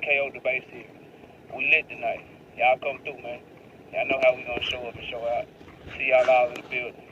KO debate series. We lit tonight. Y'all come through, man. Y'all know how we gonna show up and show out. See y'all all in the building.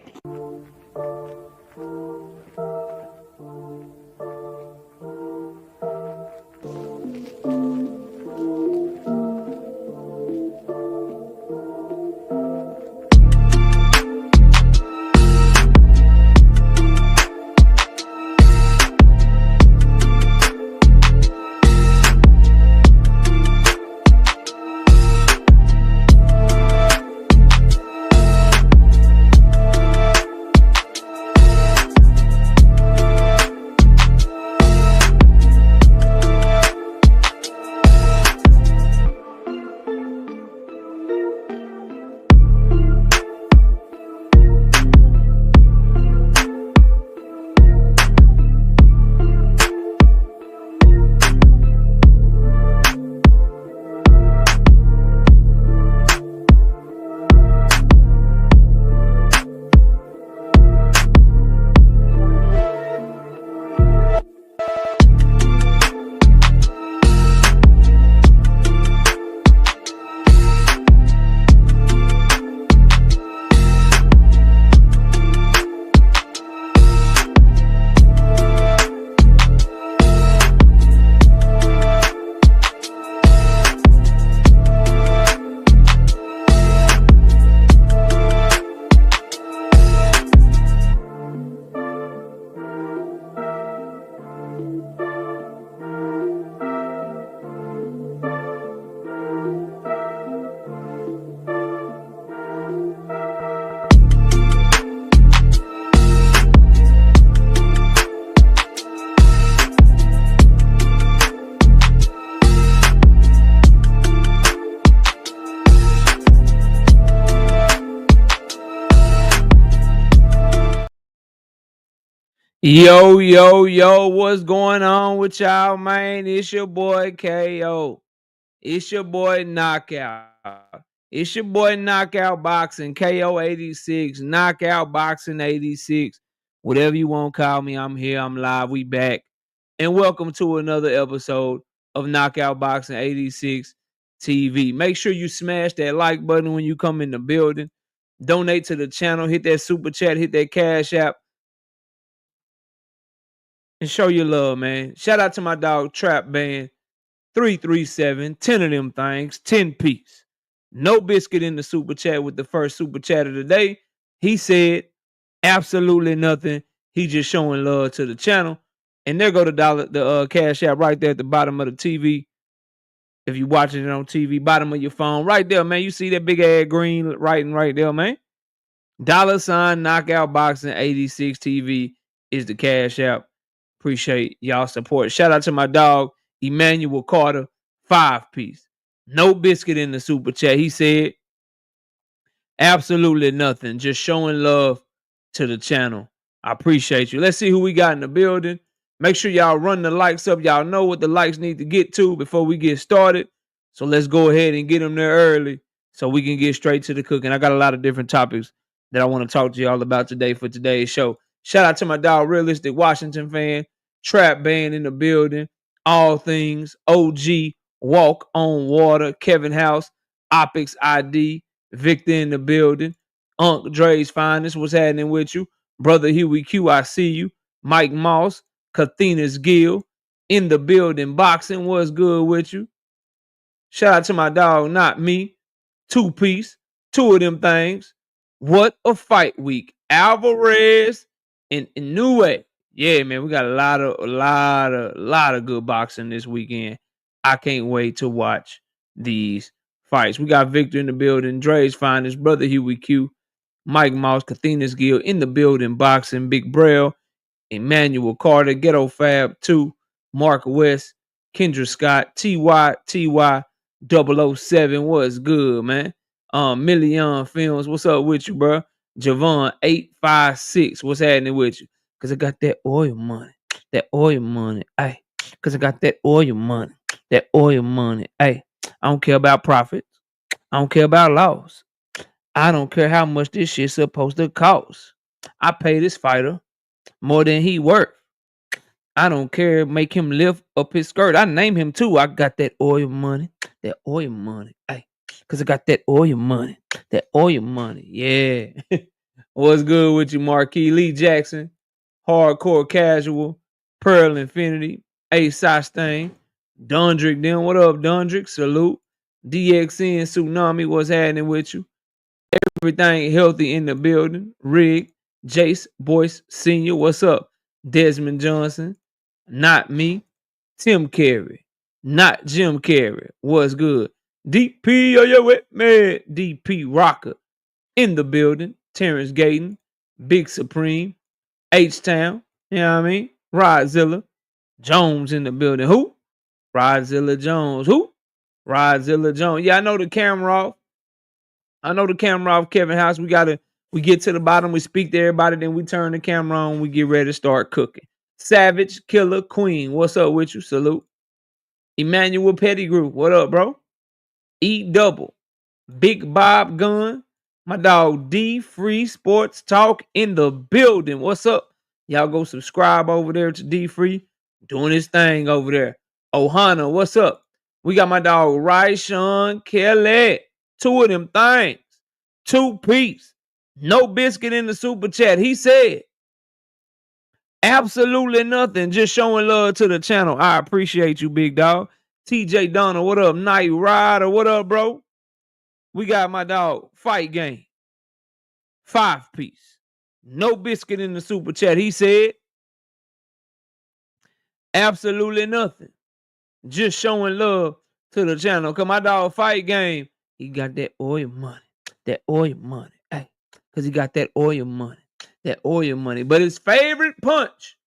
Yo, what's going on with y'all, man? It's your boy KO. It's your boy Knockout. It's your boy Knockout Boxing, KO 86, Knockout Boxing 86. Whatever you want to call me, I'm here, I'm live, we back. And welcome to another episode of Knockout Boxing 86 TV. Make sure you smash that like button when you come in the building. Donate to the channel, hit that super chat, hit that cash app. And show your love, man. Shout out to my dog Trap Band 337, 10 of them things, 10 piece. No biscuit in the super chat with the first super chat of the day. He said absolutely nothing. He just showing love to the channel. And there go the cash app right there at the bottom of the TV. If you're watching it on TV, bottom of your phone, right there, man. You see that big ass green writing right there, man. $ Knockout Boxing 86 TV is the cash app. Appreciate y'all support. Shout out to my dog, Emmanuel Carter, 5 piece. No biscuit in the super chat. He said absolutely nothing. Just showing love to the channel. I appreciate you. Let's see who we got in the building. Make sure y'all run the likes up. Y'all know what the likes need to get to before we get started. So let's go ahead and get them there early so we can get straight to the cooking. I got a lot of different topics that I want to talk to y'all about today for today's show. Shout out to my dog, Realistic Washington fan, Trap Band in the building, All Things, OG, Walk on Water, Kevin House, Opix ID, Victor in the building, Unc Dre's Finest, what's happening with you? Brother Huey Q, I see you. Mike Moss, Kathina's Gill, in the building, Boxing, what's good with you? Shout out to my dog, Not Me, 2 piece, 2 of them things. What a fight week. Alvarez and Inoue. Yeah, man, we got a lot of good boxing this weekend. I can't wait to watch these fights. We got Victor in the building, Dre's Finest, Brother Huey Q, Mike Mouse, Kathina's Gill in the building, Boxing, Big Braille, Emmanuel Carter, Ghetto Fab 2, Mark West, Kendra Scott, TY 007. What's good, man? Million Films, what's up with you, bro? Javon 856, what's happening with you? Cause I got that oil money, ay. Cause I got that oil money, ay. I don't care about profits, I don't care about loss, I don't care how much this shit's supposed to cost. I pay this fighter more than he worth. I don't care. Make him lift up his skirt. I name him too. I got that oil money. That oil money. Hey, because I got that oil money. That oil money. Yeah. What's good with you, Marquis Lee Jackson? Hardcore Casual. Pearl Infinity. Ace Sostain. Dundrick. Then what up, Dundrick? Salute. DXN Tsunami. What's happening with you? Everything healthy in the building. Rig. Jace Boyce Sr. What's up? Desmond Johnson. Not me. Tim Carey. Not Jim Carey. What's good? DP, are you with me? DP Rocker in the building. Terrence Gayton. Big Supreme. H-Town. You know what I mean? Rodzilla. Jones in the building. Who? Rodzilla Jones. Who? Rodzilla Jones. Yeah, I know the camera off. Kevin House. We get to the bottom, we speak to everybody, then we turn the camera on, we get ready to start cooking. Savage Killer Queen. What's up with you? Salute. Emmanuel Pettigrew. What up, bro? E Double. Big Bob Gun. My dog D Free Sports Talk in the building. What's up? Y'all go subscribe over there to D Free. Doing his thing over there. Ohana, what's up? We got my dog Ryshawn Kelly. 2 of them things. 2-piece. No biscuit in the super chat. He said absolutely nothing. Just showing love to the channel. I appreciate you, big dog. TJ Donner, what up? Night Rider, what up, bro? We got my dog Fight Game. 5-piece. No biscuit in the super chat. He said absolutely nothing. Just showing love to the channel. Cause my dog Fight Game, he got that oil money. That oil money. Hey, cause he got that oil money. That oil money. But his favorite punch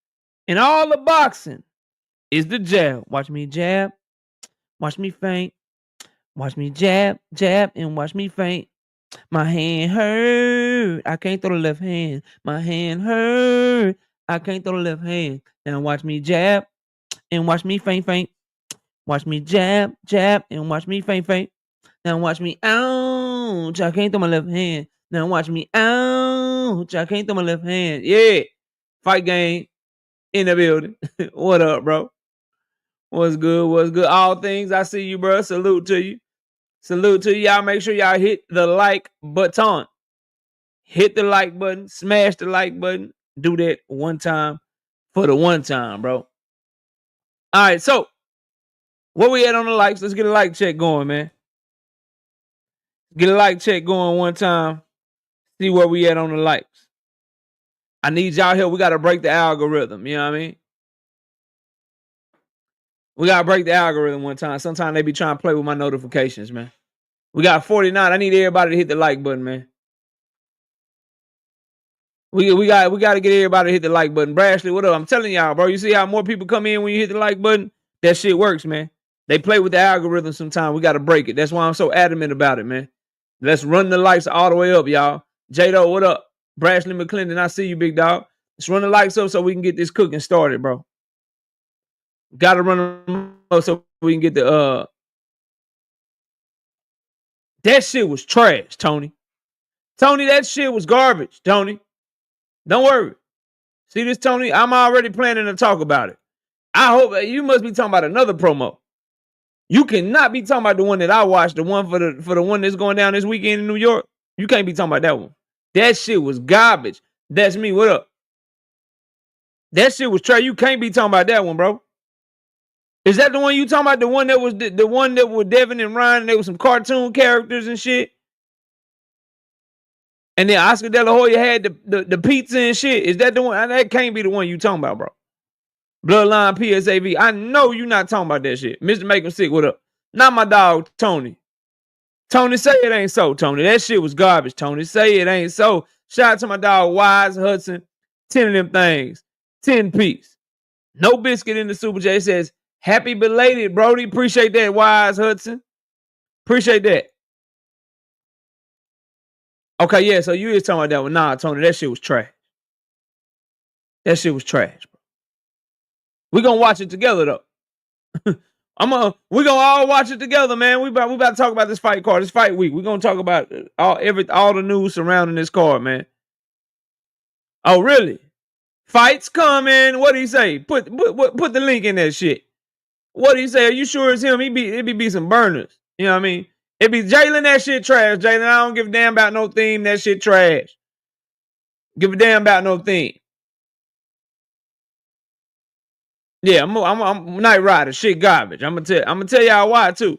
in all the boxing is the jab. Watch me jab. Watch me feint. Watch me jab, jab, and watch me feint. My hand hurt. I can't throw the left hand. My hand hurt. I can't throw the left hand. Now watch me jab and watch me feint, feint. Watch me jab, jab, and watch me feint, feint. Now watch me ouch. I can't throw my left hand. Now watch me ouch. I can't throw my left hand. Yeah. Fight Game in the building. What up, bro? What's good? What's good? All things. I see you, bro. Salute to you. Salute to you. Y'all make sure y'all hit the like button. Hit the like button. Smash the like button. Do that one time for the one time, bro. All right, so where we at on the likes? Let's get a like check going, man. Get a like check going one time. See where we at on the likes. I need y'all help. We got to break the algorithm. You know what I mean? We got to break the algorithm one time. Sometimes they be trying to play with my notifications, man. We got 49. I need everybody to hit the like button, man. We got to get everybody to hit the like button. Brashley, what up? I'm telling y'all, bro. You see how more people come in when you hit the like button? That shit works, man. They play with the algorithm sometimes. We got to break it. That's why I'm so adamant about it, man. Let's run the likes all the way up, y'all. J-Do, what up? Brashley McClendon, I see you, big dog. Let's run the likes up so we can get this cooking started, bro. Got to run them up so we can get the That shit was trash, Tony. Tony, that shit was garbage, Tony. Don't worry. See this, Tony? I'm already planning to talk about it. I hope you must be talking about another promo. You cannot be talking about the one that I watched, the one for the one that's going down this weekend in New York. You can't be talking about that one. That shit was garbage. That's me. What up? That shit was trash. You can't be talking about that one, bro. Is that the one you talking about? The one that was the one that was Devin and Ryan, and there was some cartoon characters and shit? And then Oscar De La Hoya had the pizza and shit. Is that the one? That can't be the one you talking about, bro. Bloodline PSAV. I know you not talking about that shit. Mr. Make him sick, what up? Not my dog, Tony. Tony, say it ain't so, Tony. That shit was garbage, Tony. Say it ain't so. Shout out to my dog, Wise Hudson. 10 of them things. 10-piece. No biscuit in the Super J. It says, happy belated, Brody. Appreciate that, Wise Hudson. Appreciate that. Okay, yeah, so you is talking about that one. Nah, Tony, that shit was trash. That shit was trash, bro. We're gonna watch it together, though. We're gonna all watch it together, man. We about to talk about this fight card. This fight week. We're gonna talk about all the news surrounding this card, man. Oh, really? Fights coming. What do he say? Put the link in that shit. What do he say? Are you sure it's him? It be some burners. You know what I mean? It be Jalen. That shit trash. Jalen, I don't give a damn about no theme. That shit trash. Give a damn about no theme. Yeah, I'm Night Rider. Shit garbage. I'm gonna tell y'all why too.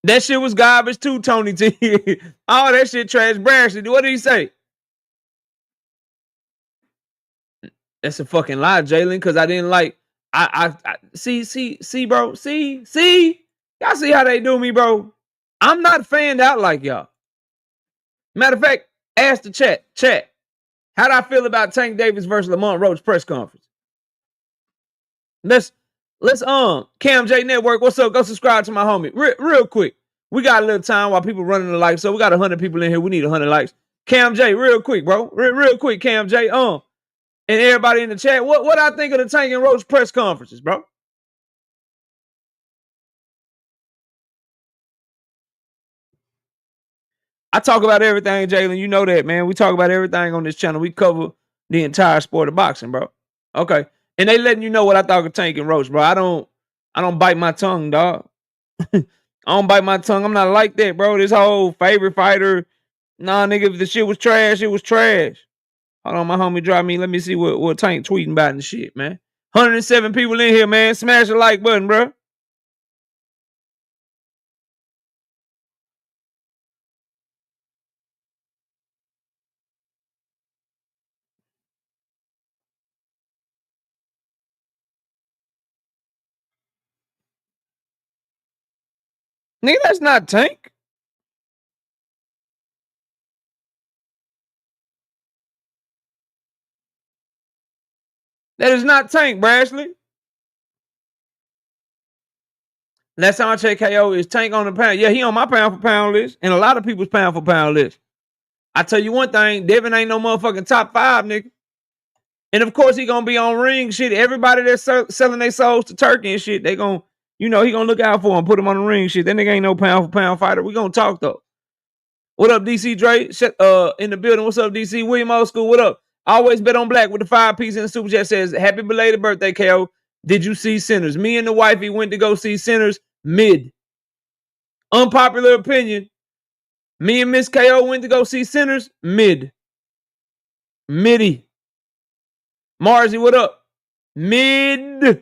That shit was garbage too, Tony T. All that shit trash. Brashley, what did he say? That's a fucking lie, Jalen, because I didn't like. I see, bro. See. Y'all see how they do me, bro? I'm not fanned out like y'all. Matter of fact, ask the chat. Chat. How'd I feel about Tank Davis versus Lamont Roach press conference? Let's Cam J Network. What's up? Go subscribe to my homie. Real quick. We got a little time while people running the likes. So we got 100 people in here. We need 100 likes. Cam J, real quick, bro. Real quick, Cam J. And everybody in the chat. What I think of the Tank and Roach press conferences, bro? I talk about everything, Jalen. You know that, man. We talk about everything on this channel. We cover the entire sport of boxing, bro. Okay. And they letting you know what I thought of Tank and Roach, bro. I don't bite my tongue, dog. I don't bite my tongue. I'm not like that, bro. This whole favorite fighter. Nah, nigga, if the shit was trash, it was trash. Hold on, my homie drop me. Let me see what Tank tweeting about and shit, man. 107 people in here, man. Smash the like button, bro. Nigga, that's not Tank. That is not Tank, Brashley. Last time I checked, KO is Tank on the pound. Yeah, he on my pound for pound list, and a lot of people's pound for pound list. I tell you one thing, Devin ain't no motherfucking top 5, nigga. And of course, he gonna be on ring shit. Everybody that's selling their souls to Turkey and shit, they gonna, he gonna look out for him, put him on the ring shit. That nigga ain't no pound for pound fighter. We gonna talk though. What up, DC Dre? In the building. What's up, DC? William Old School. What up? Always bet on black with the 5-piece in the super chat. Says happy belated birthday, KO. Did you see Sinners? Me and the wifey went to go see Sinners mid. Unpopular opinion. Me and Miss KO went to go see Sinners mid. Middy. Marzi, what up? Mid. A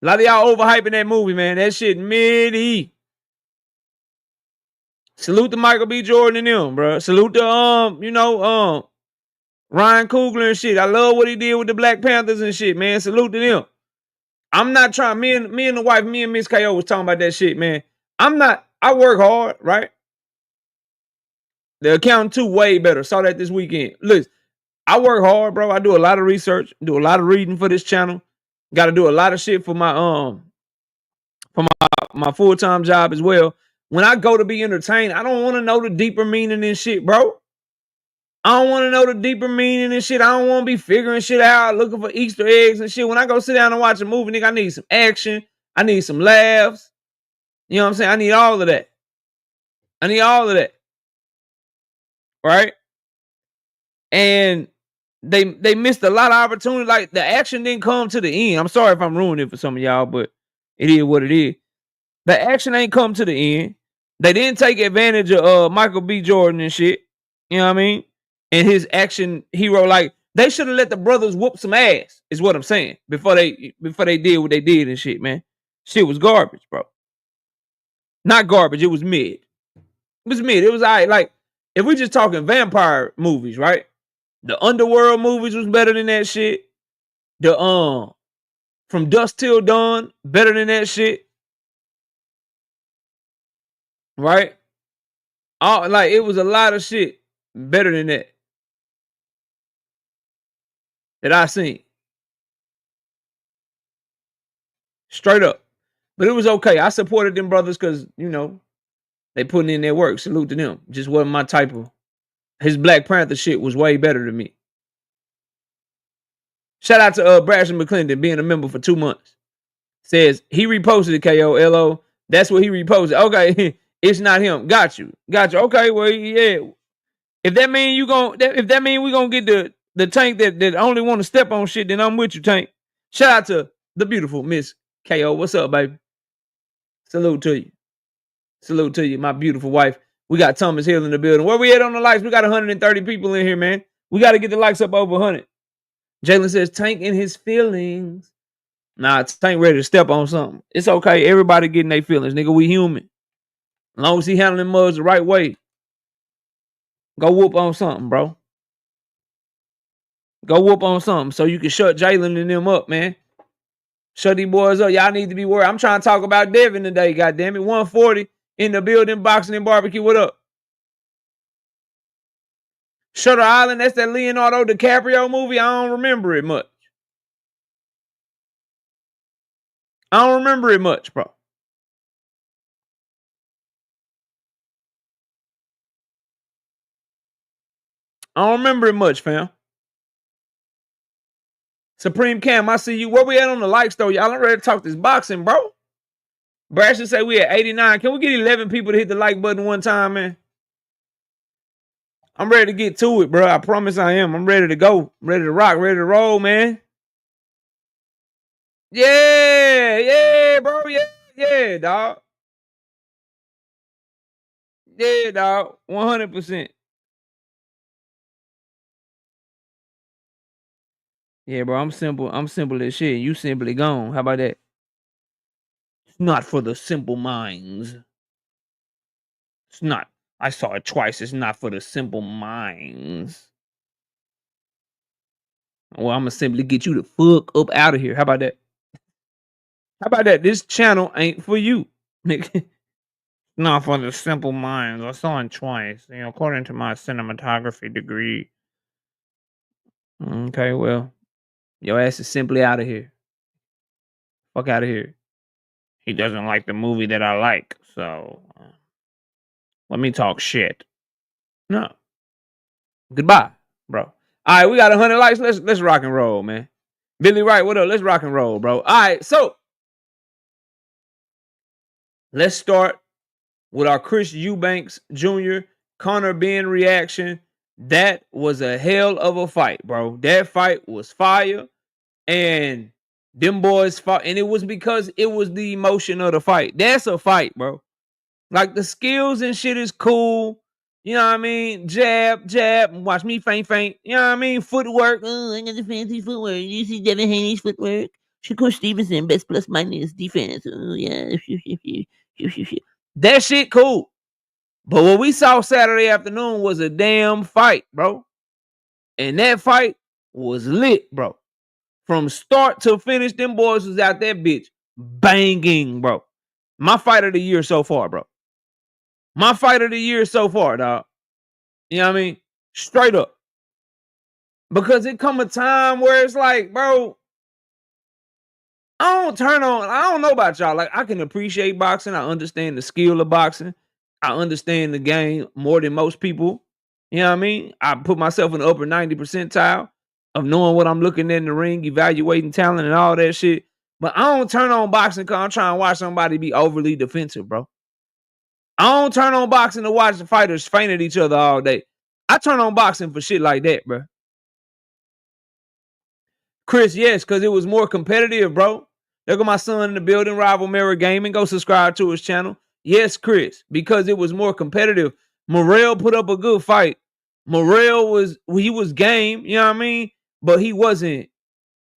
lot of y'all overhyping that movie, man. That shit middy. Salute to Michael B. Jordan and them, bro. Salute to Ryan Coogler and shit. I love what he did with the Black Panthers and shit, man. Salute to them. I'm not trying. Me and the wife, me and Miss KO was talking about that shit, man. I work hard, right? The accountant too way better. Saw that this weekend. Listen, I work hard, bro. I do a lot of research, do a lot of reading for this channel. Got to do a lot of shit for my full-time job as well. When I go to be entertained, I don't want to know the deeper meaning and shit, bro. I don't want to know the deeper meaning and shit. I don't want to be figuring shit out, looking for Easter eggs and shit. When I go sit down and watch a movie, nigga, I need some action. I need some laughs. You know what I'm saying? I need all of that. Right? And they missed a lot of opportunity. Like, the action didn't come to the end. I'm sorry if I'm ruining it for some of y'all, but it is what it is. The action ain't come to the end. They didn't take advantage of Michael B. Jordan and shit. You know what I mean? And his action hero, like, they should have let the brothers whoop some ass, is what I'm saying, before they did what they did and shit, man. Shit was garbage, bro. Not garbage, it was mid. It was mid. It was all right. Like, if we just talking vampire movies, right? The Underworld movies was better than that shit. The From Dusk Till Dawn, better than that shit. Right? Like, it was a lot of shit better than that I seen. Straight up. But it was okay. I supported them brothers because, they putting in their work. Salute to them. Just wasn't my type of. His Black Panther shit was way better than me. Shout out to Braxton McClendon being a member for 2 months. Says he reposted it, KO. LO. That's what he reposted. Okay. It's not him. Got you. Okay, well, yeah. If that mean we gonna get the Tank that only want to step on shit, then I'm with you, Tank. Shout out to the beautiful Miss KO. What's up, baby? Salute to you, my beautiful wife. We got Thomas Hill in the building. Where we at on the likes? We got 130 people in here, man. We got to get the likes up over 100. Jalen says Tank in his feelings. Nah, Tank ready to step on something. It's okay. Everybody getting their feelings, nigga. We human. As long as he handling mugs the right way. Go whoop on something, bro. Go whoop on something so you can shut Jalen and them up, man. Shut these boys up. Y'all need to be worried. I'm trying to talk about Devin today, goddammit. 140 in the building, boxing and barbecue. What up? Shutter Island, that's that Leonardo DiCaprio movie. I don't remember it much. Bro. I don't remember it much, fam. Supreme Cam, I see you. Where we at on the likes, though? Y'all ain't ready to talk this boxing, bro. Brasher say we at 89. Can we get 11 people to hit the like button one time, man? I'm ready to get to it, bro. I promise I am. I'm ready to go. I'm ready to rock, ready to roll, man. Yeah, bro. Yeah, dog. Yeah, dog. 100%. Yeah, bro. I'm simple. I'm simple as shit. You simply gone. How about that? It's not for the simple minds. It's not. I saw it twice. It's not for the simple minds. Well, I'm gonna simply get you the fuck up out of here. How about that? How about that? This channel ain't for you, nigga. Not for the simple minds. I saw it twice. You know, according to my cinematography degree. Okay, well, your ass is simply out of here. Fuck out of here. He doesn't like the movie that I like, so let me talk shit. No. Goodbye, bro. All right, we got 100 likes. Let's rock and roll, man. Billy Wright, what up? Let's rock and roll, bro. All right, so let's start with our Chris Eubanks Jr. Conor Benn reaction. That was a hell of a fight, bro. That fight was fire. And them boys fought. And it was because it was the emotion of the fight. That's a fight, bro. Like the skills and shit is cool. You know what I mean? Jab, watch me faint. You know what I mean? Footwork. Oh, I got the fancy footwork. You see Devin Haney's footwork? Shakur Stevenson, best plus minus defense. Oh, yeah. That shit cool. But what we saw Saturday afternoon was a damn fight, bro. And that fight was lit, bro. From start to finish, them boys was out that bitch banging, bro. My fight of the year so far, bro. My fight of the year so far, dog. You know what I mean? Straight up. Because it come a time where it's like, bro, I don't know about y'all. Like, I can appreciate boxing. I understand the skill of boxing. I understand the game more than most people. You know what I mean? I put myself in the upper 90 percentile of knowing what I'm looking at in the ring, evaluating talent and all that shit. But I don't turn on boxing because I'm trying to watch somebody be overly defensive, bro. I don't turn on boxing to watch the fighters faint at each other all day. I turn on boxing for shit like that, bro. Chris, yes, because it was more competitive, bro. There go my son in the building, Rival Mirror Gaming. Go subscribe to his channel. Yes, Chris, because it was more competitive. Morrell put up a good fight. Morrell was game, you know what I mean? But he wasn't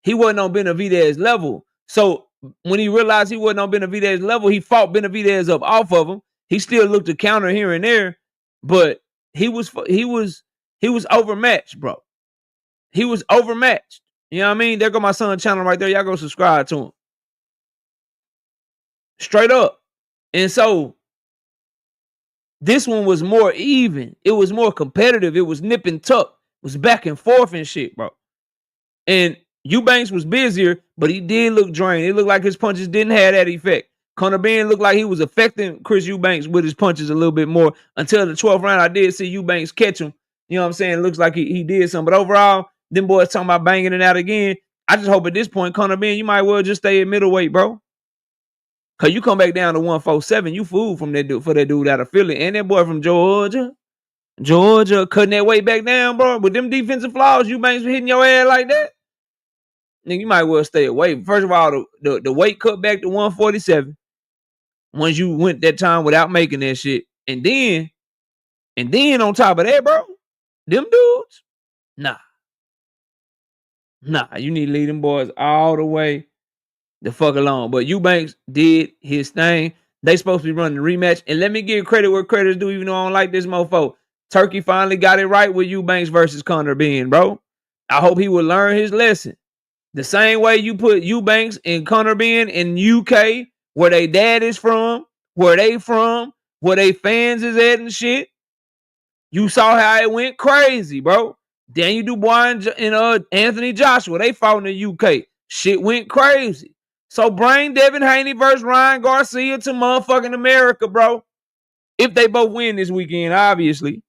on Benavidez level. So when he realized he wasn't on Benavidez level, he fought Benavidez up off of him. He still looked to counter here and there, but he was overmatched, bro. He was overmatched. You know what I mean? There go my son's channel right there. Y'all go subscribe to him. Straight up. And so this one was more even. It was more competitive. It was nip and tuck. It was back and forth and shit, bro. And Eubanks was busier, but he did look drained. It looked like his punches didn't have that effect. Conor Benn looked like he was affecting Chris Eubanks with his punches a little bit more until the 12th round. I did see Eubanks catch him. You know what I'm saying? It looks like he did something. But overall, them boys talking about banging it out again. I just hope at this point, Conor Benn, you might well just stay at middleweight, bro. Cause you come back down to 147, you fool from that dude for that dude out of Philly and that boy from Georgia. Georgia cutting that weight back down, bro. With them defensive flaws, Eubanks hitting your ass like that. Nigga, you might well stay away. First of all, the weight cut back to 147. Once you went that time without making that shit. And then on top of that, bro, them dudes, nah, you need to leave them boys all the way the fuck alone. But Eubanks did his thing. They supposed to be running the rematch. And let me give credit where credit's due, even though I don't like this mofo. Turkey finally got it right with Eubanks versus Conor Benn, bro. I hope he will learn his lesson. The same way you put Eubanks and Conor Benn in UK, where they dad is from, where they from, where they fans is at and shit. You saw how it went crazy, bro. Daniel Dubois and Anthony Joshua, they fought in the UK. Shit went crazy. So bring Devin Haney versus Ryan Garcia to motherfucking America, bro. If they both win this weekend, obviously.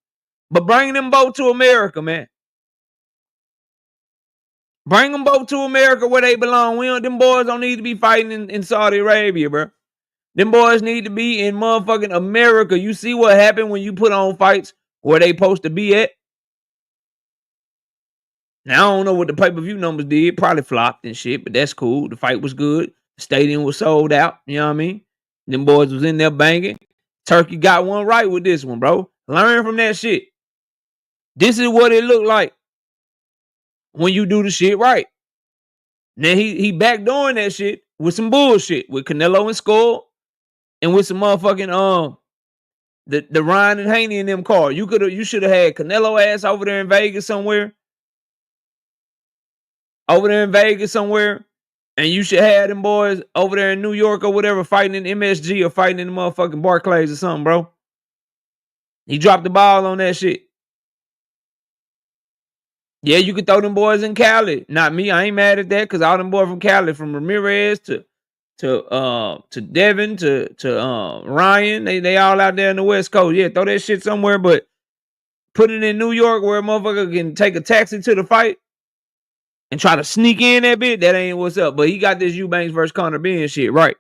But bring them both to America, man. Bring them both to America where they belong. Them boys don't need to be fighting in Saudi Arabia, bro. Them boys need to be in motherfucking America. You see what happened when you put on fights where they supposed to be at? Now, I don't know what the pay-per-view numbers did. Probably flopped and shit, but that's cool. The fight was good. The stadium was sold out. You know what I mean? Them boys was in there banging. Turkey got one right with this one, bro. Learn from that shit. This is what it looked like when you do the shit right. Now, he backdooring that shit with some bullshit. With Canelo and Skull and with some motherfucking, the Ryan and Haney in them cars. You should have had Canelo ass over there in Vegas somewhere. And you should have them boys over there in New York or whatever fighting in MSG or fighting in the motherfucking Barclays or something, bro. He dropped the ball on that shit. Yeah, you could throw them boys in Cali. Not me. I ain't mad at that because all them boys from Cali, from Ramirez to Devin to Ryan, they all out there in the West Coast. Yeah, throw that shit somewhere, but put it in New York where a motherfucker can take a taxi to the fight and try to sneak in that bit. That ain't what's up. But he got this Eubanks versus Conor Benn shit right.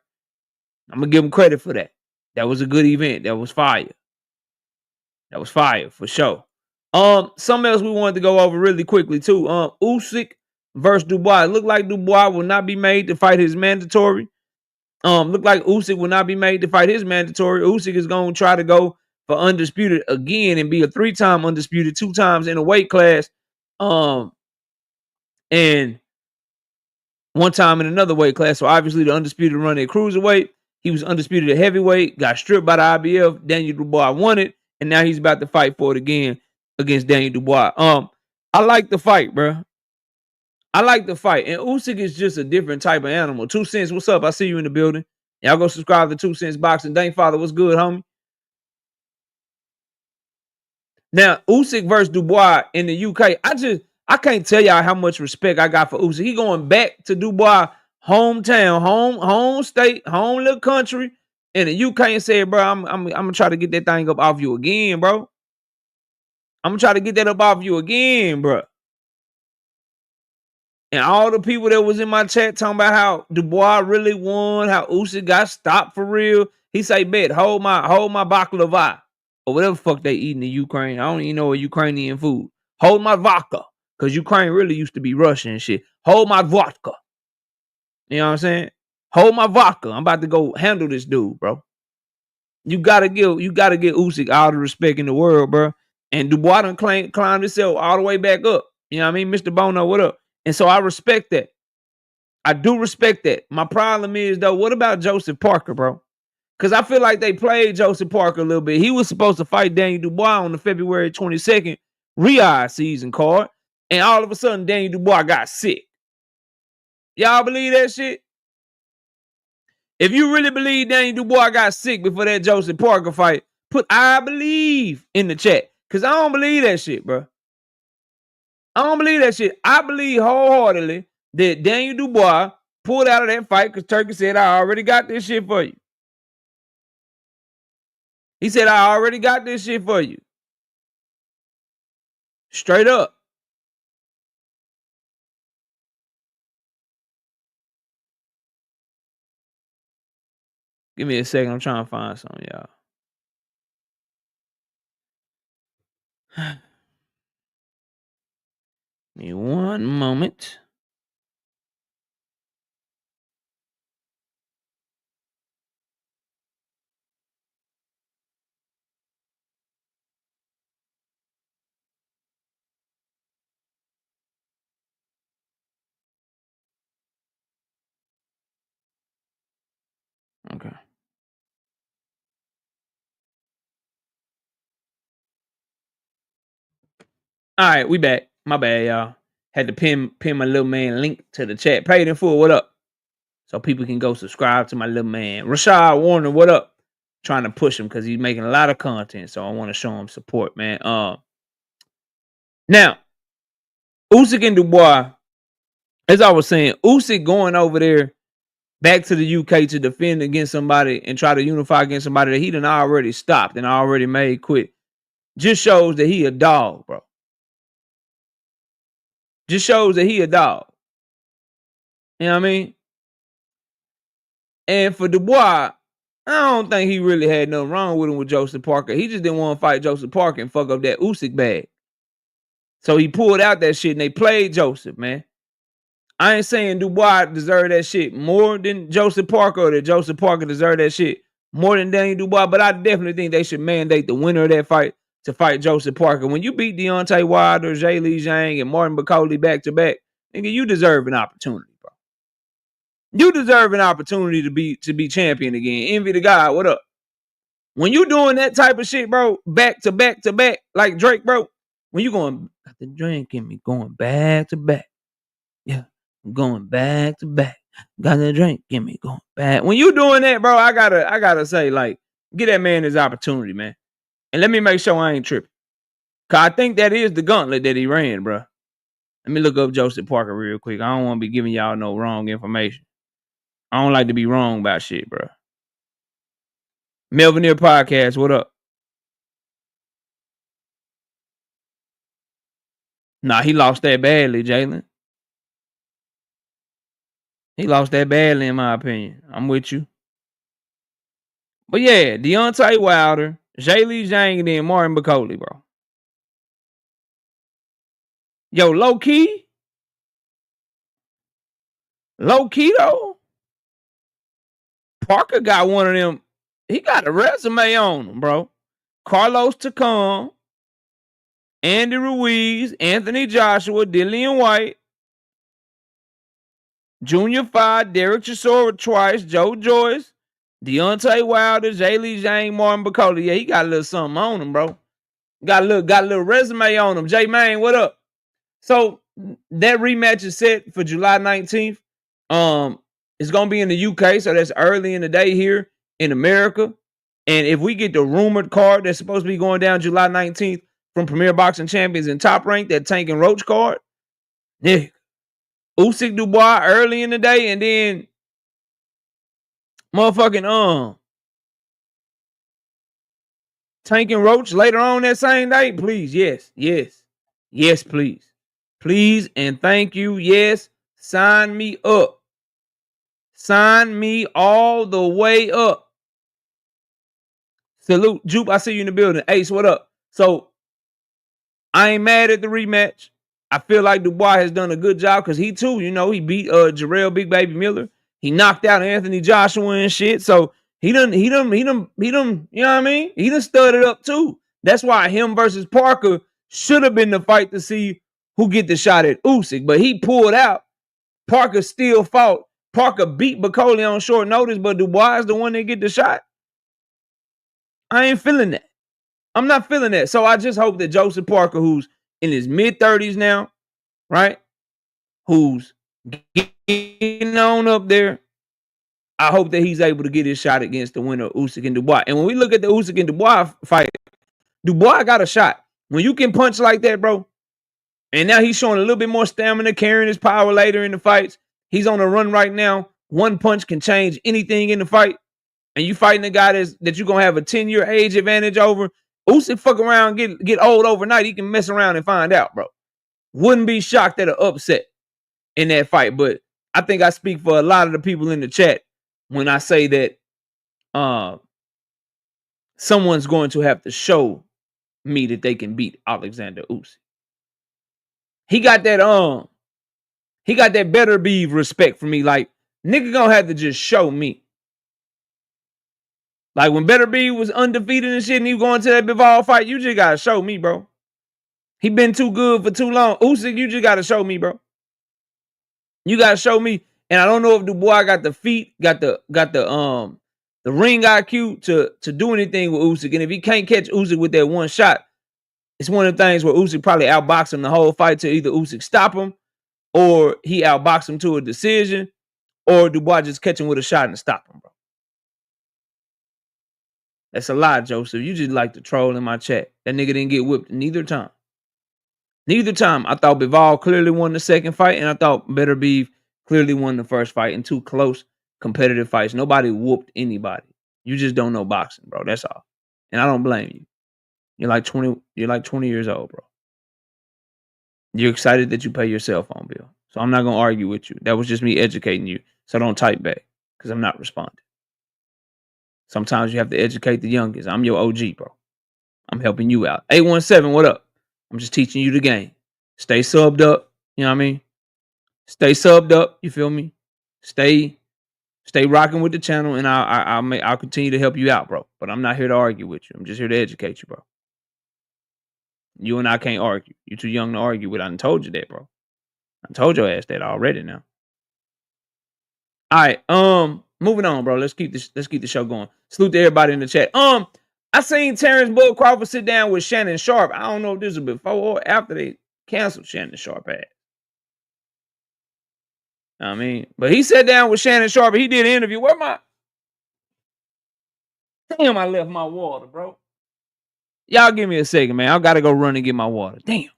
I'm gonna give him credit for that. That was a good event. That was fire. For sure. Something else we wanted to go over really quickly too. Usyk versus Dubois. It looked like Dubois will not be made to fight his mandatory. Look like Usyk will not be made to fight his mandatory. Usyk is going to try to go for undisputed again and be a 3-time undisputed, 2 times in a weight class, and 1 time in another weight class. So obviously the undisputed run at cruiserweight. He was undisputed at heavyweight, got stripped by the IBF. Daniel Dubois won it, and now he's about to fight for it again against Daniel Dubois. I like the fight, bro. I like the fight. And Usyk is just a different type of animal. 2 Cents, what's up? I see you in the building. Y'all go subscribe to 2 Cents Boxing. Dang Father, what's good, homie? Now, Usyk versus Dubois in the UK. I can't tell y'all how much respect I got for Usyk. He going back to Dubois' hometown, home state, home little country in the UK and said, bro, I'm gonna try to get that thing up off you again, bro. I'm gonna try to get that up off you again, bro. And all the people that was in my chat talking about how Dubois really won, how Usyk got stopped for real. He say, bet, hold my baklava. Or whatever the fuck they eat in the Ukraine. I don't even know a Ukrainian food. Hold my vodka. Because Ukraine really used to be Russian and shit. Hold my vodka. You know what I'm saying? Hold my vodka. I'm about to go handle this dude, bro. You gotta get Usyk all the respect in the world, bro. And Dubois done climbed himself all the way back up. You know what I mean? Mr. Bono, what up? And so I respect that. I do respect that. My problem is, though, what about Joseph Parker, bro? Because I feel like they played Joseph Parker a little bit. He was supposed to fight Daniel Dubois on the February 22nd Riyadh season card. And all of a sudden, Daniel Dubois got sick. Y'all believe that shit? If you really believe Daniel Dubois got sick before that Joseph Parker fight, put I believe in the chat. Because I don't believe that shit, bro. I don't believe that shit. I believe wholeheartedly that Daniel Dubois pulled out of that fight because Turkey said, I already got this shit for you. He said, I already got this shit for you. Straight up. Give me a second. I'm trying to find something, y'all. Give me one moment. Okay. All right, we back. My bad, y'all. Had to pin my little man link to the chat. Paid in full. What up? So people can go subscribe to my little man. Rashad Warner, what up? Trying to push him because he's making a lot of content. So I want to show him support, man. Now, Usyk and Dubois, as I was saying, Usyk going over there back to the UK to defend against somebody and try to unify against somebody that he done already stopped and already made quit. Just shows that he a dog, bro. Just shows that he a dog. You know what I mean? And for Dubois, I don't think he really had nothing wrong with him with Joseph Parker. He just didn't want to fight Joseph Parker and fuck up that Usyk bag. So he pulled out that shit and they played Joseph, man. I ain't saying Dubois deserved that shit more than Joseph Parker or that Joseph Parker deserved that shit more than Daniel Dubois, but I definitely think they should mandate the winner of that fight to fight Joseph Parker. When you beat Deontay Wilder, Zhang Zhang, and Martin Bakole back to back, nigga, you deserve an opportunity, bro. You deserve an opportunity to be champion again. Envy the God, what up? When you doing that type of shit, bro, back to back to back, like Drake, bro, when you going, got the drink in me, going back to back. Yeah, I'm going back to back. Got the drink in me, going back. When you doing that, bro, I gotta say, like, get that man his opportunity, man. And let me make sure I ain't tripping. Cause I think that is the gauntlet that he ran, bro. Let me look up Joseph Parker real quick. I don't want to be giving y'all no wrong information. I don't like to be wrong about shit, bro. Melvin Podcast, what up? Nah, he lost that badly, Jalen. He lost that badly, in my opinion. I'm with you. But yeah, Deontay Wilder, Zhang Zhang, and then Martin Bakole, bro. Yo, low key though, Parker got one of them. He got a resume on him, bro. Carlos Tacon, Andy Ruiz, Anthony Joshua, Dillian White, Junior 5, Derek Chisora twice, Joe Joyce, Deontay Wilder, Zhang Zhang, Martin Bakole. Yeah, he got a little something on him, bro. Got a little resume on him. J Main, what up? So that rematch is set for July 19th. It's gonna be in the UK, so that's early in the day here in America. And if we get the rumored card that's supposed to be going down July 19th from Premier Boxing Champions and Top Rank, that Tank and Roach card, yeah, Usyk Dubois early in the day, and then motherfucking Tank and Roach later on that same day. Please, yes, please, and thank you. Yes, sign me up. Sign me all the way up. Salute, Jupe. I see you in the building. Ace, what up? So I ain't mad at the rematch. I feel like Dubois has done a good job because he too, he beat Jarrell Big Baby Miller. He knocked out Anthony Joshua and shit. So he done, you know what I mean? He done studded up too. That's why him versus Parker should have been the fight to see who get the shot at Usyk. But he pulled out. Parker still fought. Parker beat Bakole on short notice, but Dubois is the one that get the shot. I ain't feeling that. I'm not feeling that. So I just hope that Joseph Parker, who's in his mid-30s now, right, who's getting on up there, I hope that he's able to get his shot against the winner of Usyk and Dubois. And when we look at the Usyk and Dubois fight, Dubois got a shot. When you can punch like that, bro, and now he's showing a little bit more stamina, carrying his power later in the fights. He's on a run right now. One punch can change anything in the fight. And you fighting a guy that you're going to have a 10-year age advantage over. Usyk fuck around, get old overnight. He can mess around and find out, bro. Wouldn't be shocked at an upset in that fight. But I think I speak for a lot of the people in the chat when I say that someone's going to have to show me that they can beat Alexander Usyk. He got that better be respect for me. Like, nigga gonna have to just show me. Like, when Better B was undefeated and shit and he was going to that Bivol fight, you just gotta show me, bro. He been too good for too long. Usyk, you just gotta show me, bro. You gotta show me. And I don't know if Dubois got the feet, got the ring IQ to do anything with Usyk. And if he can't catch Usyk with that one shot, it's one of the things where Usyk probably outbox him the whole fight to either Usyk stop him or he outbox him to a decision or Dubois just catch him with a shot and stop him, bro. That's a lie, Joseph. You just like to troll in my chat. That nigga didn't get whipped neither time. Neither time. I thought Bivol clearly won the second fight, and I thought Better Beef clearly won the first fight in two close competitive fights. Nobody whooped anybody. You just don't know boxing, bro. That's all. And I don't blame you. You're like 20 years old, bro. You're excited that you pay your cell phone bill. So I'm not gonna argue with you. That was just me educating you. So don't type back because I'm not responding. Sometimes you have to educate the youngest. I'm your OG, bro. I'm helping you out. 817, what up? I'm just teaching you the game. Stay subbed up. You know what I mean? Stay subbed up. You feel me? Stay rocking with the channel, and I'll continue to help you out, bro. But I'm not here to argue with you. I'm just here to educate you, bro. You and I can't argue. You're too young to argue with. I done told you that, bro. I told your ass that already now. All right, moving on, bro. Let's keep the show going. Salute to everybody in the chat. I seen Terrence Bud Crawford sit down with Shannon Sharp. I don't know if this was before or after they canceled Shannon Sharp ass. I mean, but he sat down with Shannon Sharp. He did an interview. Damn, I left my water, bro. Y'all give me a second, man. I gotta go run and get my water. Damn.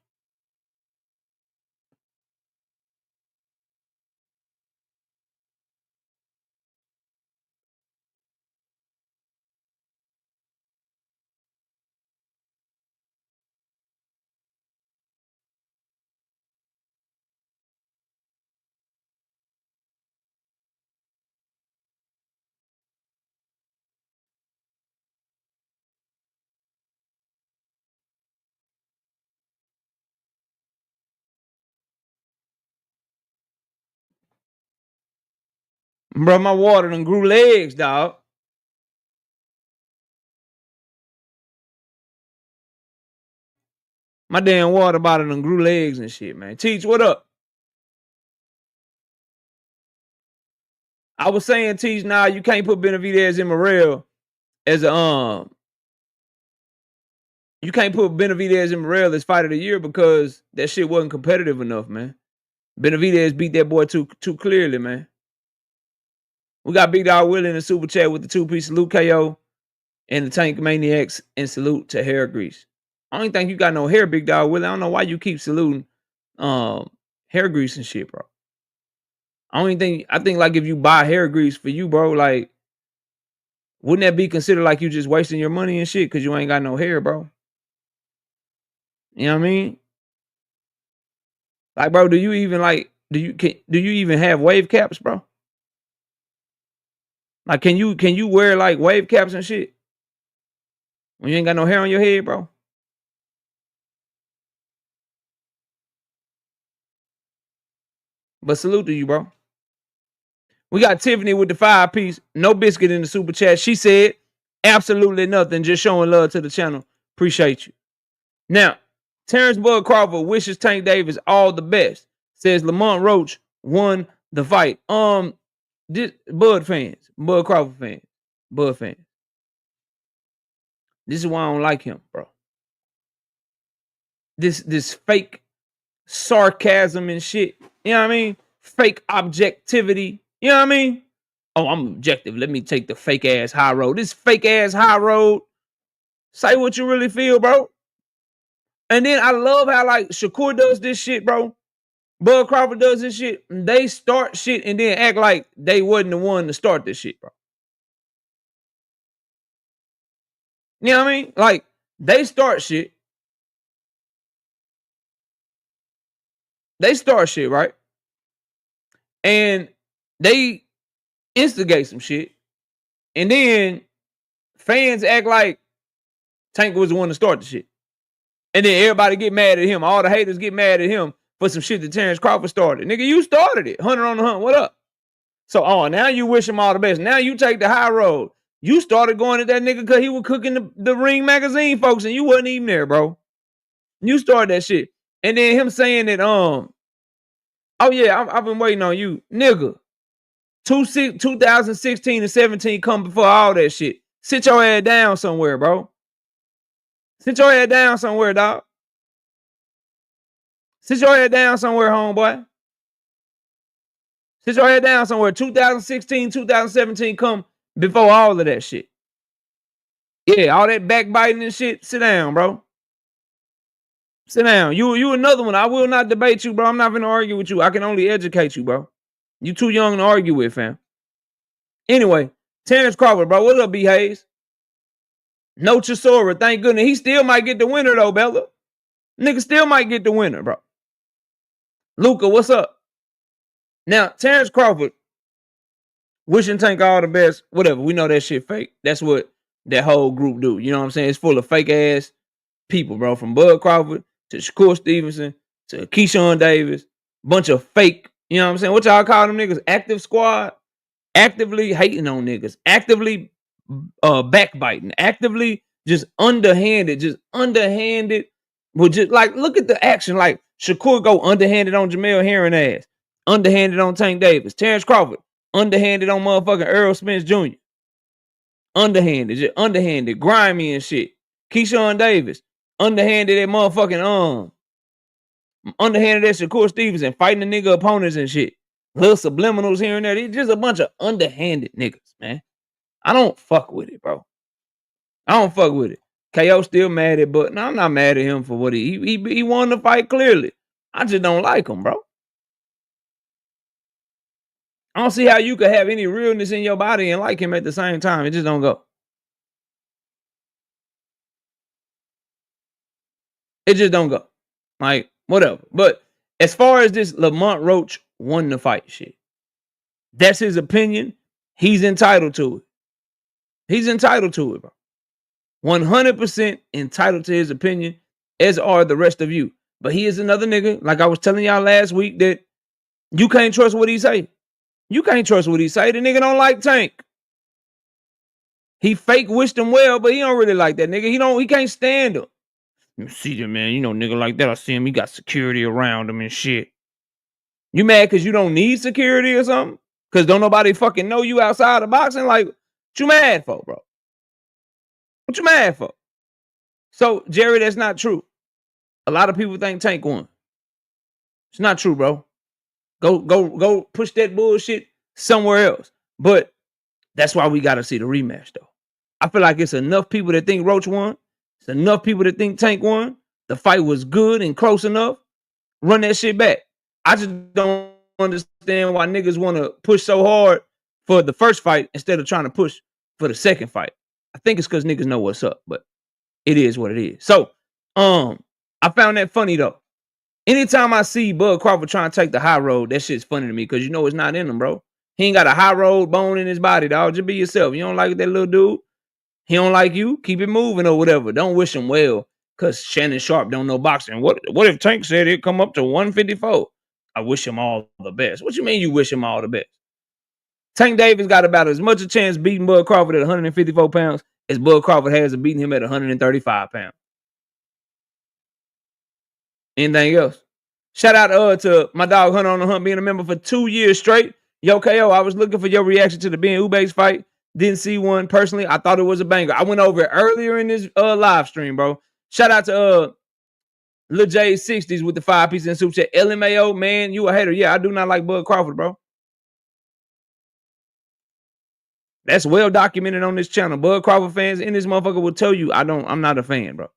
Bro, my water done grew legs, dog. My damn water bottle done grew legs and shit, man. Teach, what up? I was saying, Teach, nah, you can't put Benavidez and Morel as a you can't put Benavidez and Morel as fight of the year because that shit wasn't competitive enough, man. Benavidez beat that boy too clearly, man. We got Big Dog Willie in the super chat with the 2-piece salute KO and the Tank Maniacs and salute to Hair Grease. I don't think you got no hair, Big Dog Willie. I don't know why you keep saluting hair grease and shit, bro. I think like if you buy hair grease for you, bro, like wouldn't that be considered like you just wasting your money and shit because you ain't got no hair, bro? You know what I mean? Like, bro, do you even have wave caps, bro? Like, can you wear like wave caps and shit when you ain't got no hair on your head, bro? But salute to you, bro. We got Tiffany with the 5-piece, no biscuit in the super chat. She said absolutely nothing, just showing love to the channel. Appreciate you. Now, Terrence Bud Crawford wishes Tank Davis all the best. Says Lamont Roach won the fight. This Bud Crawford fans, Bud fans. This is why I don't like him, bro. This fake sarcasm and shit. You know what I mean? Fake objectivity. You know what I mean? Oh, I'm objective. Let me take the fake ass high road. This fake ass high road. Say what you really feel, bro. And then I love how like Shakur does this shit, bro. Bud Crawford does this shit. They start shit and then act like they wasn't the one to start this shit, bro. You know what I mean? Like they start shit. They start shit, right? And they instigate some shit. And then fans act like Tank was the one to start the shit. And then everybody get mad at him. All the haters get mad at him for some shit that Terrence Crawford started. Nigga, you started it. Hunter on the Hunt, what up? So, now you wish him all the best. Now you take the high road. You started going at that nigga because he was cooking the Ring magazine, folks, and you wasn't even there, bro. You started that shit. And then him saying that, oh yeah, I've been waiting on you. Nigga, 2016 and 17 come before all that shit. Sit your ass down somewhere, bro. Sit your head down somewhere, dog. Sit your head down somewhere, homeboy. Sit your head down somewhere. 2016, 2017 come before all of that shit. Yeah, all that backbiting and shit. Sit down, bro. Sit down. You another one. I will not debate you, bro. I'm not gonna argue with you. I can only educate you, bro. You too young to argue with, fam. Anyway, Terrence Crawford, bro. What up, B. Hayes? No Chisora, thank goodness. He still might get the winner, though, Bella. Nigga still might get the winner, bro. Luca, what's up? Now, Terrence Crawford, wishing Tank all the best, whatever. We know that shit fake. That's what that whole group do. You know what I'm saying? It's full of fake ass people, bro. From Bud Crawford to Shakur Stevenson to Keyshawn Davis. Bunch of fake, you know what I'm saying? What y'all call them niggas? Active squad? Actively hating on niggas. Actively backbiting. Actively just underhanded. Well, just like, look at the action. Like, Shakur go underhanded on Jamel Herring ass. Underhanded on Tank Davis. Terrence Crawford, underhanded on motherfucking Earl Spence Jr. Underhanded, just underhanded, grimy and shit. Keyshawn Davis, underhanded at motherfucking underhanded at Shakur Stevenson, fighting the nigga opponents and shit. Little subliminals here and there. These just a bunch of underhanded niggas, man. I don't fuck with it, bro. I don't fuck with it. KO still mad at Bud. No, I'm not mad at him for what he won the fight clearly. I just don't like him, bro. I don't see how you could have any realness in your body and like him at the same time. It just don't go. It just don't go. Like, whatever. But as far as this Lamont Roach won the fight shit, that's his opinion. He's entitled to it. He's entitled to it, bro. 100% entitled to his opinion, as are the rest of you. But he is another nigga, like I was telling y'all last week, that you can't trust what he say. You can't trust what he say. The nigga don't like Tank. He fake wished him well, but he don't really like that nigga. He can't stand him. You see the man, nigga like that. I see him. He got security around him and shit. You mad because you don't need security or something? Because don't nobody fucking know you outside of boxing? Like, what you mad for, bro? What you mad for? So, Jerry, that's not true. A lot of people think Tank won. It's not true, bro. Go push that bullshit somewhere else. But that's why we got to see the rematch, though. I feel like it's enough people that think Roach won. It's enough people that think Tank won. The fight was good and close enough. Run that shit back. I just don't understand why niggas want to push so hard for the first fight instead of trying to push for the second fight. I think it's because niggas know what's up, but it is what it is. So, I found that funny, though. Anytime I see Bud Crawford trying to take the high road, that shit's funny to me because it's not in him, bro. He ain't got a high road bone in his body, dog. Just be yourself. You don't like that little dude? He don't like you? Keep it moving or whatever. Don't wish him well because Shannon Sharp don't know boxing. What if Tank said he'd come up to 154? I wish him all the best. What you mean you wish him all the best? Tank Davis got about as much a chance beating Bud Crawford at 154 pounds as Bud Crawford has of beating him at 135 pounds. Anything else? Shout out to my dog Hunter on the Hunt being a member for 2 years straight. Yo, KO, I was looking for your reaction to the Ben Eubank fight. Didn't see one personally. I thought it was a banger. I went over it earlier in this live stream, bro. Shout out to Lil J 60s with the 5-piece and super chat. LMAO, man, you a hater. Yeah, I do not like Bud Crawford, bro. That's well documented on this channel. Bud Crawford fans in this motherfucker will tell you I'm not a fan, bro.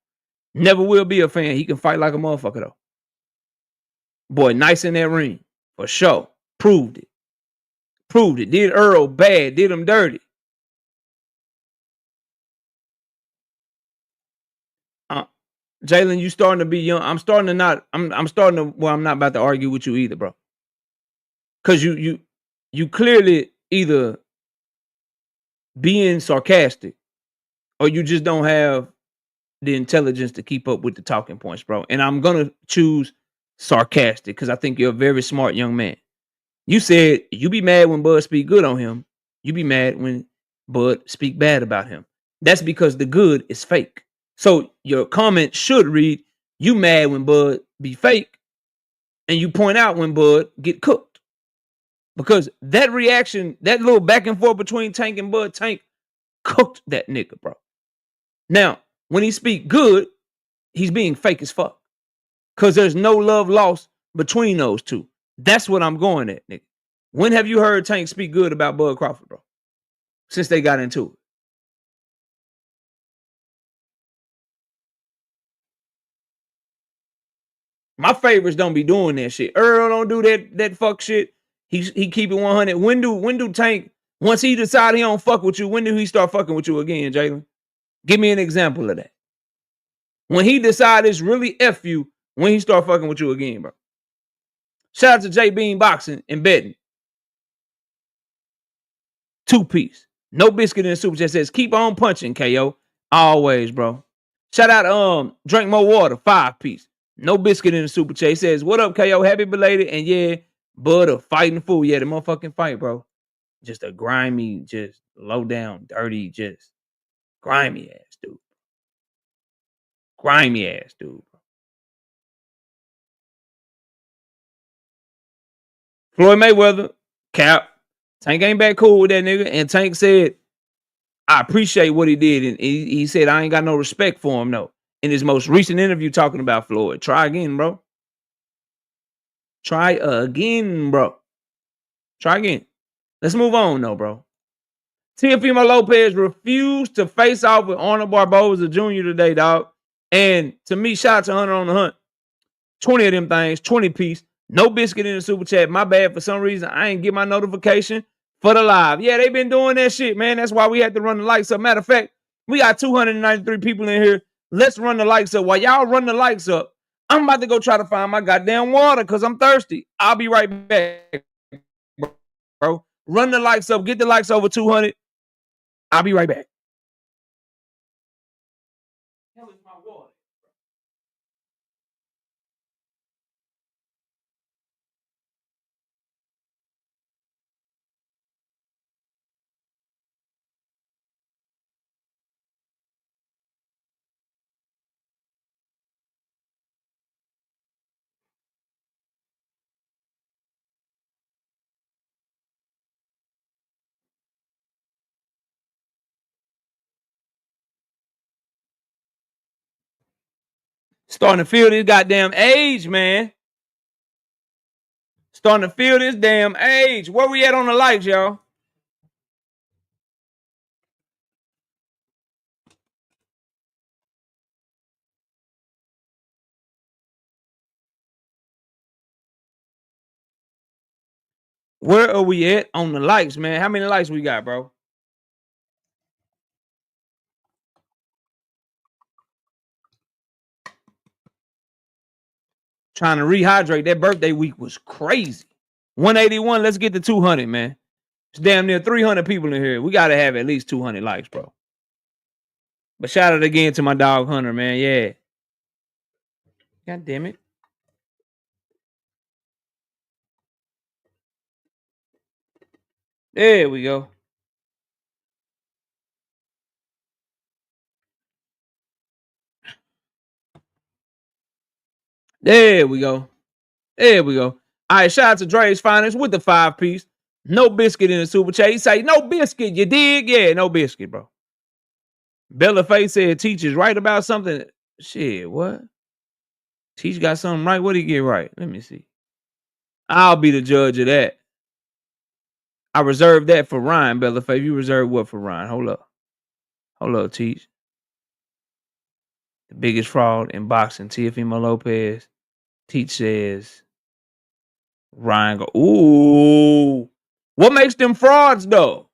Never will be a fan. He can fight like a motherfucker, though. Boy, nice in that ring. For sure. Proved it. Did Earl bad. Did him dirty. Jalen, you starting to be young. I'm starting to, well, I'm not about to argue with you either, bro. Because you clearly either being sarcastic, or you just don't have the intelligence to keep up with the talking points, bro. And I'm gonna choose sarcastic because I think you're a very smart young man. You said you be mad when Bud speak good on him. You be mad when Bud speak bad about him. That's because the good is fake. So your comment should read, you mad when Bud be fake, and you point out when Bud get cooked. Because that reaction, that little back and forth between Tank and Bud, Tank cooked that nigga, bro. Now, when he speak good, he's being fake as fuck. Because there's no love lost between those two. That's what I'm going at, nigga. When have you heard Tank speak good about Bud Crawford, bro? Since they got into it. My favorites don't be doing that shit. Earl don't do that fuck shit. He keep it 100. When do Tank, once he decide he don't fuck with you, when do he start fucking with you again, Jalen? Give me an example of that. When he decide it's really F you, when he start fucking with you again, bro. Shout out to J Bean Boxing and Betting. 2-piece. No biscuit in the super chat says, keep on punching, KO. Always, bro. Shout out Drink More Water, 5-piece. No biscuit in the super chat. He says, what up, KO? Happy belated. And yeah, Bud a fighting fool. Yeah, the motherfucking fight, bro. Just a grimy, just low down, dirty, just grimy ass dude. Grimy ass dude. Floyd Mayweather, cap. Tank ain't back cool with that nigga. And Tank said, I appreciate what he did. And he said, I ain't got no respect for him, no. In his most recent interview talking about Floyd. Try again, bro. Try again, bro. Try again. Let's move on, though, bro. Teofimo Lopez refused to face off with Arnold Barboza Jr. today, dog. And to me, shout out to Hunter on the Hunt. 20 of them things, 20-piece. No biscuit in the super chat. My bad. For some reason, I ain't get my notification for the live. Yeah, they been doing that shit, man. That's why we had to run the lights up. Matter of fact, we got 293 people in here. Let's run the lights up. While y'all run the lights up, I'm about to go try to find my goddamn water because I'm thirsty. I'll be right back, bro. Run the lights up. Get the lights over 200. I'll be right back. Hell is my water. Starting to feel this goddamn age, man. Starting to feel this damn age. Where we at on the lights, y'all? Where are we at on the lights, man? How many lights we got, bro? Trying to rehydrate. That birthday week was crazy. 181. Let's get to 200, man. It's damn near 300 people in here. We got to have at least 200 likes, bro. But shout out again to my dog Hunter, man. Yeah. God damn it. There we go. There we go. There we go. All right, shout out to Dre's Finest with the 5-piece. No biscuit in the super chat. He say, no biscuit, you dig? Yeah, no biscuit, bro. Bella Faye said, teacher's right about something. Shit, what? Teach got something right? What did he get right? Let me see. I'll be the judge of that. I reserve that for Ryan, Bella Faye. You reserve what for Ryan? Hold up. Hold up, Teach. The biggest fraud in boxing, Teofimo Lopez. Teach says Ryan go, ooh. What makes them frauds though?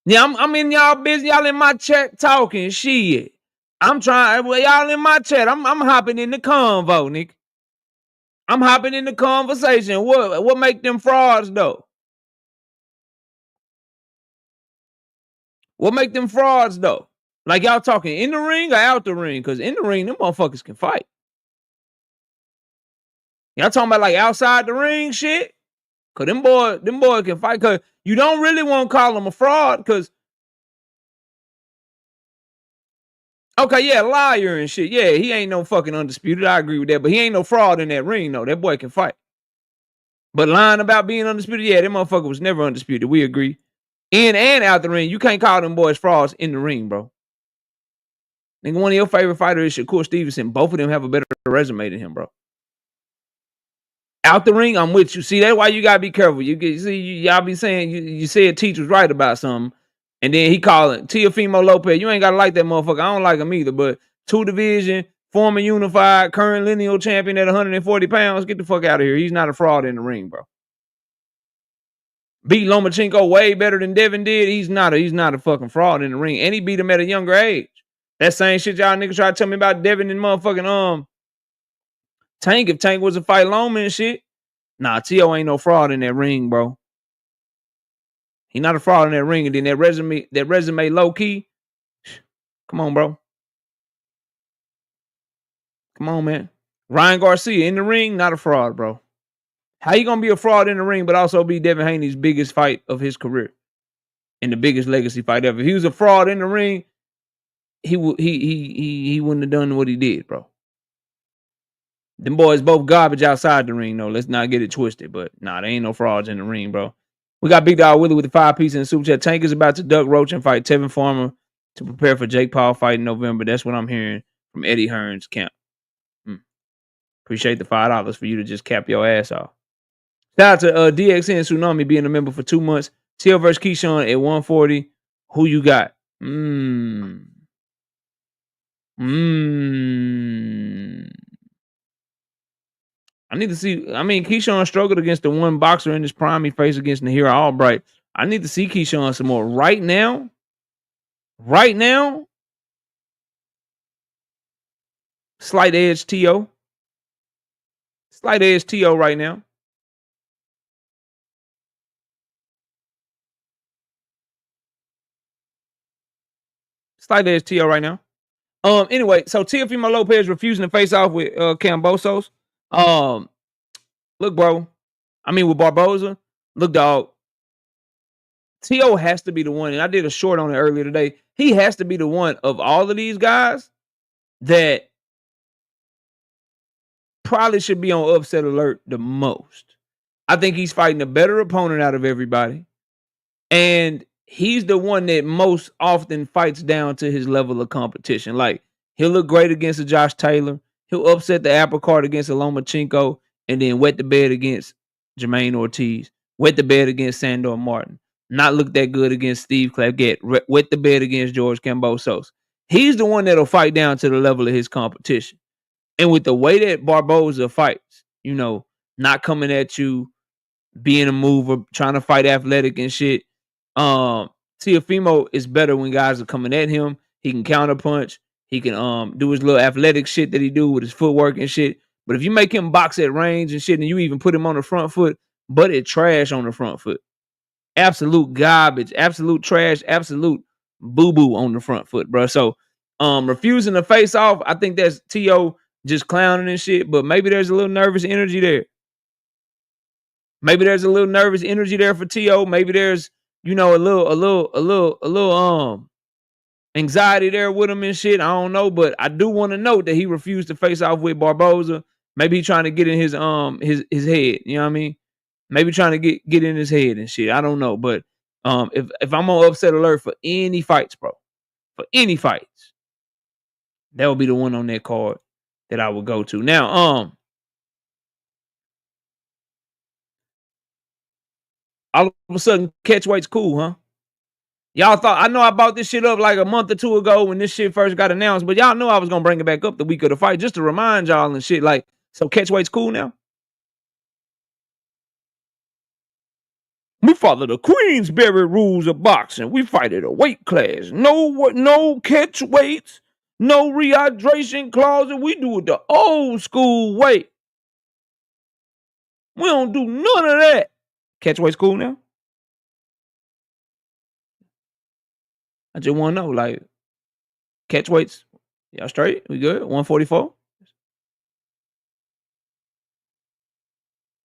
Yeah, I'm in y'all busy. Y'all in my chat talking shit. I'm trying. Well, y'all in my chat. I'm hopping in the convo, Nick. I'm hopping in the conversation. What make them frauds though? What make them frauds though? Like y'all talking in the ring or out the ring? Because in the ring, them motherfuckers can fight. Y'all talking about like outside the ring shit? Cause them boys can fight. Cause you don't really want to call them a fraud. Cause okay, yeah, liar and shit. Yeah, he ain't no fucking undisputed. I agree with that. But he ain't no fraud in that ring though. That boy can fight. But lying about being undisputed, yeah, that motherfucker was never undisputed. We agree. In and out the ring, you can't call them boys frauds in the ring, bro. Nigga, one of your favorite fighters is Shakur Stevenson. Both of them have a better resume than him, bro. Out the ring, I'm with you. See, that's why you gotta be careful. Y'all be saying you said Teach was right about something, and then he calling Teofimo Lopez. You ain't gotta like that motherfucker. I don't like him either. But 2 division, former unified, current lineal champion at 140 pounds. Get the fuck out of here. He's not a fraud in the ring, bro. Beat Lomachenko way better than Devin did. He's not a fucking fraud in the ring, and he beat him at a younger age. That same shit y'all niggas try to tell me about Devin and motherfucking Tank. If Tank was a fight Loma and shit, nah, Tio ain't no fraud in that ring, bro. He not a fraud in that ring, and then that resume low key. Come on, bro. Come on, man. Ryan Garcia in the ring, not a fraud, bro. How you gonna be a fraud in the ring, but also be Devin Haney's biggest fight of his career and the biggest legacy fight ever? If he was a fraud in the ring, he wouldn't have done what he did, bro. Them boys both garbage outside the ring, though. Let's not get it twisted. But nah, there ain't no frauds in the ring, bro. We got Big Dog Willie with the 5-piece in the super chat. Tank is about to duck Roach and fight Tevin Farmer to prepare for Jake Paul fight in November. That's what I'm hearing from Eddie Hearn's camp. Appreciate the $5 for you to just cap your ass off. Shout out to DXN Tsunami being a member for 2 months. Teal versus Keyshawn at 140. Who you got? I need to see. I mean, Keyshawn struggled against the one boxer in his prime he faced against Nahir Albright. I need to see Keyshawn some more. Right now, slight edge TO. Slight edge TO right now. Slight edge TO right now. Anyway, so Teofimo Lopez refusing to face off with Cambosos. Look, bro. I mean, with Barboza. Look, dog. T.O. has to be the one, and I did a short on it earlier today. He has to be the one of all of these guys that probably should be on upset alert the most. I think he's fighting a better opponent out of everybody, and he's the one that most often fights down to his level of competition. Like, he'll look great against a Josh Taylor. He'll upset the apple cart against a Lomachenko, and then wet the bed against Jermaine Ortiz. Wet the bed against Sandor Martin. Not look that good against Steve Claggett. Wet the bed against George Kambosos. He's the one that'll fight down to the level of his competition. And with the way that Barboza fights, you know, not coming at you, being a mover, trying to fight athletic and shit. Teofimo is better when guys are coming at him. He can counterpunch. He can do his little athletic shit that he do with his footwork and shit. But if you make him box at range and shit, and you even put him on the front foot, but it trash on the front foot. Absolute garbage, absolute trash, absolute boo-boo on the front foot, bro. So refusing to face off, I think that's T.O. just clowning and shit, but maybe there's a little nervous energy there. Maybe there's a little nervous energy there for T.O. Maybe there's, you know, a little anxiety there with him and shit. I don't know, but I do want to note that he refused to face off with Barboza. Maybe he's trying to get in his head, you know what I mean? Maybe trying to get in his head and shit. I don't know. But if I'm on upset alert for any fights, bro, for any fights, that would be the one on that card that I would go to. Now, all of a sudden, catch weight's cool, huh? Y'all thought, I know I brought this shit up like a month or two ago when this shit first got announced, but y'all know I was going to bring it back up the week of the fight just to remind y'all and shit. Like, so catch weight's cool now? We follow the Queensberry rules of boxing. We fight at a weight class. No catch weights, no rehydration clause. We do it the old school way. We don't do none of that. Catch weight's cool now? I just want to know, like, catch weights. Y'all straight? We good? 144?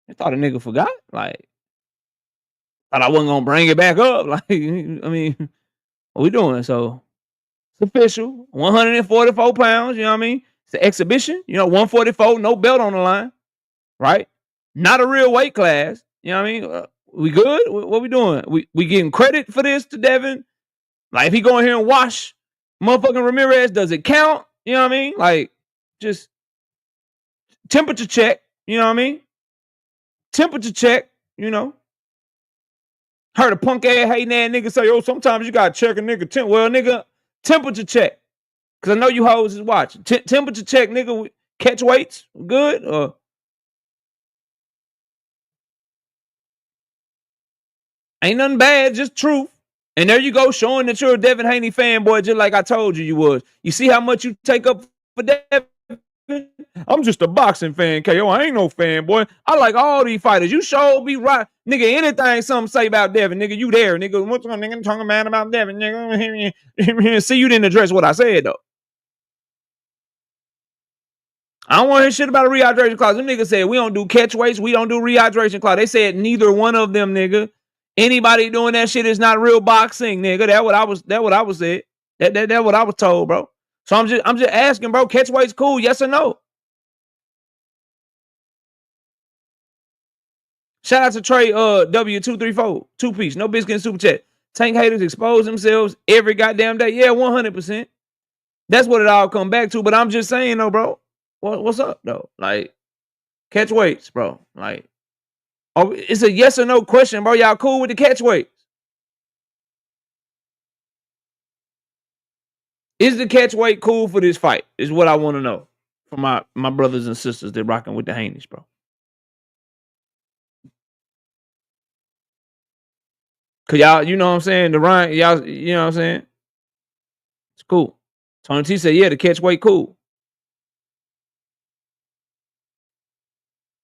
I thought a nigga forgot. Like, thought I wasn't gonna bring it back up. Like, I mean, what we doing? So it's official. 144 pounds. You know what I mean? It's an exhibition. 144, no belt on the line. Right? Not a real weight class. You know what I mean? We good? What we doing? We getting credit for this to Devin? Like, if he go in here and wash motherfucking Ramirez, does it count? You know what I mean? Like, just temperature check. You know what I mean? Temperature check. Heard a punk ass hating ass nigga say, "Oh, sometimes you gotta check a nigga well, nigga, temperature check." Cause I know you hoes is watching. Temperature check, nigga. Catch weights, good? Ain't nothing bad, just truth. And there you go, showing that you're a Devin Haney fanboy, just like I told you was. You see how much you take up for Devin? I'm just a boxing fan, KO. I ain't no fanboy. I like all these fighters. You sure be right. Nigga, anything something say about Devin, nigga, you there. Nigga, what's on nigga talking bad about Devin, nigga? See, you didn't address what I said, though. I don't want to hear shit about a rehydration clause. Them niggas said we don't do catch weights, we don't do rehydration clause. They said neither one of them, nigga. Anybody doing that shit is not real boxing, nigga. That what I was said. That what I was told, bro. So I'm just asking, bro. Catch weight's cool, yes or no? Shout out to Trey W234, 2-piece, no biscuit and super chat. Tank haters expose themselves every goddamn day. Yeah, 100%. That's what it all come back to. But I'm just saying though, bro. What's up though? Like, catch weights, bro. Like, it's a yes or no question, bro. Y'all cool with the catch weights? Is the catch weight cool for this fight? Is what I want to know from my brothers and sisters that rocking with the Haneys, bro. Cause y'all, you know what I'm saying? The Ryan, y'all, you know what I'm saying? It's cool. Tony T said, yeah, the catch weight cool.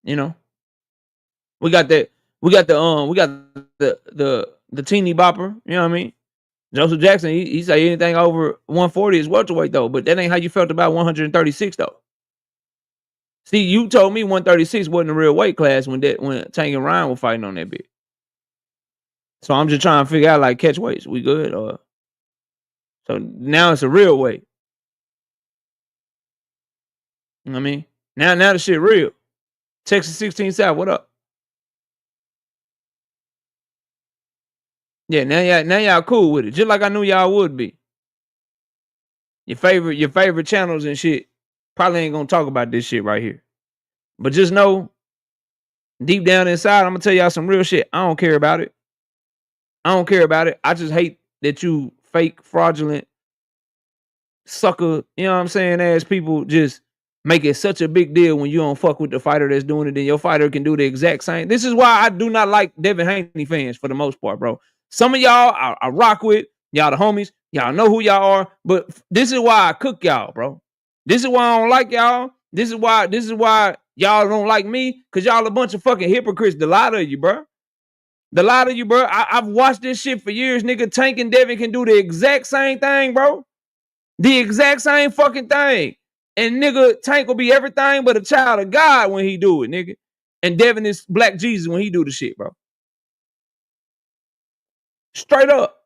You know, we got the teeny bopper. You know what I mean? Joseph Jackson, he say anything over 140 is welterweight though, but that ain't how you felt about 136 though. See, you told me 136 wasn't a real weight class when Tank and Ryan were fighting on that bit. So I'm just trying to figure out like catch weights. We good or so now it's a real weight. You know what I mean? Now the shit real. Texas 16 South, what up? Yeah, now y'all cool with it. Just like I knew y'all would be. Your favorite channels and shit probably ain't gonna talk about this shit right here. But just know, deep down inside, I'm gonna tell y'all some real shit. I don't care about it. I just hate that you fake, fraudulent, sucker, you know what I'm saying, as people just make it such a big deal when you don't fuck with the fighter that's doing it, then your fighter can do the exact same. This is why I do not like Devin Haney fans for the most part, bro. Some of y'all I rock with, y'all the homies, y'all know who y'all are, but this is why I cook y'all, bro. This is why I don't like y'all. This is why y'all don't like me, because y'all a bunch of fucking hypocrites. The lot of you, bro. I've watched this shit for years, nigga. Tank and Devin can do the exact same thing, bro. The exact same fucking thing. And nigga, Tank will be everything but a child of God when he do it, nigga. And Devin is Black Jesus when he do the shit, bro. Straight up.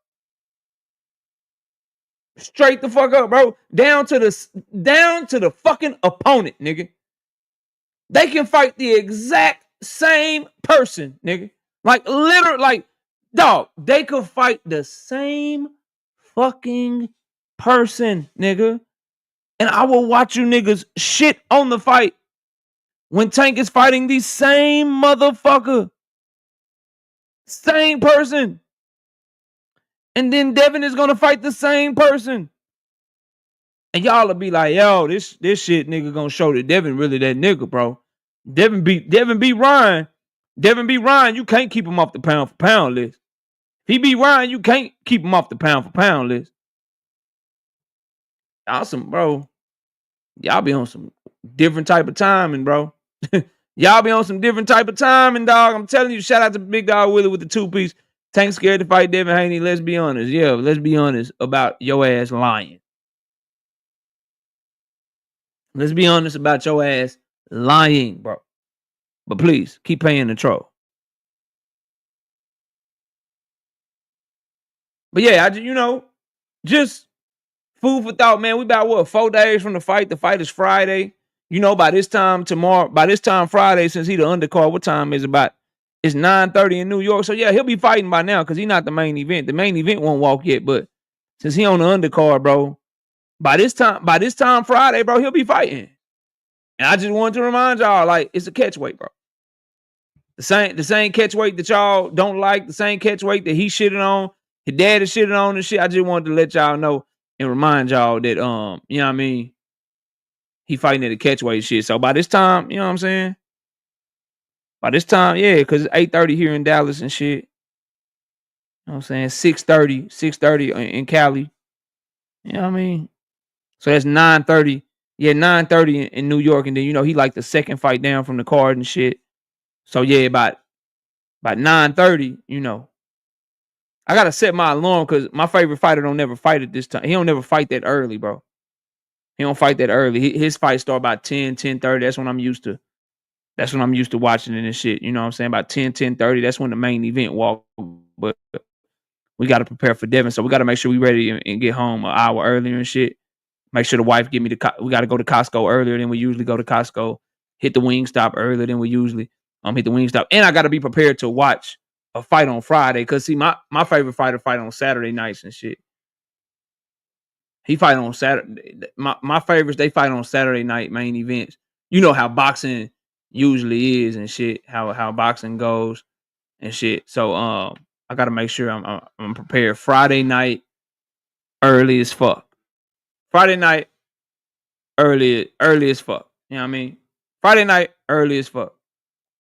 Straight the fuck up, bro. Down to the fucking opponent, nigga. They can fight the exact same person, nigga. Like, literally, like, dog, they could fight the same fucking person, nigga. And I will watch you niggas shit on the fight when Tank is fighting the same motherfucker. Same person. And then Devin is gonna fight the same person. And y'all will be like, yo, this shit nigga gonna show that Devin really that nigga, bro. Devin beat Ryan. Devin beat Ryan, you can't keep him off the pound for pound list. If he beat Ryan, you can't keep him off the pound for pound list. Awesome, bro. Y'all be on some different type of timing, bro. Y'all be on some different type of timing, dog. I'm telling you, shout out to Big Dog Willie with the 2-piece. Tank scared to fight Devin Haney. Let's be honest. Yeah, let's be honest about your ass lying. Let's be honest about your ass lying, bro. But please keep paying the troll. But yeah, just food for thought, man. We about what, 4 days from the fight. The fight is Friday. By this time Friday, since he the undercard, what time is it about? It's 9:30 in New York. So yeah, he'll be fighting by now because he's not the main event. The main event won't walk yet, but since he on the undercard, bro, by this time Friday, bro, he'll be fighting. And I just wanted to remind y'all, like, it's a catch weight, bro. The same catch weight that y'all don't like, the same catch weight that he shitted on, his dad is shitting on and shit. I just wanted to let y'all know and remind y'all that, you know what I mean? He fighting at the catch weight shit. So by this time, you know what I'm saying? By this time, yeah, because it's 8:30 here in Dallas and shit. You know what I'm saying? 6:30 in Cali. You know what I mean? So that's 9:30. Yeah, 9:30 in New York. And then, he like the second fight down from the card and shit. So yeah, about 9:30, I gotta set my alarm because my favorite fighter don't never fight at this time. He don't never fight that early, bro. He don't fight that early. His fights start about 10:30. That's when I'm used to. That's when I'm used to watching it and shit. You know what I'm saying? About 10:30. That's when the main event walk. But we got to prepare for Devin, so we got to make sure we ready and get home an hour earlier and shit. Make sure the wife give me we got to go to Costco earlier than we usually go to Costco. Hit the wing stop earlier than we usually hit the wing stop. And I got to be prepared to watch a fight on Friday because see, my favorite fighter fight on Saturday nights and shit. He fight on Saturday. My favorites, they fight on Saturday night main events. You know how boxing usually is and shit. How boxing goes and shit. So I got to make sure I'm prepared. Friday night early as fuck. Friday night early as fuck. You know what I mean? Friday night early as fuck.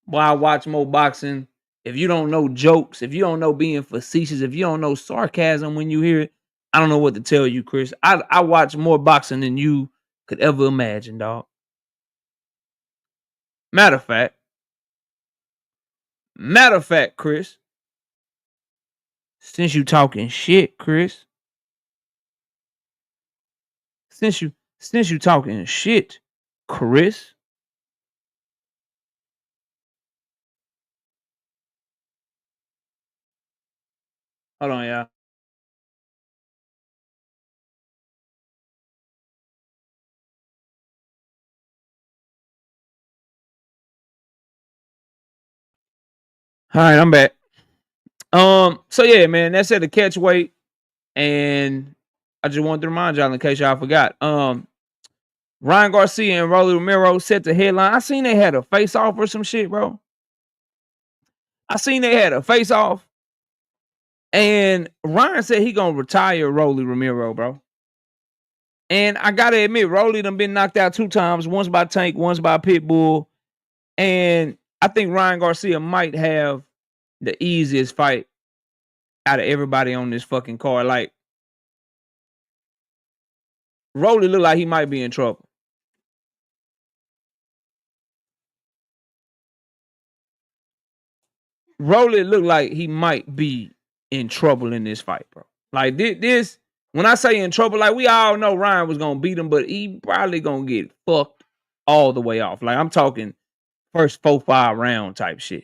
Boy, I watch more boxing. If you don't know jokes, if you don't know being facetious, if you don't know sarcasm when you hear it, I don't know what to tell you, Chris. I watch more boxing than you could ever imagine, dog. Matter of fact, Chris, since you talking shit, Chris, since you talking shit, Chris, hold on, y'all. All right, I'm back. So yeah, man, that's at the catch weight, and I just wanted to remind y'all in case y'all forgot. Ryan Garcia and Rolly Romero set the headline. I seen they had a face off or some shit, bro. I seen they had a face off, and Ryan said he gonna retire Rolly Romero, bro. And I gotta admit, Rolly done been knocked out 2 times, once by Tank, once by Pitbull, and I think Ryan Garcia might have the easiest fight out of everybody on this fucking card. Like, Rolly look like he might be in trouble. Rolly look like he might be in trouble in this fight, bro. Like this, when I say in trouble, like we all know Ryan was gonna beat him, but he probably gonna get fucked all the way off. Like I'm talking first 4-5 round type shit.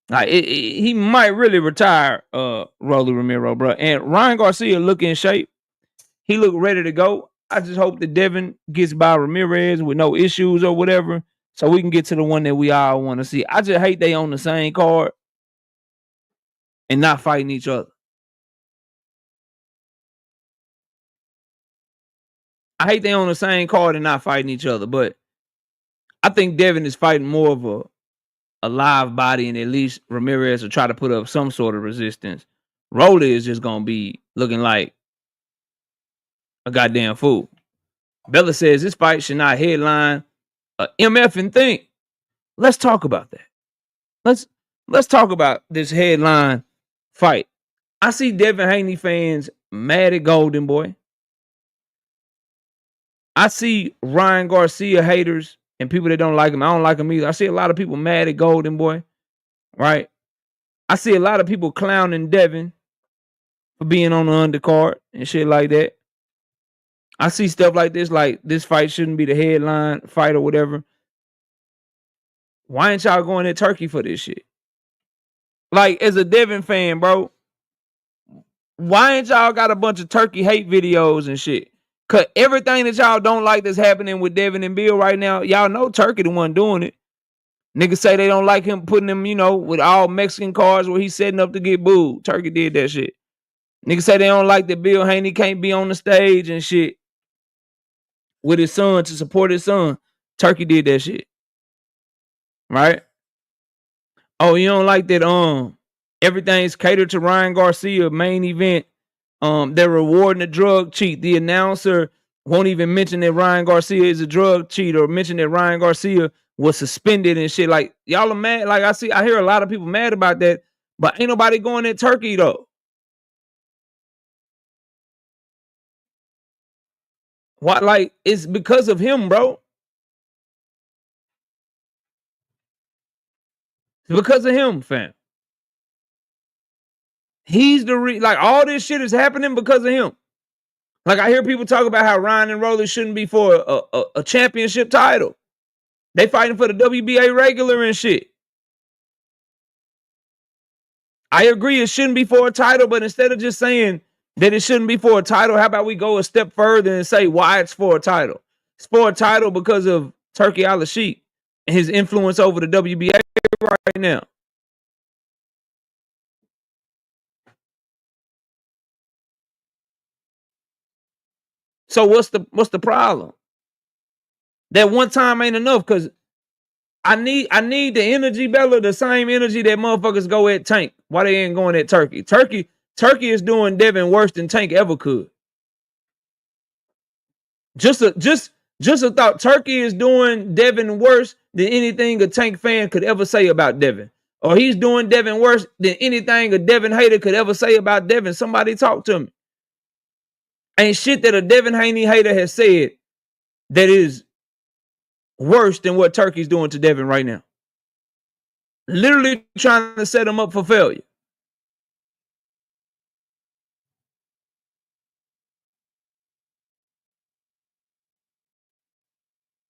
Like he might really retire Rolly Romero, bro. And Ryan Garcia look in shape. He look ready to go. I just hope that Devin gets by Ramirez with no issues or whatever, so we can get to the one that we all want to see. I just hate they on the same card and not fighting each other. I hate they on the same card and not fighting each other, but I think Devin is fighting more of a live body, and at least Ramirez will try to put up some sort of resistance. Rolly is just gonna be looking like a goddamn fool. Bella says this fight should not headline a MF and think. Let's talk about that. Let's talk about this headline fight. I see Devin Haney fans mad at Golden Boy. I see Ryan Garcia haters and people that don't like him. I don't like him either. I see a lot of people mad at Golden Boy, right? I see a lot of people clowning Devin for being on the undercard and shit like that. I see stuff like this fight shouldn't be the headline fight or whatever. Why ain't y'all going to Turkey for this shit? Like, as a Devin fan, bro, why ain't y'all got a bunch of Turkey hate videos and shit? Cause everything that y'all don't like that's happening with Devin and Bill right now, y'all know Turkey the one doing it. Niggas say they don't like him putting them, with all Mexican cars where he's setting up to get booed. Turkey did that shit. Niggas say they don't like that Bill Haney can't be on the stage and shit with his son to support his son. Turkey did that shit. Right? Oh, you don't like that everything's catered to Ryan Garcia main event. They're rewarding the drug cheat. The announcer won't even mention that Ryan Garcia is a drug cheat or mention that Ryan Garcia was suspended and shit. Like, y'all are mad. Like, I hear a lot of people mad about that, but ain't nobody going at Turkey though. Why? Like, it's because of him, bro. It's because of him, fam. He's the like all this shit is happening because of him. Like, I hear people talk about how Ryan and Rolly shouldn't be for a championship title. They fighting for the WBA regular and shit. I agree it shouldn't be for a title, but instead of just saying that it shouldn't be for a title, how about we go a step further and say why it's for a title? It's for a title because of Turkey Al-Sheikh and his influence over the WBA right now. So what's the problem? That one time ain't enough because I need the energy, Bella, the same energy that motherfuckers go at Tank. Why they ain't going at Turkey? Turkey is doing Devin worse than Tank ever could. Just a thought. Turkey is doing Devin worse than anything a Tank fan could ever say about Devin. Or he's doing Devin worse than anything a Devin hater could ever say about Devin. Somebody talk to me. Ain't shit that a Devin Haney hater has said that is worse than what Turkey's doing to Devin right now. Literally trying to set him up for failure.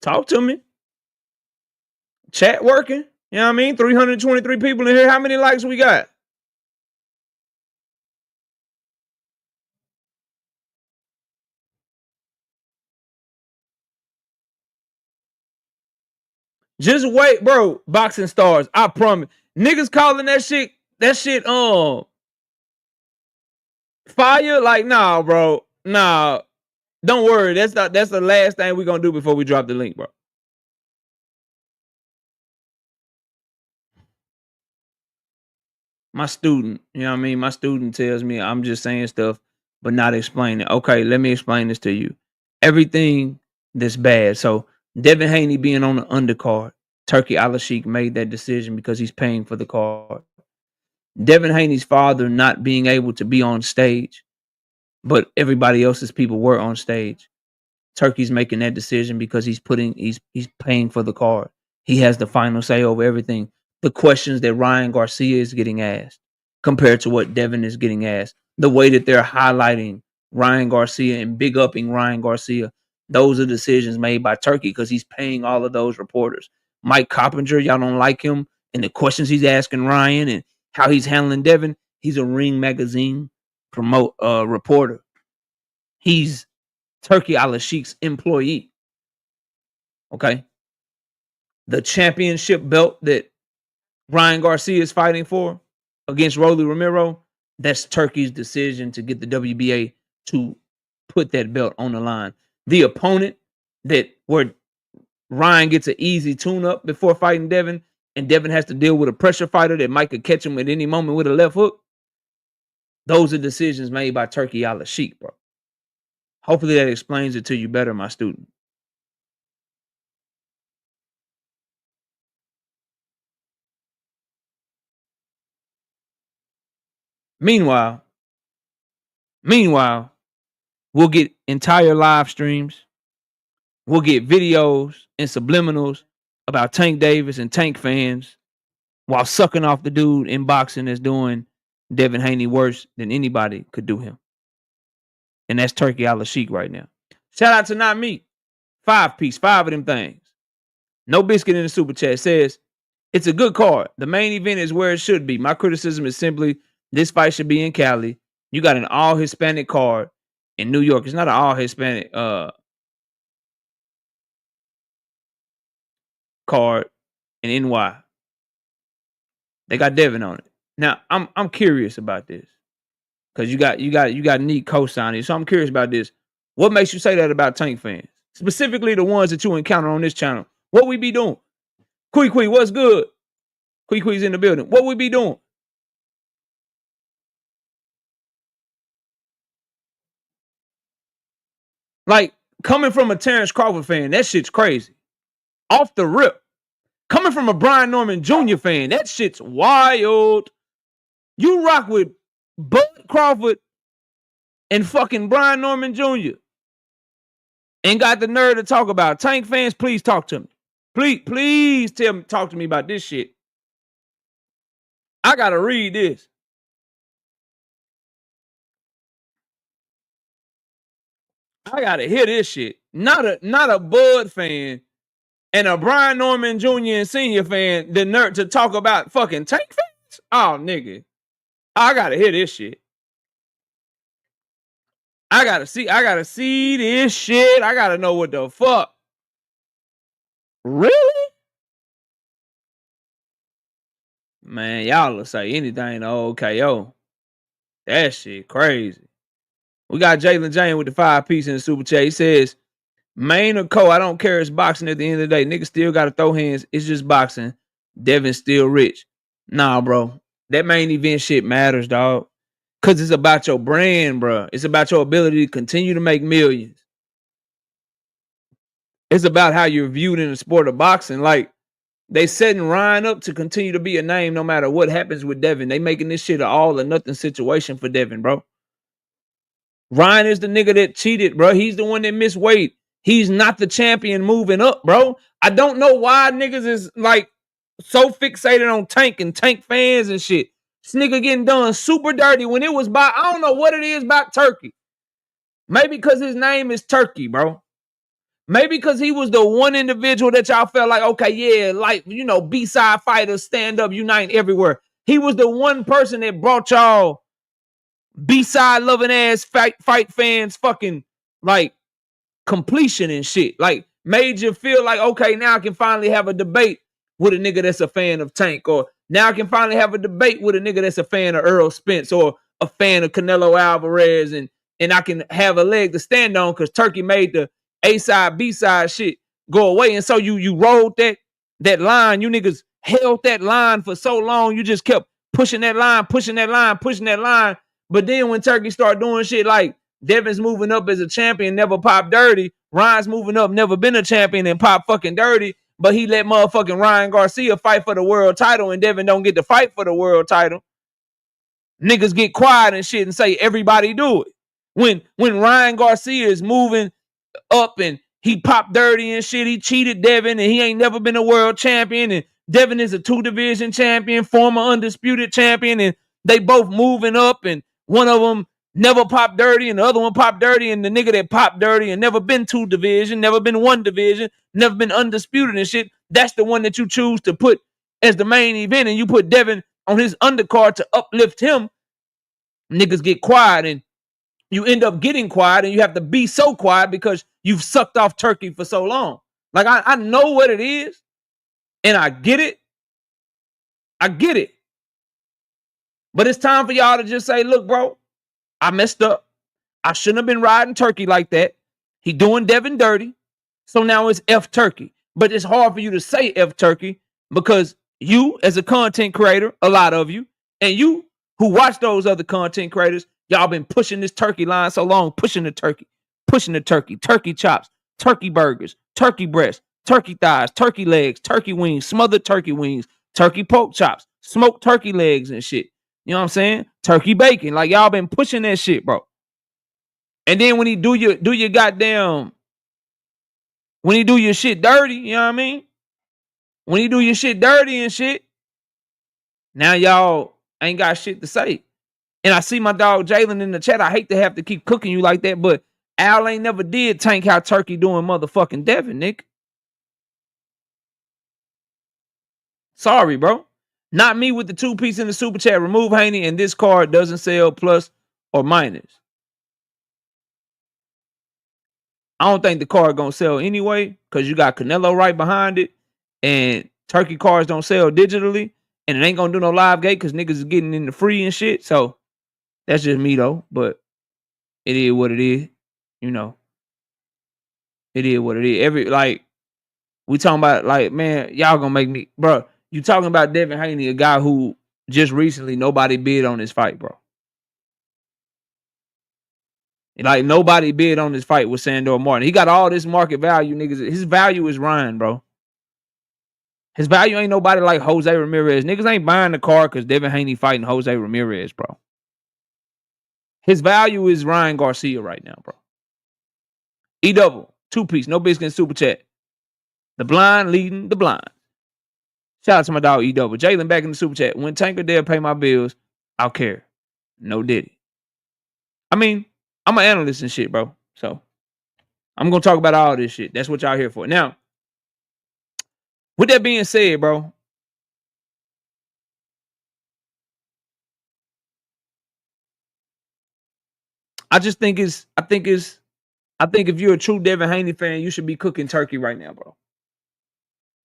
Talk to me. Chat working. You know what I mean? 323 people in here. How many likes we got? Just wait, bro. Boxing stars. I promise. Niggas calling that shit fire. Like, nah, bro. Nah. Don't worry. That's the last thing we're gonna do before we drop the link, bro. My student, you know what I mean? My student tells me I'm just saying stuff, but not explaining. Okay, let me explain this to you. Everything that's bad. So Devin Haney being on the undercard, Turkey Al-Sheikh made that decision because he's paying for the card. Devin Haney's father not being able to be on stage, but everybody else's people were on stage. Turkey's making that decision because he's paying for the card. He has the final say over everything. The questions that Ryan Garcia is getting asked compared to what Devin is getting asked. The way that they're highlighting Ryan Garcia and big upping Ryan Garcia. Those are decisions made by Turkey because he's paying all of those reporters. Mike Coppinger, y'all don't like him, and the questions he's asking Ryan and how he's handling Devin. He's a Ring magazine reporter. He's Turkey Al-Sheikh's employee. Okay. The championship belt that Ryan Garcia is fighting for against Rolly Romero, that's Turkey's decision to get the WBA to put that belt on the line. The opponent where Ryan gets an easy tune-up before fighting Devin, and Devin has to deal with a pressure fighter that might could catch him at any moment with a left hook. Those are decisions made by Turkey Al-Sheikh, bro. Hopefully that explains it to you better, my student. Meanwhile, we'll get entire live streams. We'll get videos and subliminals about Tank Davis and Tank fans while sucking off the dude in boxing that's doing Devin Haney worse than anybody could do him. And that's Turkey a la Sheik right now. Shout out to Not Me. 5-piece, 5 of them things. No Biscuit in the super chat says, it's a good card. The main event is where it should be. My criticism is simply this fight should be in Cali. You got an all Hispanic card in New York. It's not an all Hispanic card in NY. They got Devin on it. Now, I'm curious about this. Because you got neat co-signing. So I'm curious about this. What makes you say that about Tank fans? Specifically the ones that you encounter on this channel. What we be doing? Quee, what's good? Quee's in the building. What we be doing? Like, coming from a Terrence Crawford fan, that shit's crazy. Off the rip. Coming from a Brian Norman Jr. fan, that shit's wild. You rock with Bud Crawford and fucking Brian Norman Jr. and got the nerve to talk about Tank fans. Please talk to me. Please talk to me about this shit. I gotta read this. I gotta hear this shit. Not a Bud fan and a Brian Norman Jr. and Senior fan, the nerve to talk about fucking Tank fans? Oh, nigga. I gotta hear this shit. I gotta see this shit. I gotta know what the fuck. Really? Man, y'all will say anything to old KO. That shit crazy. We got Jalen Jane with the 5-piece in the super chat. He says, Main or Co, I don't care. It's boxing at the end of the day. Niggas still got to throw hands. It's just boxing. Devin's still rich. Nah, bro. That main event shit matters, dog. Because it's about your brand, bro. It's about your ability to continue to make millions. It's about how you're viewed in the sport of boxing. Like, they setting Ryan up to continue to be a name no matter what happens with Devin. They making this shit an all or nothing situation for Devin, bro. Ryan is the nigga that cheated, bro. He's the one that missed weight. He's not the champion moving up, bro. I don't know why niggas is like so fixated on Tank and Tank fans and shit. This nigga getting done super dirty when it was by, I don't know what it is about Turkey. Maybe because his name is Turkey, bro. Maybe because he was the one individual that y'all felt like, okay, yeah, like, you know, B-side fighters, stand up, unite everywhere. He was the one person that brought y'all B-side loving ass fight fans fucking like completion and shit. Like made you feel like, okay, now I can finally have a debate with a nigga that's a fan of Tank, or now I can finally have a debate with a nigga that's a fan of Earl Spence or a fan of Canelo Alvarez, and I can have a leg to stand on because Turkey made the A-side, B-side shit go away. And so you rolled that line. You niggas held that line for so long. You just kept pushing that line. But then when Turkey started doing shit like Devin's moving up as a champion, never popped dirty. Ryan's moving up, never been a champion and pop fucking dirty. But he let motherfucking Ryan Garcia fight for the world title and Devin don't get to fight for the world title. Niggas get quiet and shit and say everybody do it. When Ryan Garcia is moving up and he popped dirty and shit, he cheated Devin and he ain't never been a world champion, and Devin is a 2-division champion, former undisputed champion, and they both moving up, and one of them never popped dirty and the other one popped dirty, and the nigga that popped dirty and never been 2-division, never been 1-division, never been undisputed and shit, that's the one that you choose to put as the main event, and you put Devin on his undercard to uplift him. Niggas get quiet and you end up getting quiet, and you have to be so quiet because you've sucked off Turkey for so long. Like, I know what it is, and I get it. But it's time for y'all to just say, look, bro, I messed up. I shouldn't have been riding Turkey like that. He doing Devin dirty. So now it's F Turkey. But it's hard for you to say F Turkey because you, as a content creator, a lot of you, and you who watch those other content creators, y'all been pushing this Turkey line so long, pushing the turkey, turkey chops, turkey burgers, turkey breasts, turkey thighs, turkey legs, turkey wings, smothered turkey wings, turkey pork chops, smoked turkey legs and shit. You know what I'm saying? Turkey bacon. Like, y'all been pushing that shit, bro. And then when he do your shit dirty, you know what I mean? When he do your shit dirty and shit, Now y'all ain't got shit to say. And I see my dog Jalen in the chat. I hate to have to keep cooking you like that, but Al ain't never did tank how Turkey doing motherfucking Devin, Nick. Sorry, bro. Not me with the 2-piece in the super chat. Remove Haney and this card doesn't sell plus or minus. I don't think the card gonna sell anyway because you got Canelo right behind it, and Turkey cards don't sell digitally, and it ain't gonna do no live gate because niggas is getting in the free and shit. So that's just me though, but it is what it is. You know, it is what it is. We talking about man, y'all gonna make me, bro. You talking about Devin Haney, a guy who just recently nobody bid on his fight, bro. Like nobody bid on this fight with Sandor Martin. He got all this market value, niggas. His value is Ryan, bro. His value ain't nobody like Jose Ramirez. Niggas ain't buying the car because Devin Haney fighting Jose Ramirez, bro. His value is Ryan Garcia right now, bro. E-double, 2-piece, no biscuit super chat. The blind leading the blind. Shout out to my dog E-double. Jalen back in the super chat. When Tanker Dale pay my bills, I'll care. No diddy. I mean, I'm an analyst and shit, bro. So I'm gonna talk about all this shit. That's what y'all here for. Now, with that being said, bro, I think if you're a true Devin Haney fan, you should be cooking turkey right now, bro.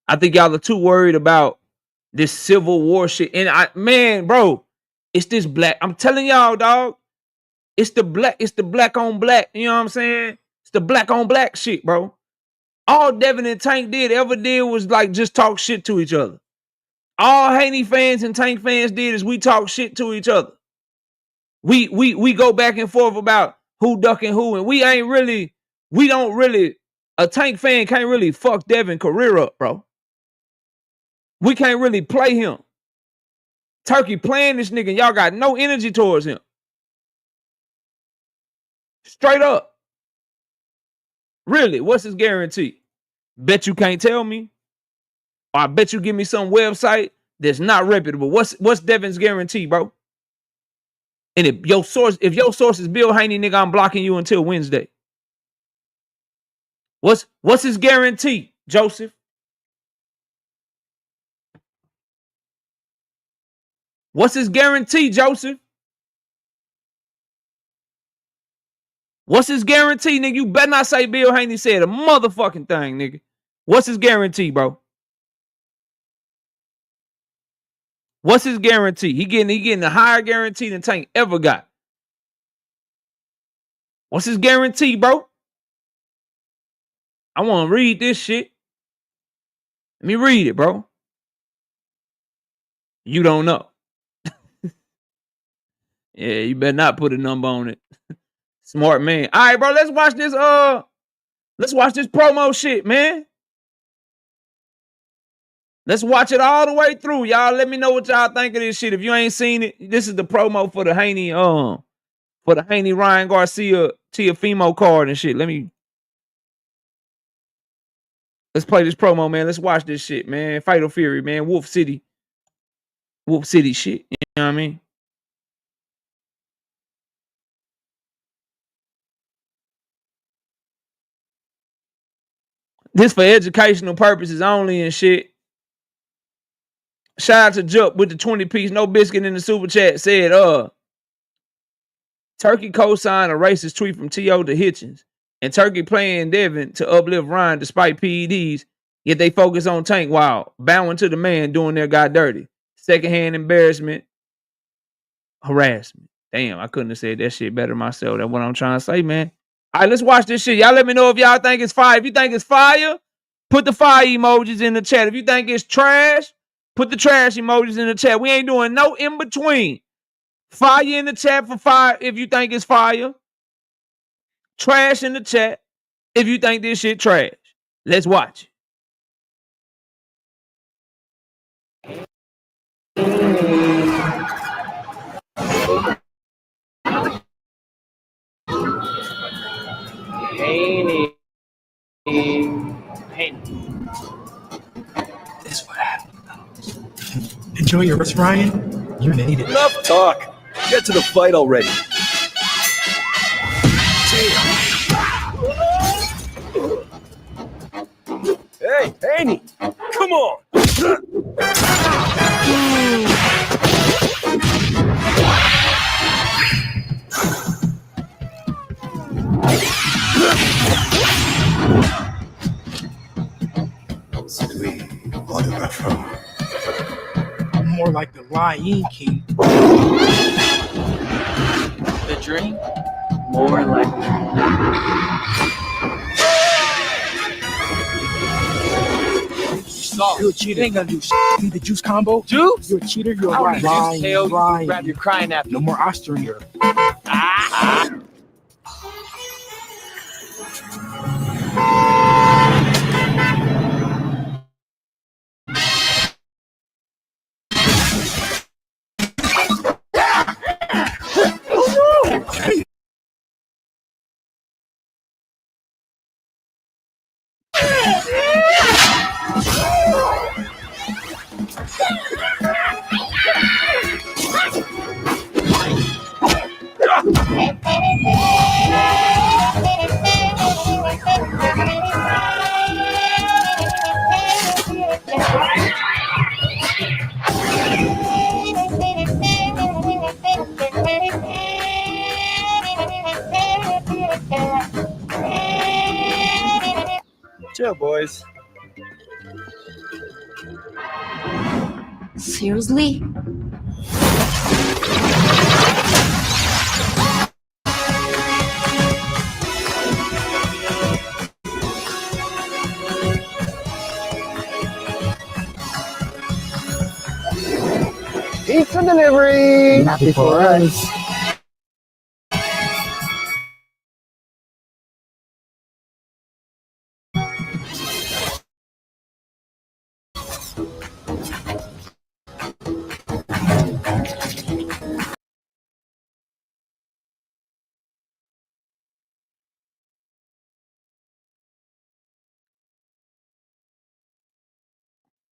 I think y'all are too worried about this civil war shit. And bro, it's this black. I'm telling y'all, dog. It's the black on black. You know what I'm saying? It's the black on black shit, bro. All Devin and Tank ever did was like just talk shit to each other. All Haney fans and Tank fans did is we talk shit to each other. We go back and forth about who ducking who, and we don't really, a Tank fan can't really fuck Devin career up, bro. We can't really play him. Turkey playing this nigga, y'all got no energy towards him. Straight up. Really, what's his guarantee? Bet you can't tell me. Or I bet you give me some website that's not reputable. What's Devin's guarantee, bro? And if your source is Bill Haney, nigga, I'm blocking you until Wednesday. What's his guarantee, Joseph? What's his guarantee, Joseph? What's his guarantee, nigga? You better not say Bill Haney said a motherfucking thing, nigga. What's his guarantee, bro? What's his guarantee? He getting a higher guarantee than Tank ever got. What's his guarantee, bro? I want to read this shit. Let me read it, bro. You don't know. Yeah, you better not put a number on it. Smart man. All right, bro, let's watch this promo shit, man. Let's watch it all the way through. Y'all let me know what y'all think of this shit. If you ain't seen it, this is the promo for the Haney Ryan Garcia Teofimo card and shit. Let's play this promo, man. Let's watch this shit, man. Fatal Fury, man. Wolf City shit. You know what I mean? This for educational purposes only and shit. Shout out to Jup with the 20-piece, no biscuit in the super chat. Said, Turkey co-signed a racist tweet from T.O. to Hitchens. And Turkey playing Devin to uplift Ryan despite PEDs. Yet they focus on Tank while bowing to the man doing their guy dirty. Secondhand embarrassment. Harassment. Damn, I couldn't have said that shit better myself. That's what I'm trying to say, man. All right, let's watch this shit. Y'all let me know if y'all think it's fire. If you think it's fire, put the fire emojis in the chat. If you think it's trash, put the trash emojis in the chat. We ain't doing no in between. Fire in the chat for fire if you think it's fire. Trash in the chat if you think this shit trash. Let's watch it. Haney. This what happened. Enjoy your rest, Ryan. You need it. Enough talk. Get to the fight already. Hey, Haney, come on. More like the Lion King. The dream? More like You're a cheater. You ain't gonna do shit. See the juice combo? Juice? You're a cheater. You're I right. don't need juice, Teo. Ryan. Grab your crying apple. No more ostrich here. Chill, boys. Seriously? Pizza delivery! Not before us.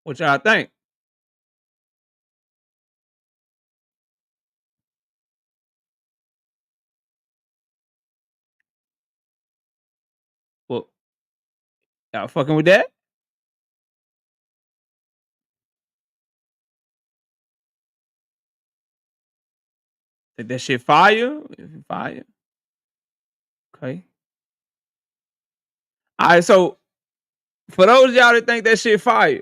What y'all think? Well, y'all fucking with that? Think that shit fire? Fire. Okay. All right, so for those of y'all that think that shit fire,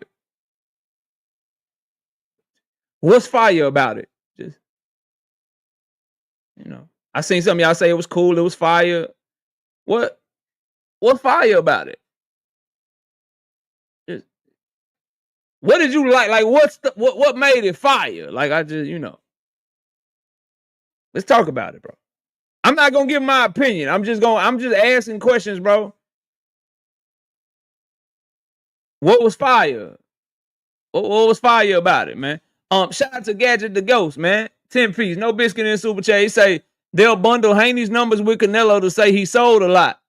what's fire about it? Just, I seen some of y'all say it was cool, it was fire. What's fire about it? Just, what did you like? Like, what made it fire? Like, I just, let's talk about it, bro. I'm not gonna give my opinion. I'm just asking questions, bro. What was fire? What was fire about it, man? Shout out to Gadget the Ghost, man. 10 piece, no biscuit in super chat. He say they'll bundle Haney's numbers with Canelo to say he sold a lot.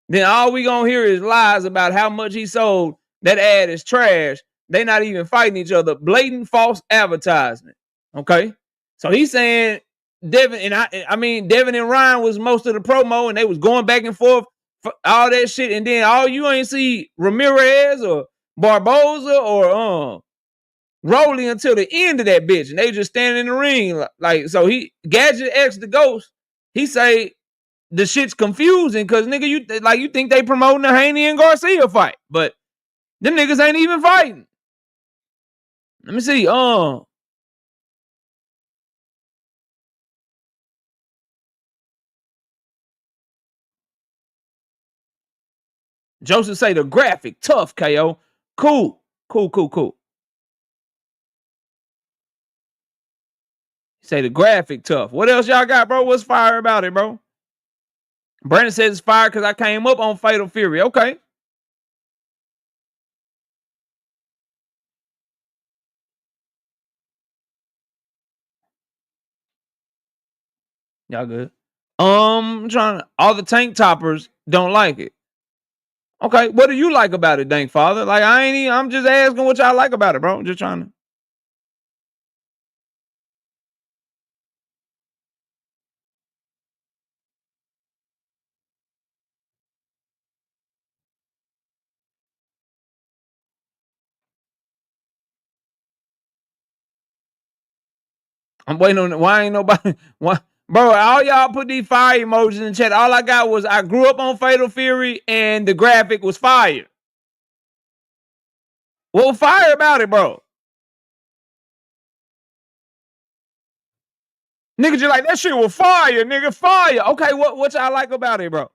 Then all we gonna hear is lies about how much he sold. That ad is trash. They not even fighting each other. Blatant false advertisement. Okay, so he's saying Devin and Devin and Ryan was most of the promo, and they was going back and forth for all that shit. And then all you ain't see Ramirez or Barboza or Rolly until the end of that bitch, and they just standing in the ring like so. He Gadget X the Ghost. He say the shit's confusing because nigga, you think they promoting the Haney and Garcia fight, but them niggas ain't even fighting. Let me see. Joseph say the graphic tough. KO cool. Say the graphic tough. What else y'all got, bro? What's fire about it, bro? Brandon says it's fire because I came up on Fatal Fury. Okay. Y'all good? I'm trying to. All the tank toppers don't like it. Okay, what do you like about it, Dank Father? Like I'm just asking what y'all like about it, bro. I'm just trying to. I'm waiting on it. Why ain't nobody? Why, bro? All y'all put these fire emojis in the chat. All I got was I grew up on Fatal Fury and the graphic was fire. What fire about it, bro? Nigga, just like that shit was fire, nigga, fire. Okay, what y'all like about it, bro?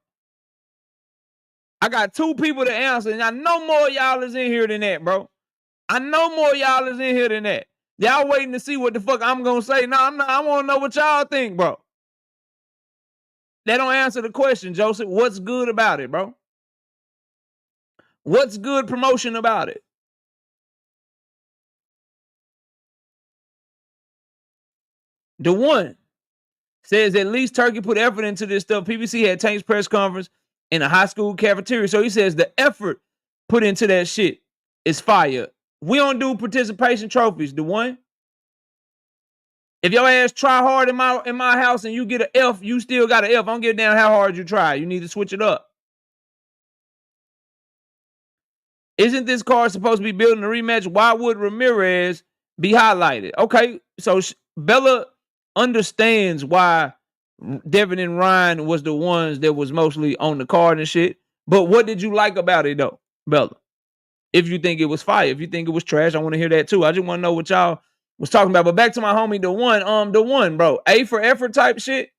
I got 2 people to answer, and I know more y'all is in here than that, bro. I know more y'all is in here than that. Y'all waiting to see what the fuck I'm gonna say. No, I'm not. I want to know what y'all think, bro. They don't answer the question, Joseph. What's good about it, bro? What's good promotion about it? The one says at least Turkey put effort into this stuff. PBC had Tank's press conference in a high school cafeteria. So he says the effort put into that shit is fire. We don't do participation trophies. The one. If your ass try hard in my house and you get an F, you still got an F. I don't give a damn how hard you try. You need to switch it up. Isn't this card supposed to be building a rematch? Why would Ramirez be highlighted? Okay, so Bella understands why Devin and Ryan was the ones that was mostly on the card and shit. But what did you like about it though, Bella? If you think it was fire, if you think it was trash, I want to hear that too. I just want to know what y'all was talking about. But back to my homie, the one, bro. A for effort type shit.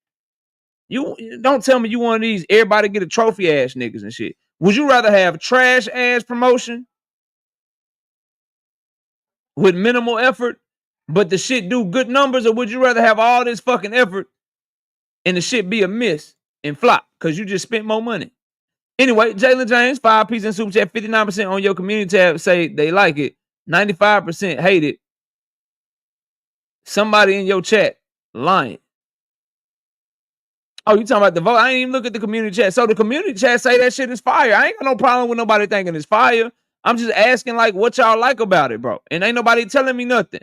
You don't tell me you one of these everybody get a trophy ass niggas and shit. Would you rather have trash ass promotion with minimal effort, but the shit do good numbers, or would you rather have all this fucking effort and the shit be a miss and flop because you just spent more money? Anyway, Jalen James, 5 pieces in super chat, 59% on your community tab say they like it, 95% hate it. Somebody in your chat lying. Oh, you talking about the vote? I ain't even look at the community chat. So the community chat say that shit is fire. I ain't got no problem with nobody thinking it's fire. I'm just asking like what y'all like about it, bro. And ain't nobody telling me nothing.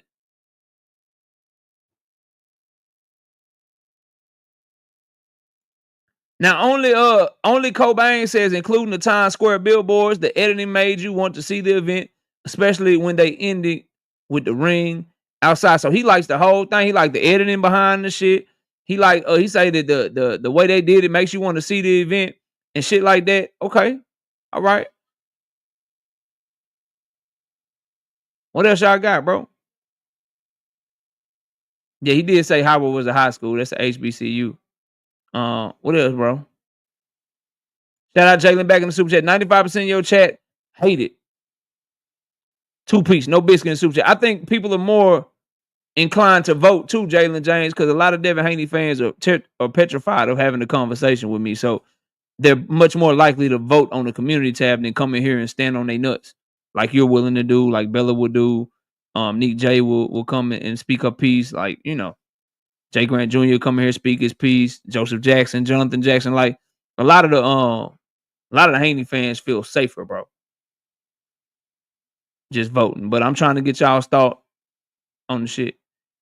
Now only Cobain says, including the Times Square billboards, the editing made you want to see the event, especially when they ended with the ring outside. So he likes the whole thing. He like the editing behind the shit. He like he say that the way they did it makes you want to see the event and shit like that. Okay. All right. What else y'all got, bro? Yeah, he did say Howard was a high school. That's a HBCU. What else, bro? Shout out Jalen back in the super chat. 95% of your chat hate it. 2 piece, no biscuit in the super chat. I think people are more inclined to vote too, Jalen James, because a lot of Devin Haney fans are petrified of having a conversation with me. So they're much more likely to vote on the community tab than come in here and stand on their nuts like you're willing to do, like Bella will do. Neek J will come and speak her piece, like, you know, Jay Grant Jr. come in here, speak his piece, Joseph Jackson, Jonathan Jackson. Like a lot of the Haney fans feel safer, bro, just voting. But I'm trying to get y'all's thought on the shit.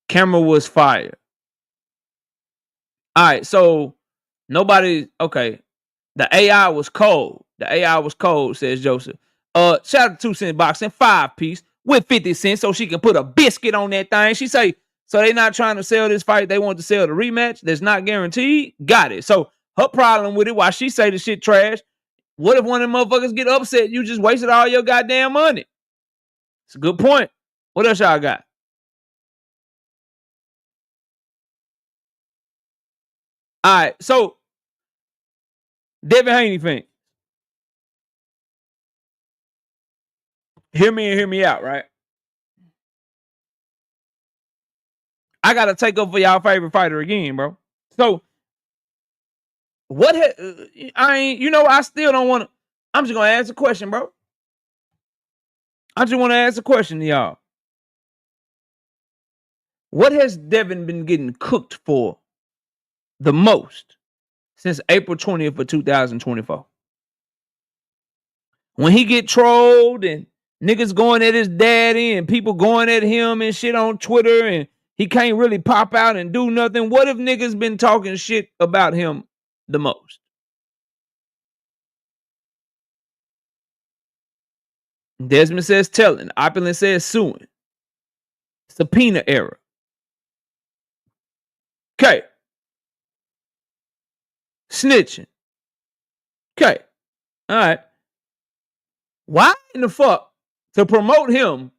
Camera was fire. All right, so nobody, okay. The AI was cold. The AI was cold, says Joseph. Shout out to 2 Cent Boxing, 5 piece with 50 cents so she can put a biscuit on that thing. She say, so they not trying to sell this fight. They want to sell the rematch that's not guaranteed. Got it. So her problem with it, why she say the shit trash, what if one of them motherfuckers get upset? You just wasted all your goddamn money. It's a good point. What else y'all got? All right, so Devin Haney fan. Hear me and hear me out, right? I gotta take up for y'all favorite fighter again, bro. So what I still don't want to. I'm just gonna ask a question, bro. I just want to ask a question to y'all. What has Devin been getting cooked for the most since April 20th of 2024? When he get trolled and niggas going at his daddy and people going at him and shit on Twitter and he can't really pop out and do nothing. What if niggas been talking shit about him the most? Desmond says telling. Opulent says suing. Subpoena era. Okay. Snitching. Okay. All right. Why in the fuck, to promote him,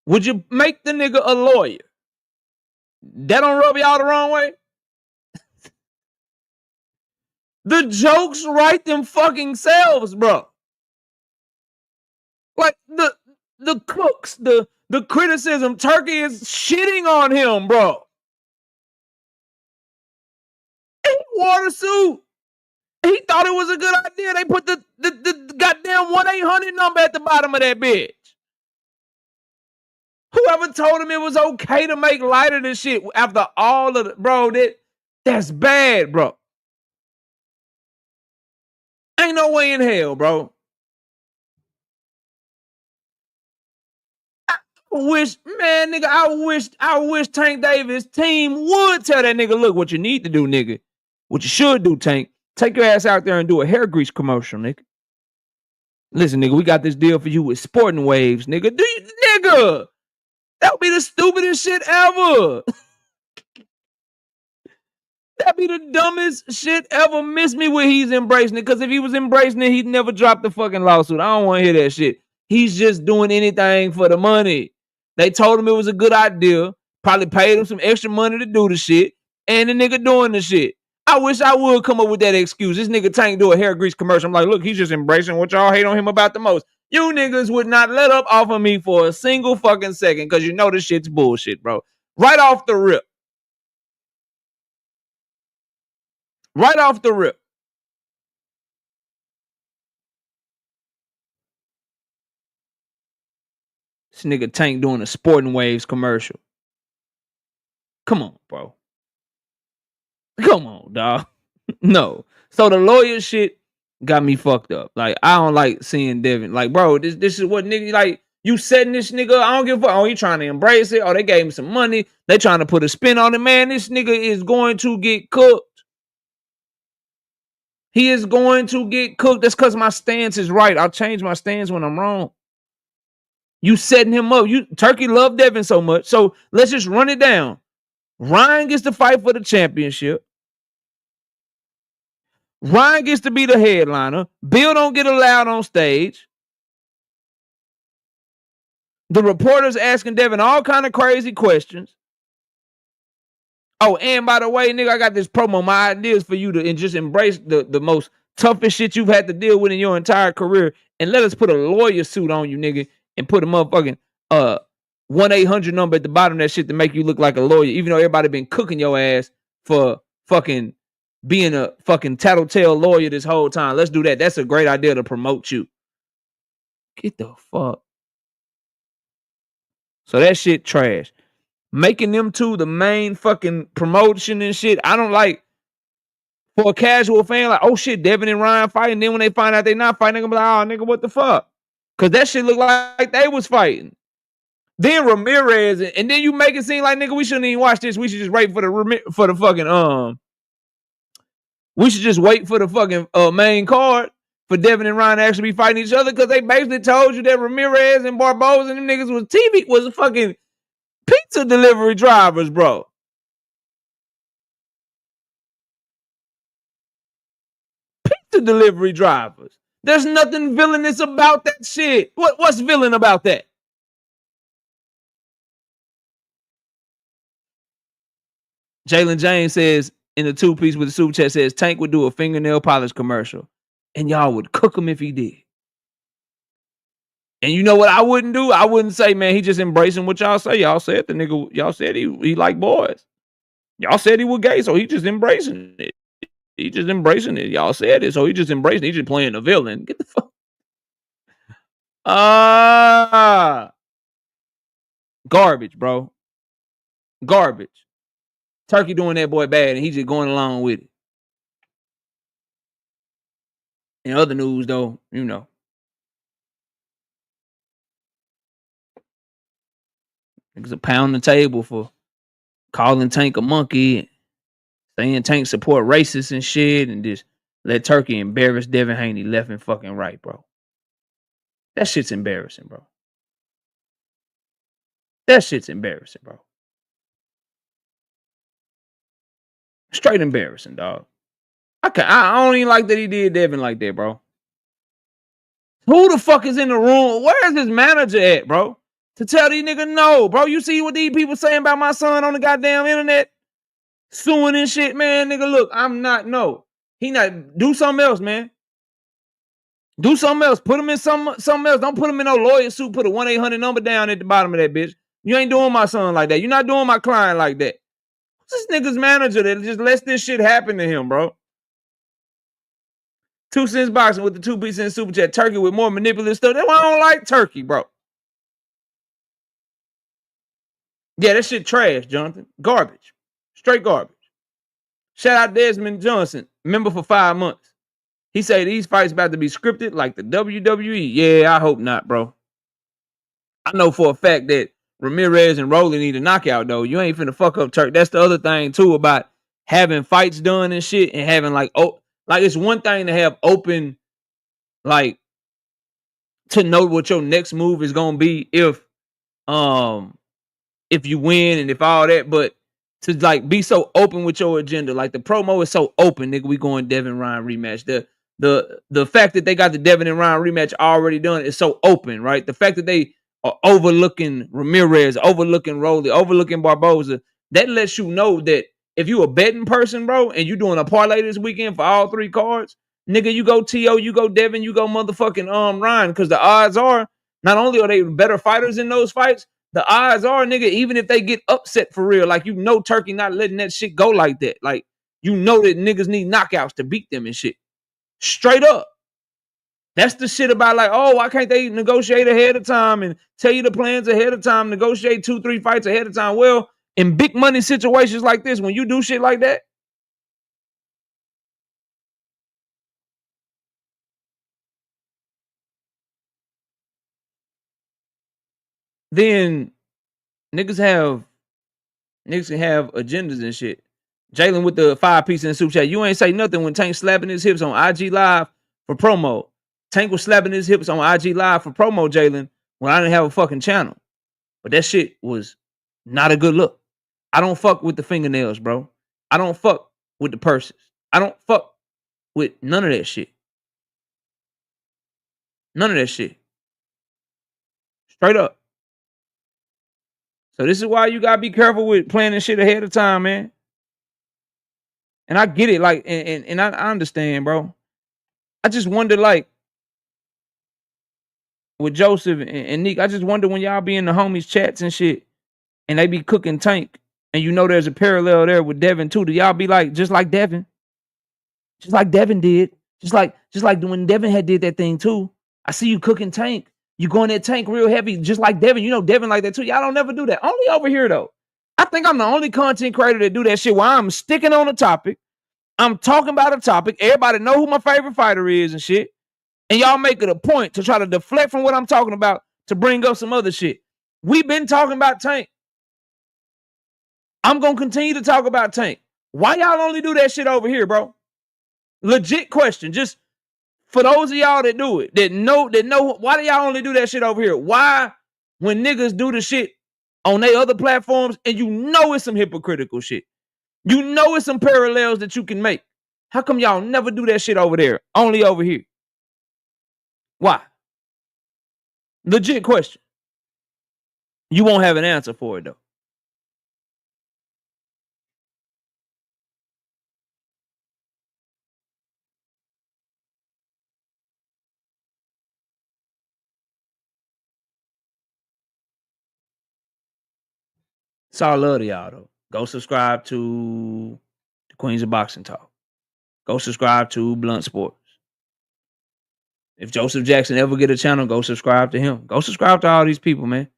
would you make the nigga a lawyer? That don't rub y'all the wrong way? The jokes write them fucking selves, bro. Like the cooks, the criticism, Turkey is shitting on him, bro. He wore the suit. He thought it was a good idea. They put the goddamn 1-800 number at the bottom of that bitch. Whoever told him it was okay to make light of this shit after all of the, bro, that's bad, bro. Ain't no way in hell, bro. I wish Tank Davis' team would tell that nigga, look, what you need to do, nigga. What you should do, Tank. Take your ass out there and do a hair grease commercial, nigga. Listen, nigga, we got this deal for you with Sporting Waves, nigga. Nigga, that would be the stupidest shit ever. That'd be the dumbest shit ever. Miss me when he's embracing it. Because if he was embracing it, he'd never drop the fucking lawsuit. I don't want to hear that shit. He's just doing anything for the money. They told him it was a good idea. Probably paid him some extra money to do the shit. And the nigga doing the shit. I wish I would come up with that excuse. This nigga Tank do a hair grease commercial. I'm like, look, he's just embracing what y'all hate on him about the most. You niggas would not let up off of me for a single fucking second because you know this shit's bullshit, bro. Right off the rip. Right off the rip. This nigga Tank doing a Sporting Waves commercial. Come on, bro. Come on, dog. No. So the lawyer shit got me fucked up. Like, I don't like seeing Devin. Like, bro, this is what nigga, like, you setting this nigga up. I don't give a fuck. Oh, you trying to embrace it? Oh, they gave him some money. They trying to put a spin on it. Man, this nigga is going to get cooked. He is going to get cooked. That's because my stance is right. I'll change my stance when I'm wrong. You setting him up. Turkey love Devin so much. So let's just run it down. Ryan gets to fight for the championship. Ryan gets to be the headliner. Bill don't get allowed on stage. The reporters asking Devin all kind of crazy questions. Oh, and by the way, nigga, I got this promo. My ideas for you to just embrace the most toughest shit you've had to deal with in your entire career, and let us put a lawyer suit on you, nigga, and put a motherfucking 1-800 number at the bottom of that shit to make you look like a lawyer, even though everybody been cooking your ass for fucking being a fucking tattletale lawyer this whole time. Let's do that. That's a great idea to promote you. Get the fuck. So that shit trash. Making them two the main fucking promotion and shit. I don't like, for a casual fan, like, oh shit, Devin and Ryan fighting. Then when they find out they not fighting, they're gonna be like, oh nigga, what the fuck? Cause that shit look like they was fighting. Then Ramirez, and then you make it seem like, nigga, we shouldn't even watch this. We should just wait for the fucking we should just wait for the fucking main card for Devin and Ryan to actually be fighting each other, because they basically told you that Ramirez and Barboza and them niggas was fucking pizza delivery drivers, bro. Pizza delivery drivers. There's nothing villainous about that shit. What's villain about that? Jalen James says in the 2-piece with the super chat, says Tank would do a fingernail polish commercial and y'all would cook him if he did. And you know what I wouldn't do? I wouldn't say, man, he just embracing what y'all say. Y'all said the nigga, y'all said he like boys. Y'all said he was gay, so he just embracing it. He just embracing it. Y'all said it, so he just embracing it. He just playing the villain. Get the fuck. Garbage, bro. Garbage. Turkey doing that boy bad, and he just going along with it. In other news, though, you know. Niggas a pound the table for calling Tank a monkey, saying Tank support racists and shit, and just let Turkey embarrass Devin Haney left and fucking right, bro. That shit's embarrassing, bro. That shit's embarrassing, bro. Straight embarrassing, dog. I don't even like that he did Devin like that, bro. Who the fuck is in the room? Where is his manager at, bro? To tell these niggas no, bro. You see what these people saying about my son on the goddamn internet? Suing and shit, man. Nigga, look, I'm not, no. He not, do something else, man. Do something else. Put him in something else. Don't put him in no lawyer suit. Put a 1-800 number down at the bottom of that bitch. You ain't doing my son like that. You're not doing my client like that. What's this nigga's manager that just lets this shit happen to him, bro? 2 cents boxing with the 2 pieces in super chat. Turkey with more manipulative stuff. That's why I don't like Turkey, bro. Yeah, that shit trash, Jonathan. Garbage. Straight garbage. Shout out Desmond Johnson, member for 5 months. He say these fights about to be scripted like the WWE. Yeah, I hope not, bro. I know for a fact that Ramirez and Rowley need a knockout, though. You ain't finna fuck up Turk. That's the other thing, too, about having fights done and shit and having, like, it's one thing to have open, like, to know what your next move is gonna be if you win and if all that, but to, like, be so open with your agenda. Like, the promo is so open, nigga. We going Devin Ryan rematch. The fact that they got the Devin and Ryan rematch already done is so open, right? The fact that they are overlooking Ramirez, overlooking Rowley, overlooking Barboza, that lets you know that if you a betting person, bro, and you doing a parlay this weekend for all 3 cards, nigga, you go T.O., you go Devin, you go motherfucking Ryan, because the odds are, not only are they better fighters in those fights, the odds are, nigga, even if they get upset for real, like, you know Turkey not letting that shit go like that. Like, you know that niggas need knockouts to beat them and shit. Straight up. That's the shit about, like, oh, why can't they negotiate ahead of time and tell you the plans ahead of time, negotiate 2-3 fights ahead of time? Well, in big money situations like this, when you do shit like that, then niggas can have agendas and shit. Jalen with the 5 piece in the super chat. You ain't say nothing when Tank slapping his hips on IG Live for promo. Tank was slapping his hips on IG Live for promo, Jalen, when I didn't have a fucking channel. But that shit was not a good look. I don't fuck with the fingernails, bro. I don't fuck with the purses. I don't fuck with none of that shit. None of that shit. Straight up. So this is why you gotta be careful with planning shit ahead of time, man. And I get it, like, and I understand, bro. I just wonder, like, with Joseph and Nick, I just wonder when y'all be in the homies chats and shit, and they be cooking Tank, and you know there's a parallel there with Devin too. Do y'all be like, just like Devin? Just like Devin did. Just like when Devin had did that thing too. I see you cooking Tank. You going that Tank real heavy, just like Devin. You know Devin like that too. Y'all don't never do that. Only over here though. I think I'm the only content creator that do that shit where I'm sticking on a topic. I'm talking about a topic. Everybody know who my favorite fighter is and shit. And y'all make it a point to try to deflect from what I'm talking about to bring up some other shit. We've been talking about Tank. I'm going to continue to talk about Tank. Why y'all only do that shit over here, bro? Legit question. Just for those of y'all that do it, that know, why do y'all only do that shit over here? Why, when niggas do the shit on their other platforms and you know it's some hypocritical shit, you know it's some parallels that you can make, how come y'all never do that shit over there? Only over here. Why? Legit question. You won't have an answer for it, though. It's all love to y'all, though. Go subscribe to the Queens of Boxing Talk. Go subscribe to Blunt Sports. If Joseph Jackson ever get a channel, go subscribe to him. Go subscribe to all these people, man.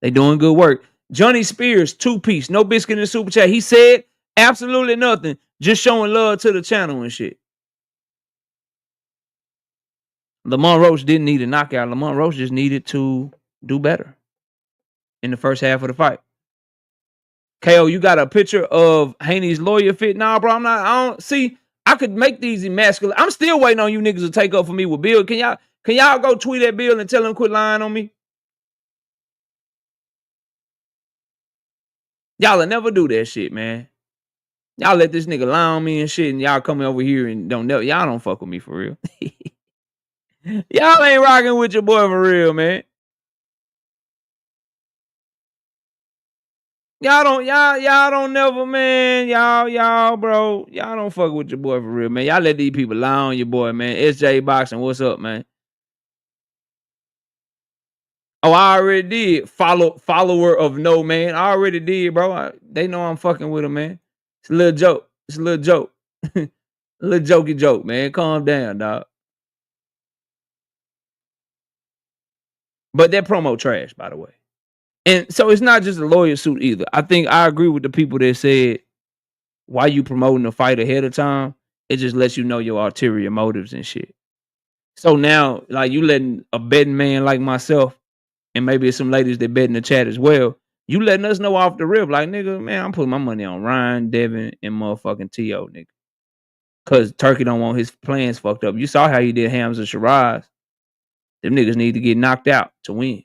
They doing good work. Johnny Spears, 2-piece, no biscuit in the super chat. He said absolutely nothing, just showing love to the channel and shit. Lamont Roach didn't need a knockout. Lamont Roach just needed to do better in the first half of the fight. KO, you got a picture of Haney's lawyer fit? Nah, bro, I don't see. I could make these emasculate. I'm still waiting on you niggas to take up for me with Bill. Can y'all go tweet at Bill and tell him quit lying on me? Y'all will never do that shit, man. Y'all let this nigga lie on me and shit, and y'all come over here and don't know. Y'all don't fuck with me for real. Y'all ain't rocking with your boy for real, man. Y'all don't never, man. Y'all, bro. Y'all don't fuck with your boy for real, man. Y'all let these people lie on your boy, man. SJ Boxing, what's up, man? Oh, I already did. Follower of no, man. I already did, bro. They know I'm fucking with them, man. It's a little joke. It's a little joke. A little jokey joke, man. Calm down, dog. But that promo trash, by the way. And so it's not just a lawyer suit either. I think I agree with the people that said, why you promoting the fight ahead of time? It just lets you know your ulterior motives and shit. So now, like, you letting a betting man like myself, and maybe some ladies that bet in the chat as well, you letting us know off the rip, like, nigga, man, I'm putting my money on Ryan, Devin, and motherfucking T.O., nigga. Because Turkey don't want his plans fucked up. You saw how he did Hams and Shiraz. Them niggas need to get knocked out to win.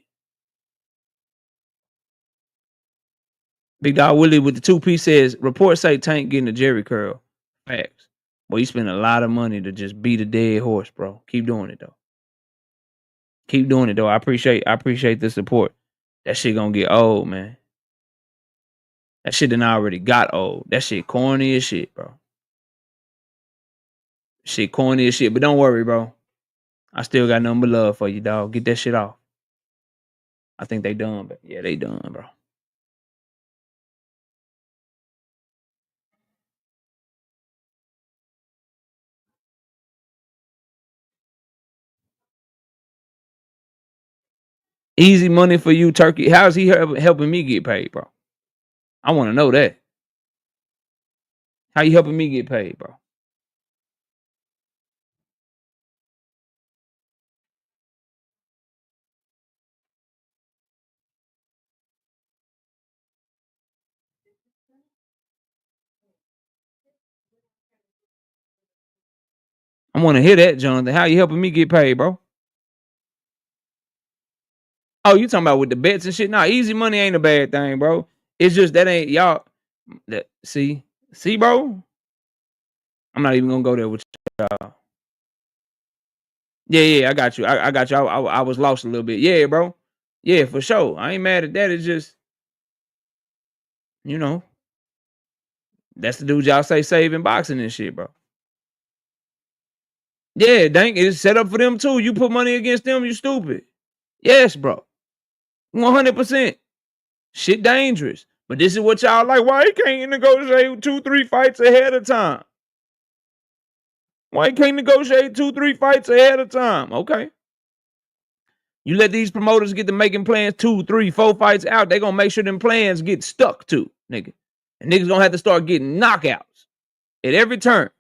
Big Dog Willie with the 2P says, reports say Tank getting a Jerry curl. Facts. Boy, you spend a lot of money to just beat a dead horse, bro. Keep doing it, though. Keep doing it, though. I appreciate the support. That shit gonna get old, man. That shit done already got old. That shit corny as shit, bro. Shit corny as shit. But don't worry, bro. I still got nothing but love for you, dog. Get that shit off. I think they done, but yeah, they done, bro. Easy money for you, Turkey. How's he helping me get paid, bro? I want to know that. How you helping me get paid, bro? I want to hear that, Jonathan. How you helping me get paid, bro? Oh, you talking about with the bets and shit? Nah, easy money ain't a bad thing, bro. It's just that ain't y'all. See, bro. I'm not even gonna go there with y'all. Yeah, I got you. I got you. I was lost a little bit. Yeah, bro. Yeah, for sure. I ain't mad at that. It's just, you know, that's the dude y'all say saving boxing and shit, bro. Yeah, dang, it's set up for them too. You put money against them, you stupid. Yes, bro. 100%. Shit dangerous. But this is what y'all like. Why he can't negotiate 2-3 fights ahead of time? Why he can't negotiate 2-3 fights ahead of time? Okay. You let these promoters get to making plans 2, 3, 4 fights out, they gonna make sure them plans get stuck to, nigga. And niggas gonna have to start getting knockouts at every turn.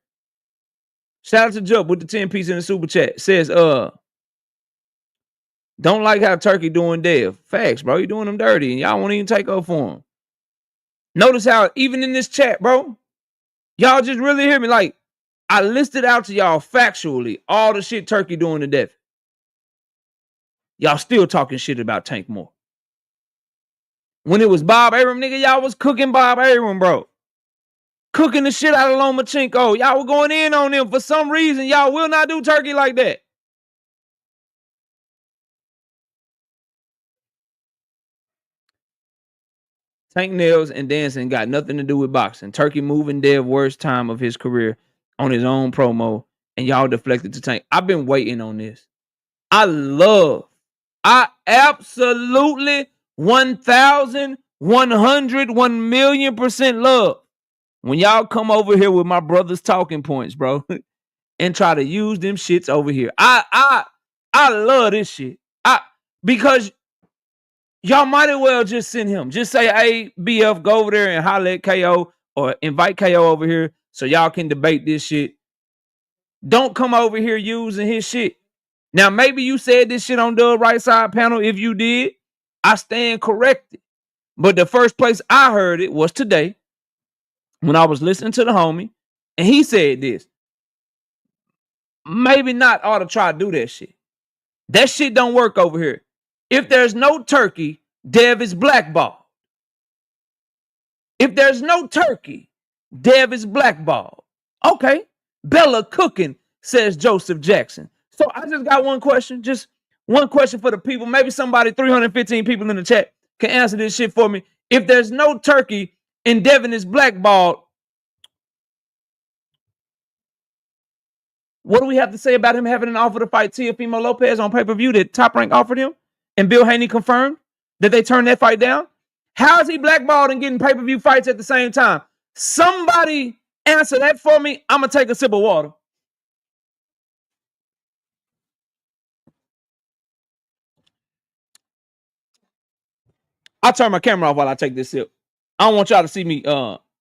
Shout out to Jup with the 10 piece in the super chat. Says, don't like how Turkey doing Dev. Facts, bro. You doing them dirty and y'all won't even take up for him. Notice how even in this chat, bro, y'all just really hear me. Like, I listed out to y'all factually all the shit Turkey doing to Devin. Y'all still talking shit about Tank Moore. When it was Bob Arum, nigga, y'all was cooking Bob Arum, bro. Cooking the shit out of Lomachenko. Y'all were going in on him. For some reason, y'all will not do Turkey like that. Tank nails and dancing got nothing to do with boxing. Turkey moving Dev worst time of his career on his own promo, and y'all deflected to Tank. I've been waiting on this. I absolutely 1,000, 100, 1,000,000% love when y'all come over here with my brother's talking points, bro, and try to use them shits over here. I love this shit. Because y'all might as well just send him. Just say, hey, BF, go over there and holler at KO or invite KO over here so y'all can debate this shit. Don't come over here using his shit. Now, maybe you said this shit on the right side panel. If you did, I stand corrected. But the first place I heard it was today when I was listening to the homie, and he said this. Maybe not ought to try to do that shit. That shit don't work over here. If there's no Turkey, Dev is blackballed. If there's no Turkey, Dev is blackballed. Okay. Bella cooking, says Joseph Jackson. So I just got one question. Just one question for the people. Maybe somebody, 315 people in the chat, can answer this shit for me. If there's no turkey and Devin is blackballed, what do we have to say about him having an offer to fight Teofimo Lopez on pay-per-view that Top Rank offered him? And Bill Haney confirmed that they turned that fight down? How is he blackballed and getting pay-per-view fights at the same time? Somebody answer that for me. I'm going to take a sip of water. I'll turn my camera off while I take this sip. I don't want y'all to see me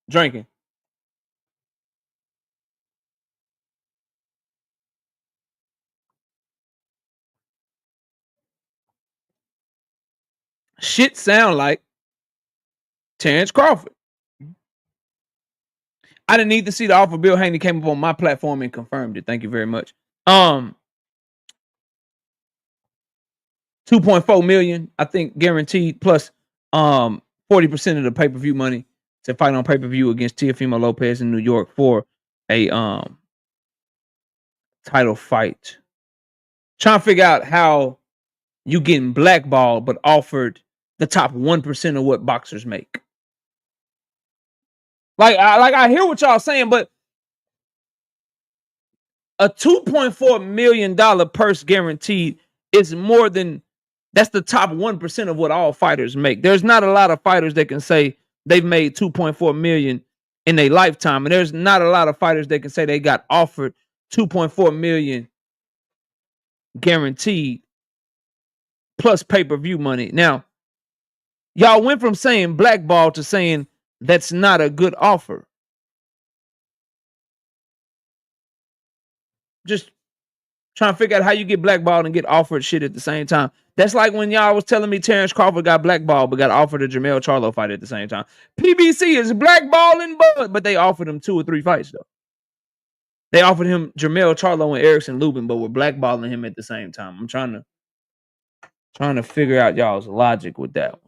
drinking. Shit sound like Terrence Crawford. I didn't need to see the offer. Bill Haney came up on my platform and confirmed it. Thank you very much. 2.4 million, I think, guaranteed, plus 40% of the pay-per-view money to fight on pay-per-view against Teofimo Lopez in New York for a title fight. Trying to figure out how you getting blackballed but offered the top 1% of what boxers make. I hear what y'all saying, but a $2.4 million purse guaranteed is more than, that's the top 1% of what all fighters make. There's not a lot of fighters that can say they've made 2.4 million in their lifetime. And there's not a lot of fighters that can say they got offered 2.4 million guaranteed plus pay-per-view money. Now, y'all went from saying blackball to saying that's not a good offer. Just trying to figure out how you get blackballed and get offered shit at the same time. That's like when y'all was telling me Terrence Crawford got blackballed but got offered a Jermell Charlo fight at the same time. PBC is blackballing Bud, but they offered him 2 or 3 fights though. They offered him Jermell Charlo and Erickson Lubin, but were blackballing him at the same time. I'm trying to figure out y'all's logic with that one.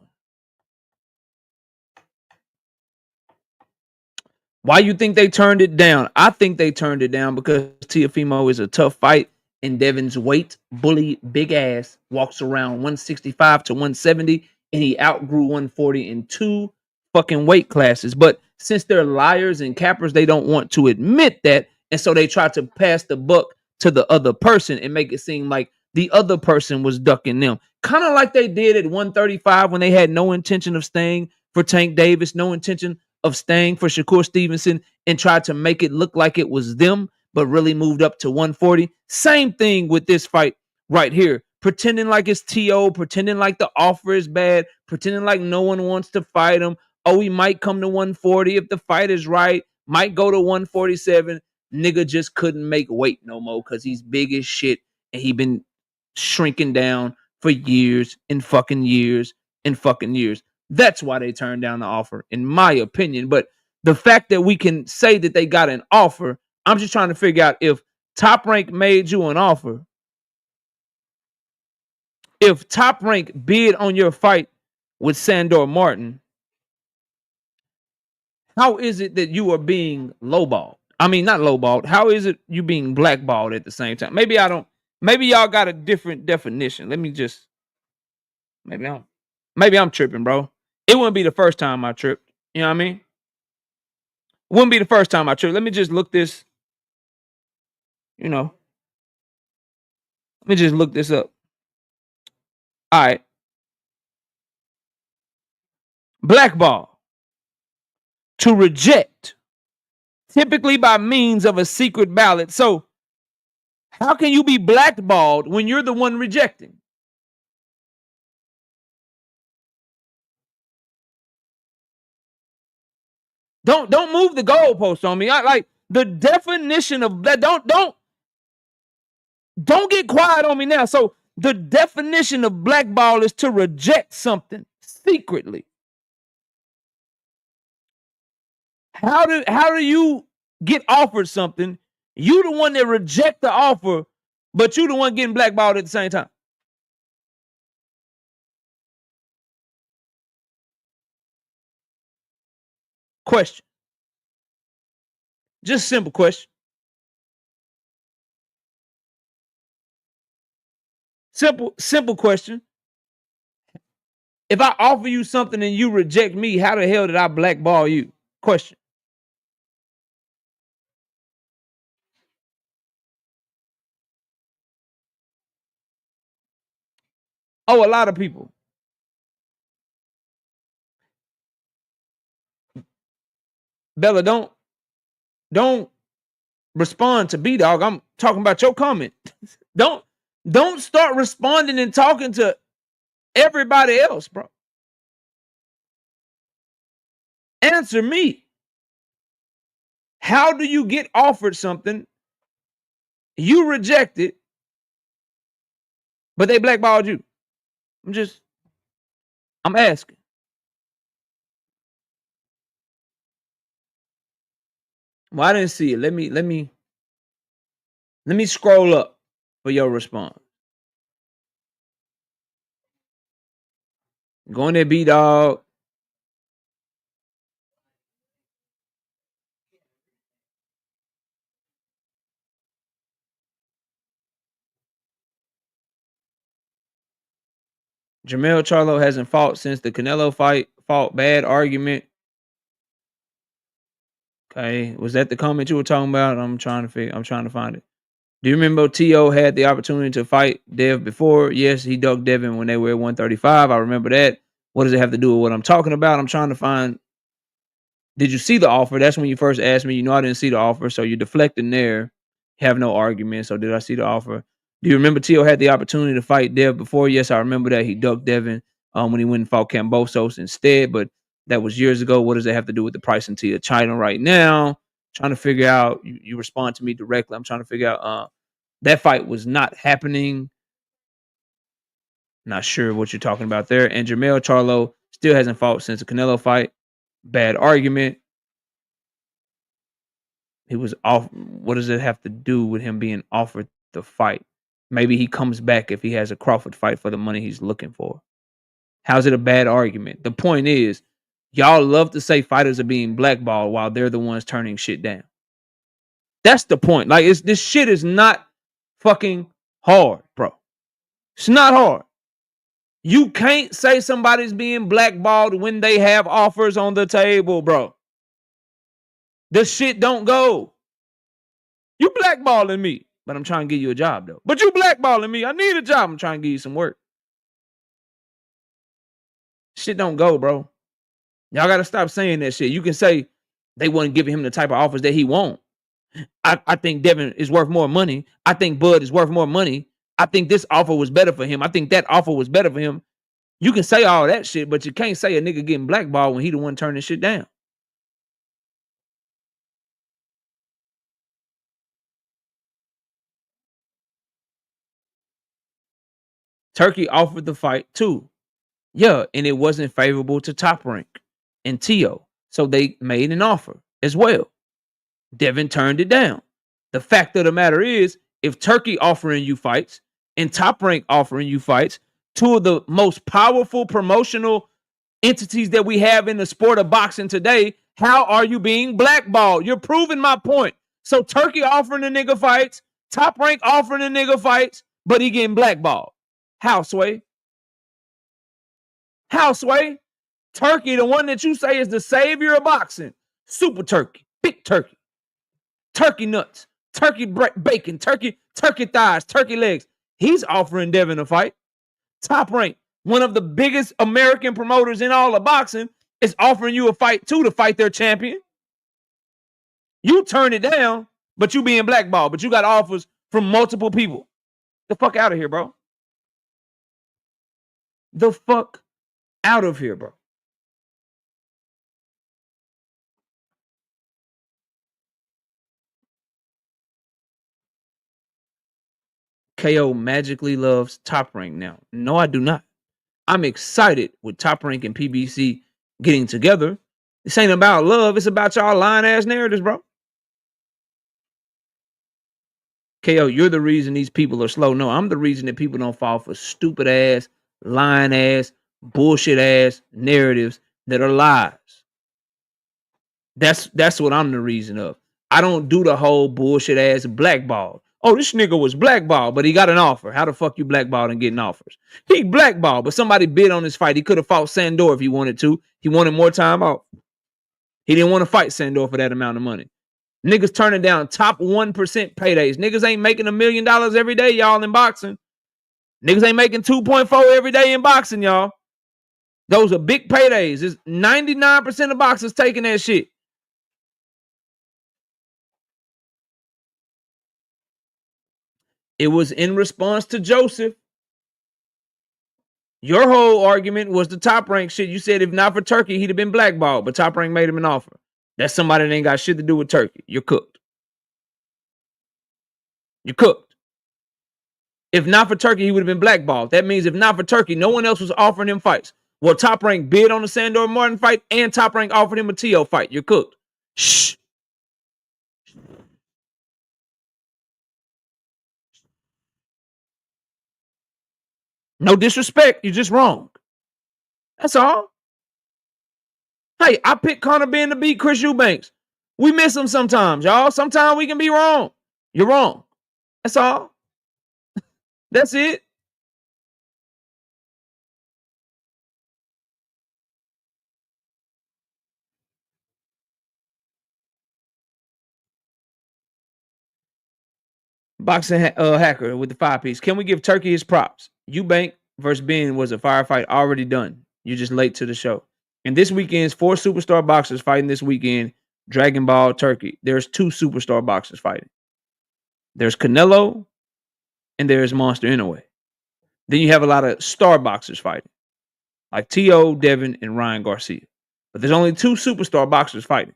Why you think they turned it down? I think they turned it down because Teofimo is a tough fight. And Devin's weight, bully, big ass, walks around 165 to 170, and he outgrew 140 in 2 fucking weight classes. But since they're liars and cappers, they don't want to admit that, and so they try to pass the buck to the other person and make it seem like the other person was ducking them. Kind of like they did at 135 when they had no intention of staying for Tank Davis, no intention of staying for Shakur Stevenson, and tried to make it look like it was them, but really moved up to 140. Same thing with this fight right here. Pretending like it's TO, pretending like the offer is bad, pretending like no one wants to fight him. Oh, he might come to 140 if the fight is right, might go to 147. Nigga just couldn't make weight no more because he's big as shit and he been shrinking down for years and fucking years and fucking years. That's why they turned down the offer, in my opinion. But the fact that we can say that they got an offer, I'm just trying to figure out if Top Rank made you an offer. If Top Rank bid on your fight with Sandor Martin, how is it that you are being lowballed? I mean, not lowballed. How is it you being blackballed at the same time? Maybe y'all got a different definition. Let me just, maybe I'm tripping, bro. It wouldn't be the first time I tripped. You know what I mean? Wouldn't be the first time I tripped. Let me just look this, let me just look this up. All right. Blackball. To reject. Typically by means of a secret ballot. So how can you be blackballed when you're the one rejecting? Don't move the goalpost on me. I like the definition of that. Don't get quiet on me now. So the definition of blackball is to reject something secretly. How do you get offered something? You the one that reject the offer, but you the one getting blackballed at the same time. Question. Just simple question. Simple question. If I offer you something and you reject me, how the hell did I blackball you? Question. Oh, a lot of people. Bella, don't respond to B-Dog. I'm talking about your comment. Don't start responding and talking to everybody else, bro. Answer me. How do you get offered something, you reject it, but they blackballed you? I'm asking. Well, I didn't see it. Let me scroll up for your response. Go in there, B-Dog. Jermell Charlo hasn't fought since the Canelo fight. Fought bad argument. Okay, was that the comment you were talking about? I'm trying to find it. Do you remember T.O. had the opportunity to fight Dev before? Yes, he ducked Devin when they were at 135. I remember that. What does it have to do with what I'm talking about? I'm trying to find. Did you see the offer? That's when you first asked me. You know I didn't see the offer, so you're deflecting there. Have no argument. So did I see the offer? Do you remember T.O. had the opportunity to fight Dev before? Yes, I remember that. He ducked Devin when he went and fought Kambosos instead, but that was years ago. What does that have to do with the price into your China right now? Trying to figure out. You respond to me directly. I'm trying to figure out. That fight was not happening. Not sure what you're talking about there. And Jermell Charlo still hasn't fought since the Canelo fight. Bad argument. He was off. What does it have to do with him being offered the fight? Maybe he comes back if he has a Crawford fight for the money he's looking for. How's it a bad argument? The point is, y'all love to say fighters are being blackballed while they're the ones turning shit down. That's the point. Like, this shit is not fucking hard, bro. It's not hard. You can't say somebody's being blackballed when they have offers on the table, bro. This shit don't go. You blackballing me, but I'm trying to give you a job, though. But you blackballing me. I need a job. I'm trying to give you some work. Shit don't go, bro. Y'all got to stop saying that shit. You can say they wasn't giving him the type of offers that he want. I think Devin is worth more money. I think Bud is worth more money. I think this offer was better for him. I think that offer was better for him. You can say all that shit, but you can't say a nigga getting blackballed when he the one turning shit down. Turkey offered the fight too. Yeah, and it wasn't favorable to Top Rank and T.O. So they made an offer as well. Devin turned it down. The fact of the matter is, if Turkey offering you fights and Top Rank offering you fights, two of the most powerful promotional entities that we have in the sport of boxing today, how are you being blackballed? You're proving my point. So Turkey offering the nigga fights, Top Rank offering the nigga fights, but he getting blackballed. How, Sway? How, Sway? Turkey, the one that you say is the savior of boxing. Super Turkey, big turkey, turkey nuts, turkey bacon, turkey thighs, turkey legs. He's offering Devin a fight. Top Rank, one of the biggest American promoters in all of boxing, is offering you a fight too to fight their champion. You turn it down, but you being blackballed, but you got offers from multiple people. The fuck out of here, bro. The fuck out of here, bro. KO magically loves Top Rank now. No, I do not. I'm excited with Top Rank and PBC getting together. This ain't about love. It's about y'all lying-ass narratives, bro. KO, you're the reason these people are slow. No, I'm the reason that people don't fall for stupid-ass, lying-ass, bullshit-ass narratives that are lies. That's what I'm the reason of. I don't do the whole bullshit ass blackball. Oh, this nigga was blackballed, but he got an offer. How the fuck you blackballed and getting offers? He blackballed, but somebody bid on his fight. He could have fought Sandor if he wanted to. He wanted more time off. He didn't want to fight Sandor for that amount of money. Niggas turning down top 1% paydays. Niggas ain't making $1 million every day, y'all, in boxing. Niggas ain't making 2.4 every day in boxing, y'all. Those are big paydays. It's 99% of boxers taking that shit. It was in response to Joseph. Your whole argument was the Top Rank shit. You said if not for Turkey, he'd have been blackballed, but Top Rank made him an offer. That's somebody that ain't got shit to do with Turkey. You're cooked. You're cooked. If not for Turkey, he would have been blackballed. That means if not for Turkey, no one else was offering him fights. Well, Top Rank bid on the Sandor Martin fight, and Top Rank offered him a Teo fight. You're cooked. Shh. No disrespect. You're just wrong. That's all. Hey, I picked Conor Benn to beat Chris Eubanks. We miss him sometimes, y'all. Sometimes we can be wrong. You're wrong. That's all. That's it. Boxing hacker with the 5-piece. Can we give Turkey his props? Eubank versus Benn was a firefight already done. You're just late to the show. And this weekend's 4 superstar boxers fighting this weekend. Dragon Ball Turkey. There's 2 superstar boxers fighting. There's Canelo and there's Monster Inoue. Then you have a lot of star boxers fighting, like T.O., Devin, and Ryan Garcia. But there's only 2 superstar boxers fighting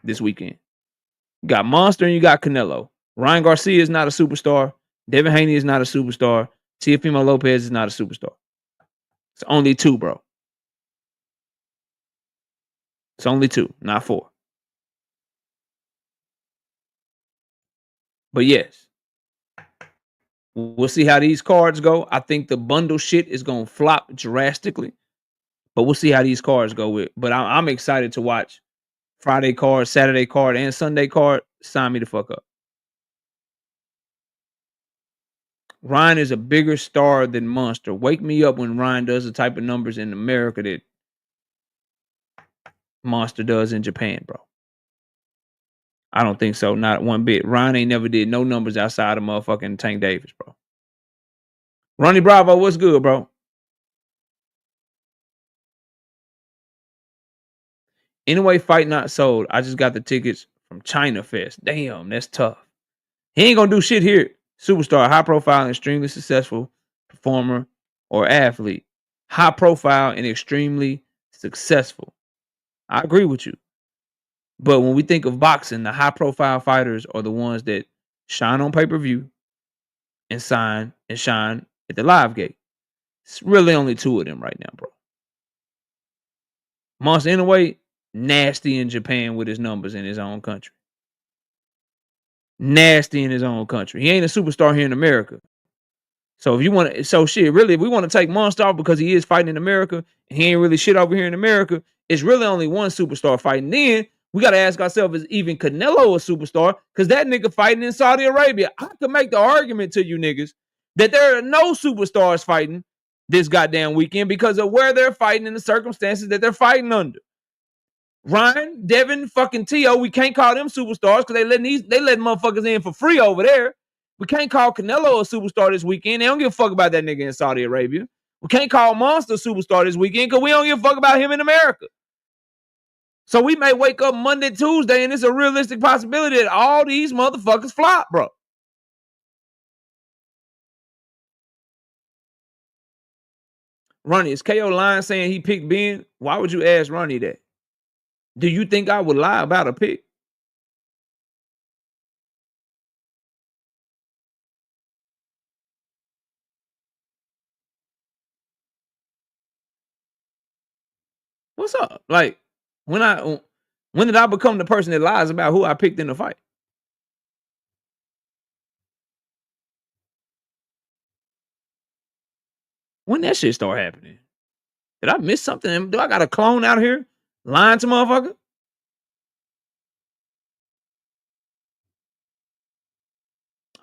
this weekend. You got Monster and you got Canelo. Ryan Garcia is not a superstar. Devin Haney is not a superstar. Teofimo Lopez is not a superstar. It's only 2, bro. It's only 2, not 4. But yes, we'll see how these cards go. I think the bundle shit is going to flop drastically. But we'll see how these cards go with. But I'm excited to watch Friday card, Saturday card, and Sunday card. Sign me the fuck up. Ryan is a bigger star than Monster. Wake me up when Ryan does the type of numbers in America that Monster does in Japan, bro. I don't think so. Not one bit. Ryan ain't never did no numbers outside of motherfucking Tank Davis, bro. Ronnie Bravo, what's good, bro? Anyway, fight not sold. I just got the tickets from China Fest. Damn, that's tough. He ain't gonna do shit here. Superstar, high profile, extremely successful performer or athlete. High profile and extremely successful. I agree with you. But when we think of boxing, the high profile fighters are the ones that shine on pay-per-view and shine at the live gate. It's really only 2 of them right now, bro. Monster Inoue, nasty in Japan with his numbers in his own country. Nasty in his own country. He ain't a superstar here in America. So if you want to, really, if we want to take Monster off because he is fighting in America and he ain't really shit over here in America, it's really only one superstar fighting. Then we got to ask ourselves, is even Canelo a superstar? Because that nigga fighting in Saudi Arabia. I could make the argument to you niggas that there are no superstars fighting this goddamn weekend because of where they're fighting and the circumstances that they're fighting under. Ryan, Devin, fucking T.O., we can't call them superstars because they letting motherfuckers in for free over there. We can't call Canelo a superstar this weekend. They don't give a fuck about that nigga in Saudi Arabia. We can't call Monster a superstar this weekend because we don't give a fuck about him in America. So we may wake up Monday, Tuesday, and it's a realistic possibility that all these motherfuckers flop, bro. Ronnie, is KO lying saying he picked Benn? Why would you ask Ronnie that? Do you think I would lie about a pick? What's up? Like, when did I become the person that lies about who I picked in the fight? When that shit start happening? Did I miss something? Do I got a clone out here lying to motherfucker?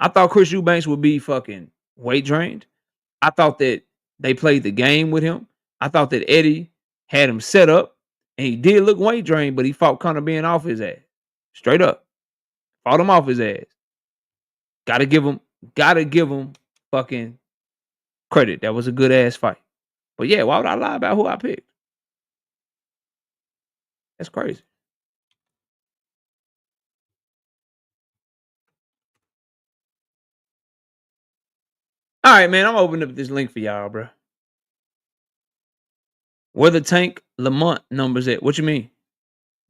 I thought Chris Eubanks would be fucking weight drained. I thought that they played the game with him. I thought that Eddie had him set up, and he did look weight drained, but he fought Conor Benn off his ass. Straight up. Fought him off his ass. Gotta give him fucking credit. That was a good ass fight. But yeah, why would I lie about who I picked? That's crazy. All right, man. I'm opening up this link for y'all, bro. Where the Tank Lamont numbers at? What you mean?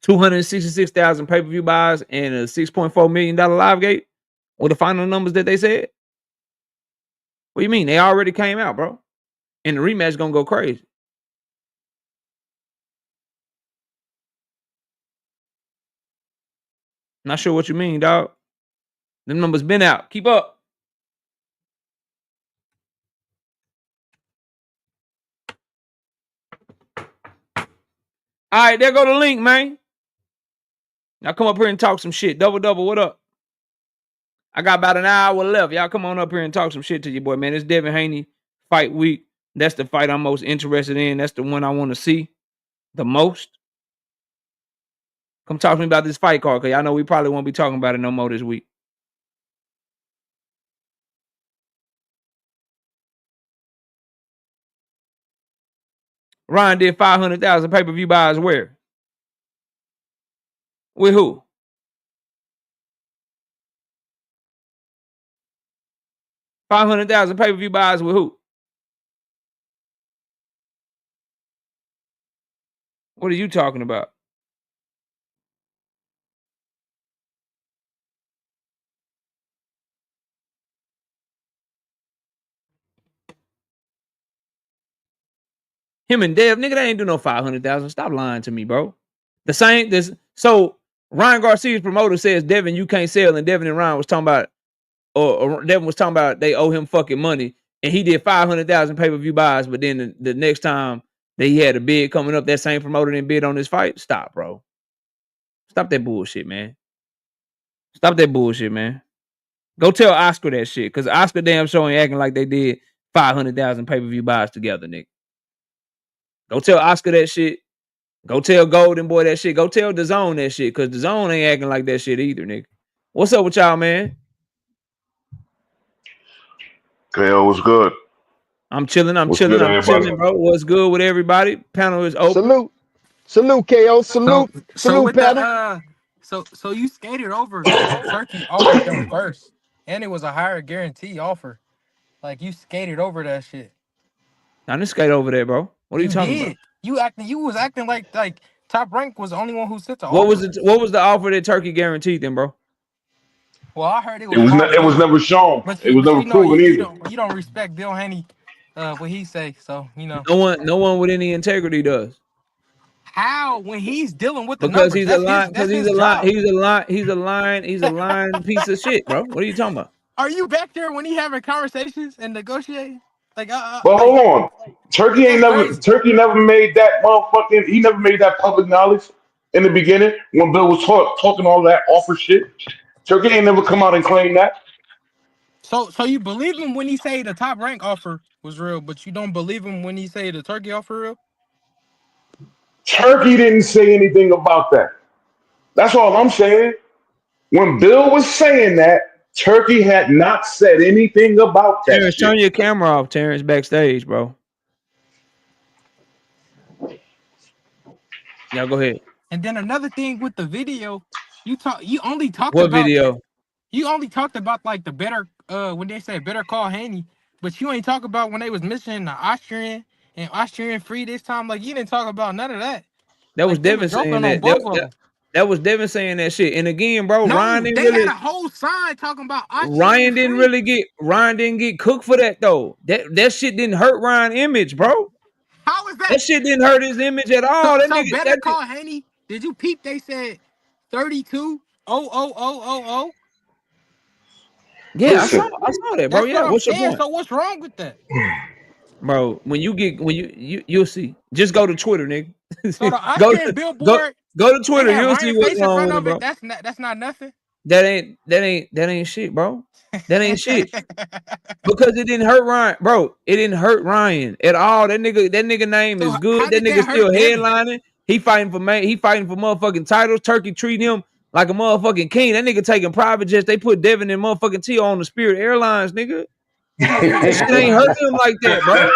266,000 pay-per-view buys and a $6.4 million live gate? Or the final numbers that they said? What do you mean? They already came out, bro. And the rematch gonna go crazy. Not sure what you mean, dog. Them numbers been out. Keep up. All right, there go the link, man. Now come up here and talk some shit. Double, what up? I got about an hour left. Y'all come on up here and talk some shit to your boy, man. It's Devin Haney fight week. That's the fight I'm most interested in. That's the one I want to see the most. Come talk to me about this fight card, because y'all know we probably won't be talking about it no more this week. Ryan did 500,000 pay-per-view buys where? With who? $500,000 pay-per-view buys with who? What are you talking about? Him and Dev, nigga, they ain't do no 500,000. Stop lying to me, bro. The same. So Ryan Garcia's promoter says, Devin, you can't sell, and Devin and Ryan was talking about, or Devin was talking about they owe him fucking money, and he did 500,000 pay-per-view buys, but then the next time that he had a bid coming up, that same promoter didn't bid on this fight. Stop, bro. Stop that bullshit, man. Stop that bullshit, man. Go tell Oscar that shit, because Oscar damn sure ain't acting like they did 500,000 pay-per-view buys together, nigga. Go tell Oscar that shit. Go tell Golden Boy that shit. Go tell DAZN that shit, because DAZN ain't acting like that shit either, nigga. What's up with y'all, man? KO, what's good? I'm chilling, bro. What's good with everybody? Panel is open. Salute, KO. Salute with panel. So you skated over because Turkey offered them first, and it was a higher guarantee offer. Like you skated over that shit. I didn't skate over there, bro. What are you talking about? You was acting like Top Rank was the only one who sent the What offer. what was the offer that Turkey guaranteed then, bro? Well, I heard it was never shown. But It was never proven either. You don't respect Bill Haney, what he say. So you know. No one with any integrity does. How when he's dealing with the Because numbers? he's a lying, because he's a job. lying piece of shit, bro. What are you talking about? Are you back there when he having conversations and negotiating? Like, but hold on, Turkey never made that motherfucking. He never made that public knowledge in the beginning when Bill was talking all that offer shit. Turkey ain't never come out and claim that. So you believe him when he say the Top Rank offer was real, but you don't believe him when he say the Turkey offer real? Turkey didn't say anything about that. That's all I'm saying. When Bill was saying that, Turkey had not said anything about that. Terrence, turn your camera off, Terrence, backstage, bro. Y'all go ahead. And then another thing with the video, you only talked what about video? You only talked about like the better when they say better call Haney, but you ain't talk about when they was missing the Austrian and Austrian free this time. Like you didn't talk about none of that. That was Devin saying that. That was Devin saying that shit. And again, bro, no, Ryan didn't had a whole sign talking about Austrian Ryan didn't get cooked for that though. That shit didn't hurt Ryan's image, bro. How is that? That shit didn't hurt his image at all. So better call Haney. Did you peep? They said 32-00000. Yeah, I saw that, bro. That's What's your point? So what's wrong with that? Bro, you'll see. Just go to Twitter, nigga. So the Austrian billboard, go to Twitter. You'll see what's wrong with it, bro. That's not nothing. That ain't shit, bro. That ain't shit. Because it didn't hurt Ryan, bro. It didn't hurt Ryan at all. That nigga name So is good. how That did nigga that still hurt Devin? headlining. He fighting for motherfucking titles. Turkey treating him like a motherfucking king. That nigga taking private jets. They put Devin in motherfucking T on the Spirit Airlines, nigga. Spirit That shit ain't hurt Airlines. him like that, bro.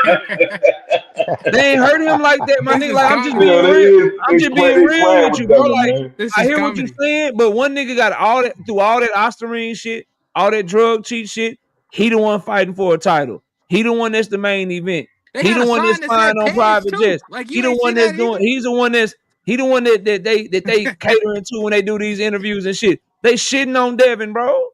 They ain't hurt him like that, my This nigga. is Like, I'm just comedy. being Yeah, real. I'm they just play being they real playing with with you, bro. Devin, Like, man. This I is hear what you're comedy. saying, but one nigga got all that through all that Osterine shit, all that drug cheat shit. He the one fighting for a title. He the one that's the main event. They He had the a one that's sign that flying said on pants private too. jets. Like He you the ain't see one that's that doing. either. He's the one that they catering to when they do these interviews and shit. They shitting on Devin, bro.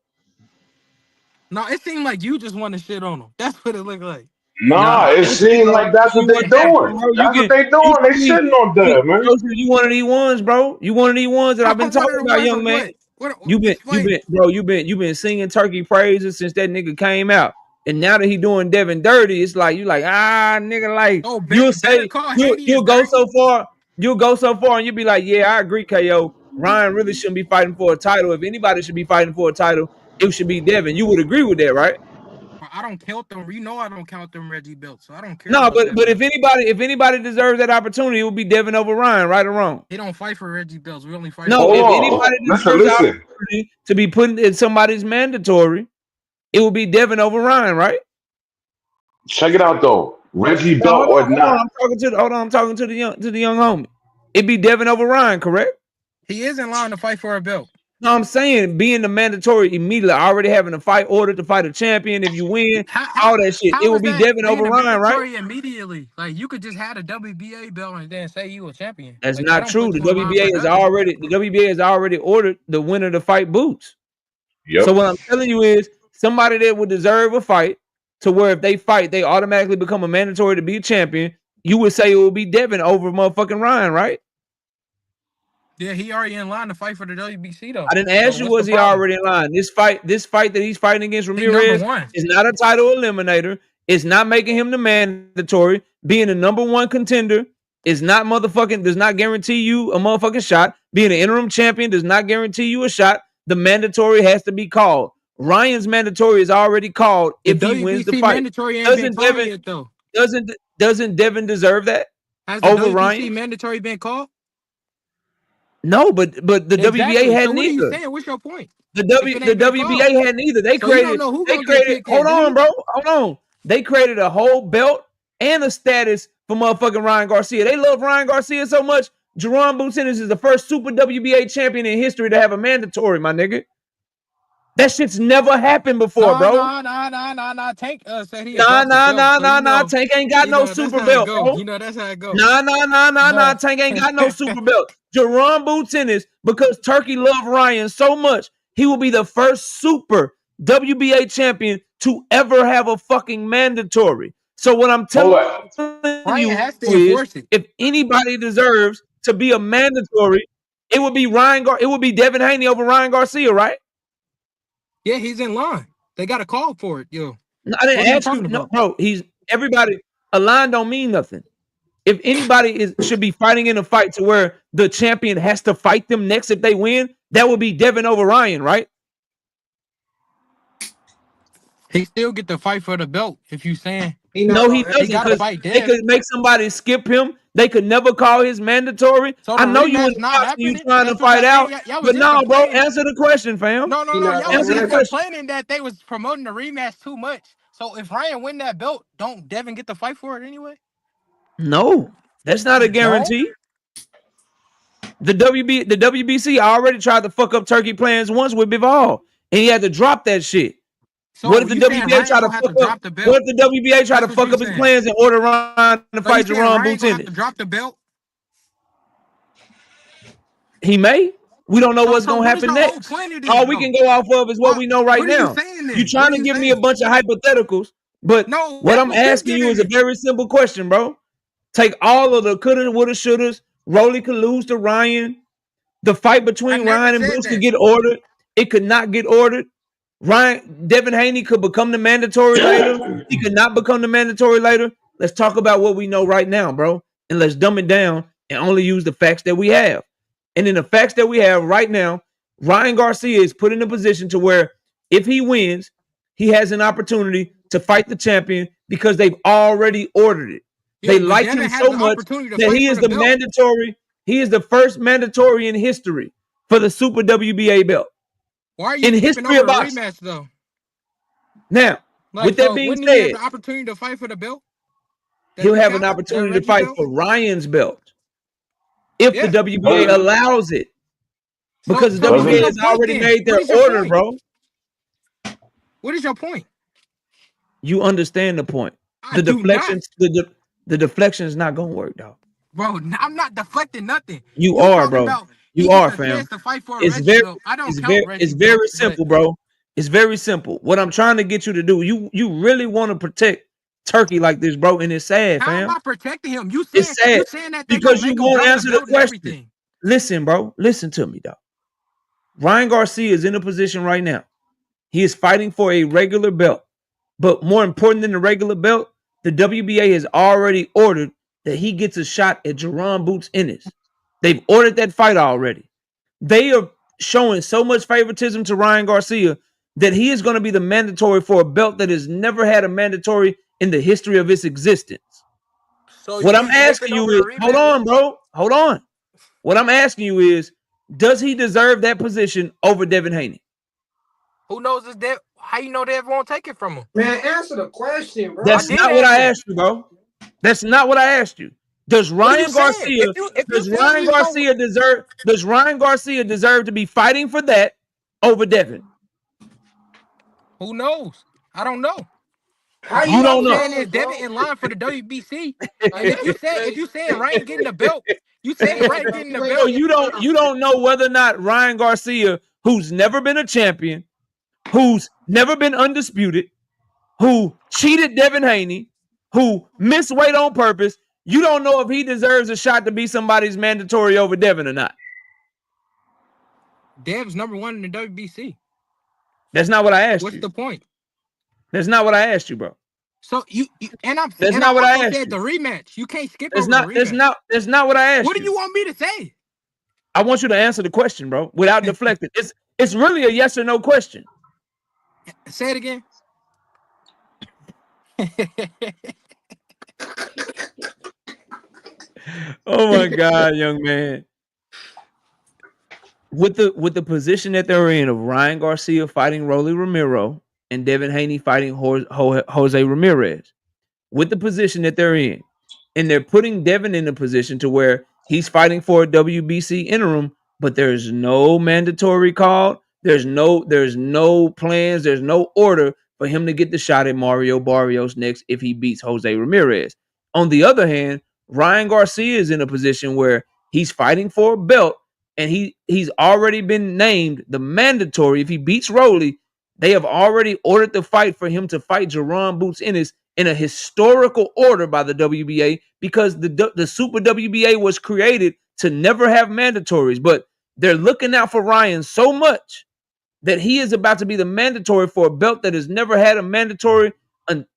No, it seemed like you just want to shit on him. That's what it looked like. Nah, Nah, it that shit seemed don't like that's what mean they what that doing. mean, bro. That's what they doing. They sitting on Devin, man. You one of these ones, bro. You one of these ones that I've been I'm one of talking the about, ones young of man. what? What? You've Explain. been singing Turkey praises since that nigga came out, and now that he doing Devin dirty, it's like you like nigga, like Oh, you'll better say call Haney is you'll go dirty. so far, and you'll be like, yeah, I agree, KO. Ryan really shouldn't be fighting for a title. If anybody should be fighting for a title, it should be Devin. You would agree with that, right? I don't count them. You know I don't count them Reggie belts, so I don't care No, about but that belt. if anybody deserves that opportunity, it would be Devin over Ryan, right or wrong. He don't fight for Reggie belts. We only fight for No, Hold if belts. on. anybody Listen, deserves the listen. opportunity to be put in somebody's mandatory, it will be Devin over Ryan, right? Check it out though. Reggie Now, Belt or hold on. not. I'm talking to the young homie. It'd be Devin over Ryan, correct? He is in line to fight for a belt. No, I'm saying being the mandatory immediately, already having a fight order to fight a champion. If you win, How all how that shit, it how will is be that Devin being over a Ryan, right? mandatory immediately? Like you could just have a WBA belt and then say you a champion. That's Like that not don't true. put you in line for nothing. The WBA has already ordered the winner to fight Boots. So Yep. what I'm telling you is somebody that would deserve a fight to where if they fight, they automatically become a mandatory to be a champion. You would say it would be Devin over motherfucking Ryan, right? Yeah, he already in line to fight for the WBC though. I didn't So ask you, what's the was he problem? already in line? This fight that he's fighting against He number Ramirez one. is not a title eliminator. It's not making him the mandatory. Being the number one contender is not does not guarantee you a motherfucking shot. Being an interim champion does not guarantee you a shot. The mandatory has to be called. Ryan's mandatory is already called The if he wins the WBC fight. mandatory ain't been Doesn't called Devin yet though. doesn't Devin deserve that Has the over WBC Ryan? mandatory been called? No, but the WBA Exactly. So hadn't what are you either. saying? What's your point? If it The ain't been called. WBA had neither. So you don't know who They gonna get created, picked hold yet, do on, you? bro. Hold on. They created a whole belt and a status for motherfucking Ryan Garcia. They love Ryan Garcia so much. Jerome Butenis is the first super WBA champion in history to have a mandatory, my nigga. That shit's never happened before, No, bro. no, no, no, no, no. Tank said he'd drop the belt. So Nah. Tank ain't got no that's super how it belt, go. bro. That's how it go. Nah. But Tank ain't got no super belt. Jerome Butenis, because Turkey loved Ryan so much, he will be the first super WBA champion to ever have a fucking mandatory. So what I'm Hold telling on. Ryan you has to is, enforce it. if anybody deserves to be a mandatory, it would be it would be Devin Haney over Ryan Garcia, right? Yeah, he's in line. They got a call for it, yo. No, I What didn't are you ask you, talking no, about? bro. He's everybody. A line don't mean nothing. If anybody should be fighting in a fight to where the champion has to fight them next if they win, that would be Devin over Ryan, right? He still get to fight for the belt. If you saying No, he he doesn't, got to because fight they Dev. could make somebody skip him. They could never call his mandatory. So the I know you in rematch the not box and you happening. trying to That's what y'all fight saying. out, Y'all was but just no, bro. complaining. Answer the question, fam. No. Y'all was Answer the just question. complaining that they was promoting the rematch too much. So if Ryan win that belt, don't Devin get to fight for it anyway? No, that's not a He don't. guarantee. The WBC already tried to fuck up Turkey plans once with Bivol, and he had to drop that shit. What So if the you saying WBA try Ryan to gonna have fuck to up? drop the What belt? if the WBA try to That's what fuck you up his saying. plans and order Ryan to So you fight saying Jerome Ryan gonna have Butenis? to drop the belt? He may. We don't know what's So gonna what is happen your whole next. point of this All we though? can go off of is what we know right What are you now. saying You then? What trying are to you give me a saying? bunch of hypotheticals, but No, what that's I'm what you asking you giving is a me. very simple question, bro. Take all of the coulda, woulda, shouldas. Rolly could lose to Ryan. The fight I between never Ryan and said Bruce could that. get ordered. It could not get ordered. Devin Haney could become the mandatory later. He could not become the mandatory later. Let's talk about what we know right now, bro. And let's dumb it down and only use the facts that we have. And in the facts that we have right now, Ryan Garcia is put in a position to where if he wins, he has an opportunity to fight the champion because they've already ordered it. Yeah, They but like Devin him has so the much opportunity to that fight he for is the the belt. mandatory. He is the first mandatory in history for the Super WBA belt. Why are you In skipping history over of the boxing. rematch though? Now, Like, with that so being wouldn't he have said, the opportunity to fight for the belt? he'll The have an challenge, opportunity to Reggie fight belt? for Ryan's belt if the Yeah. WBA allows it. Because the So what is WBA your has point already then? made What their is your order, point? bro. What is your point? You understand the point. I The do not. deflections, the deflection is not gonna work, dog. Bro, I'm not deflecting nothing. You You are, talking bro. about he You gets are, a fam. chance to fight for a It's Reggie very, belt. I don't count Reggie it's very belts, but simple, bro. It's very simple. What I'm trying to get you to do, you really want to protect Turkey like this, bro, and it's sad, how am fam. I protecting him? You It's sad saying that they gonna because you make him won't drop the answer the belt and question. everything. Listen, bro. Listen to me, dog. Ryan Garcia is in a position right now. He is fighting for a regular belt. But more important than the regular belt, the WBA has already ordered that he gets a shot at Jerron Boots Ennis. They've ordered that fight already. They are showing so much favoritism to Ryan Garcia that he is going to be the mandatory for a belt that has never had a mandatory in the history of its existence. So What you I'm ain't skipping asking you over the is, hold rematch? on, bro. Hold on. What I'm asking you is, does he deserve that position over Devin Haney? Who knows is that? How you know Devin won't take it from him? Man, answer the question, bro. That's I did not what I answer it. asked you, bro. That's not what I asked you. Does What are you Ryan saying? Garcia If you saying he's so, does Ryan Garcia deserve to be fighting for that over Devin? who knows? I don't know. How you You All I'm don't don't know. saying know, is Devin bro? in line for the WBC. And Hey, if you saying Ryan getting the belt, you saying hey, Ryan bro, getting the you So belt. ain't you don't know whether or not Ryan Garcia, who's never been a champion, who's never been undisputed, who cheated Devin Haney, who missed weight on purpose, you don't know if he deserves a shot to be somebody's mandatory over Devin or not. Dev's #1 in the WBC. That's not what I asked What's you. the point? That's not what I asked you, bro. So and That's I not what I also asked said you. the rematch. You can't skip That's over the not rematch. that's not what I asked What do you. you want me to say? I want you to answer the question, bro, without deflecting. It's really a yes or no question. Say it again. Oh my God, young man. With the position that they're in of Ryan Garcia fighting Rolly Romero and Devin Haney fighting Jose Ramirez, with the position that they're in, and they're putting Devin in a position to where he's fighting for a WBC interim, but there's no mandatory call. There's no plans. There's no order for him to get the shot at Mario Barrios next if he beats Jose Ramirez. On the other hand, Ryan Garcia is in a position where he's fighting for a belt, and he's already been named the mandatory. If he beats Rolly, they have already ordered the fight for him to fight Jerron Boots Ennis in a historical order by the WBA because the Super WBA was created to never have mandatories, but they're looking out for Ryan so much that he is about to be the mandatory for a belt that has never had a mandatory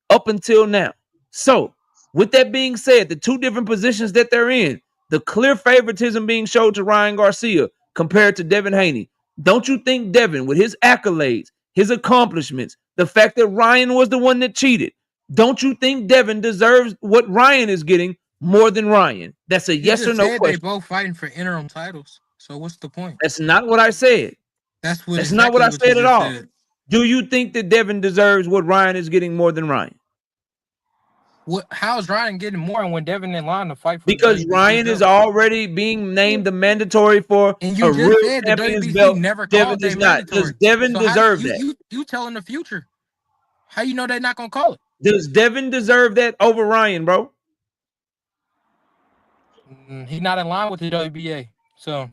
up until now. So, with that being said, the two different positions that they're in, the clear favoritism being shown to Ryan Garcia compared to Devin Haney. Don't you think Devin, with his accolades, his accomplishments, the fact that Ryan was the one that cheated, don't you think Devin deserves what Ryan is getting more than Ryan? That's a You yes or just no said they question. both fighting for interim titles. So what's the point? That's not what I said. That's That's not what exactly I what you said at just all. said. Do you think that Devin deserves what Ryan is getting more than Ryan? How's Ryan getting more when Devin in line to fight for the Because WBC Ryan is belt? already being named the mandatory for And you a just real said the champion's WBC belt. never Devin called they is not. Does mandatory. Devin So how do deserve that? you telling the future? How you know they're not gonna call it? Does Devin deserve that over Ryan, bro? He's not in line with the WBA, so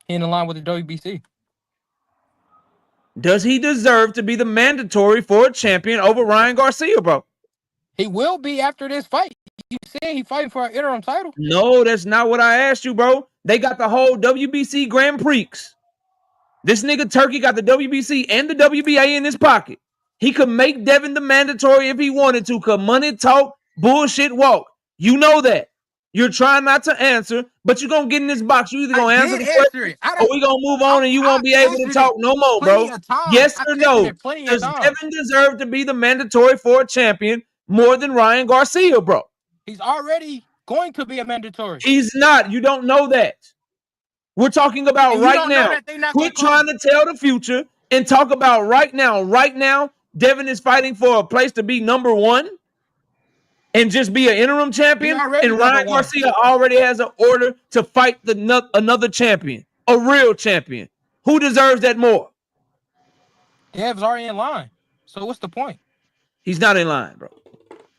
he in line with the WBC. Does he deserve to be the mandatory for a champion over Ryan Garcia, bro? He will be after this fight. You said he fighting for an interim title. No, that's not what I asked you, bro. They got the whole WBC Grand Prix. This nigga Turkey got the WBC and the WBA in his pocket. He could make Devin the mandatory if he wanted to. Could money talk, bullshit walk. You know that. You're trying not to answer, but you're gonna get in this box. You either gonna answer the question or we gonna move on and you won't be able to talk no more, plenty bro. of times. Yes I've or answered no? it plenty of Does times. Devin deserve to be the mandatory 4 champion more than Ryan Garcia, bro? He's already going to be a mandatory. He's not. You don't know that. We're talking about And you right don't know now. that they not gonna Quit trying to tell the future and talk about right now. Right now, Devin is fighting for a place to be number 1 and just be an interim champion. And Ryan Garcia already has an order to fight another champion, a real champion. Who deserves that more? Dev's already in line. So what's the point? He's not in line, bro.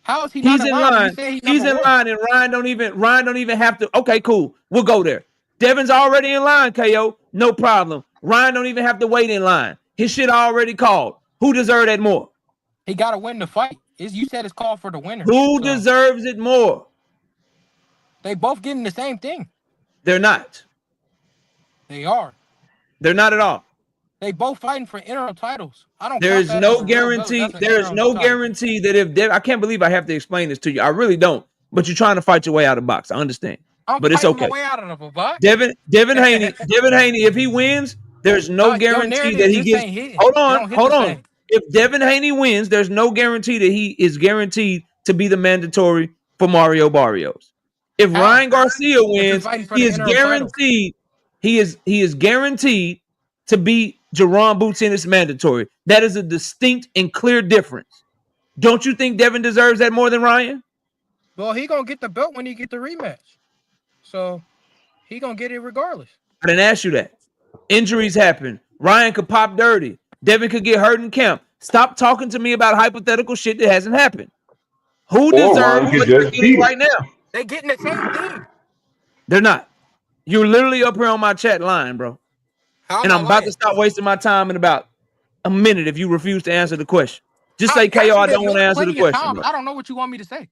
How is he not in line? He's in line, and Ryan don't even have to. Okay, cool. We'll go there. Devin's already in line, KO. No problem. Ryan don't even have to wait in line. His shit already called. Who deserves that more? He got to win the fight. You said it's called for the winner. Who deserves it more? They both getting the same thing. They're not. They are. They're not at all. They both fighting for interim titles. I don't. There is no guarantee. There is no guarantee that if Devin, I can't believe I have to explain this to you. I really don't. But you're trying to fight your way out of the box. I understand. But it's okay. My way out of the box. Devin Haney. If he wins, there's no guarantee that he gets. Hold on. If Devin Haney wins, there's no guarantee that he is guaranteed to be the mandatory for Mario Barrios. If Ryan Garcia wins, he is guaranteed. He is guaranteed to be Jerron Boots in his mandatory. That is a distinct and clear difference. Don't you think Devin deserves that more than Ryan? Well, he gonna get the belt when he get the rematch. So he gonna get it regardless. I didn't ask you that. Injuries happen. Ryan could pop dirty. Devin could get hurt in camp. Stop talking to me about hypothetical shit that hasn't happened. Who deserves what you're getting right now? They getting the same thing. They're not. You're literally up here on my chat line, bro. And I'm about to stop wasting my time in about a minute if you refuse to answer the question. Just say, KO, I don't want to answer the question. I don't know what you want me to say.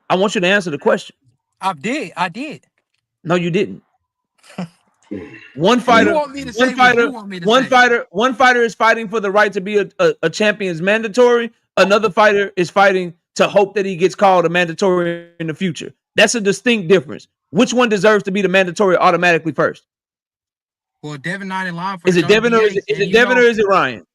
I want you to answer the question. I did. No, you didn't. One fighter is fighting for the right to be a champion's mandatory. Another fighter is fighting to hope that he gets called a mandatory in the future. That's a distinct difference. Which one deserves to be the mandatory automatically first? Well, Devin not in line for. Is it Devin or is it Ryan?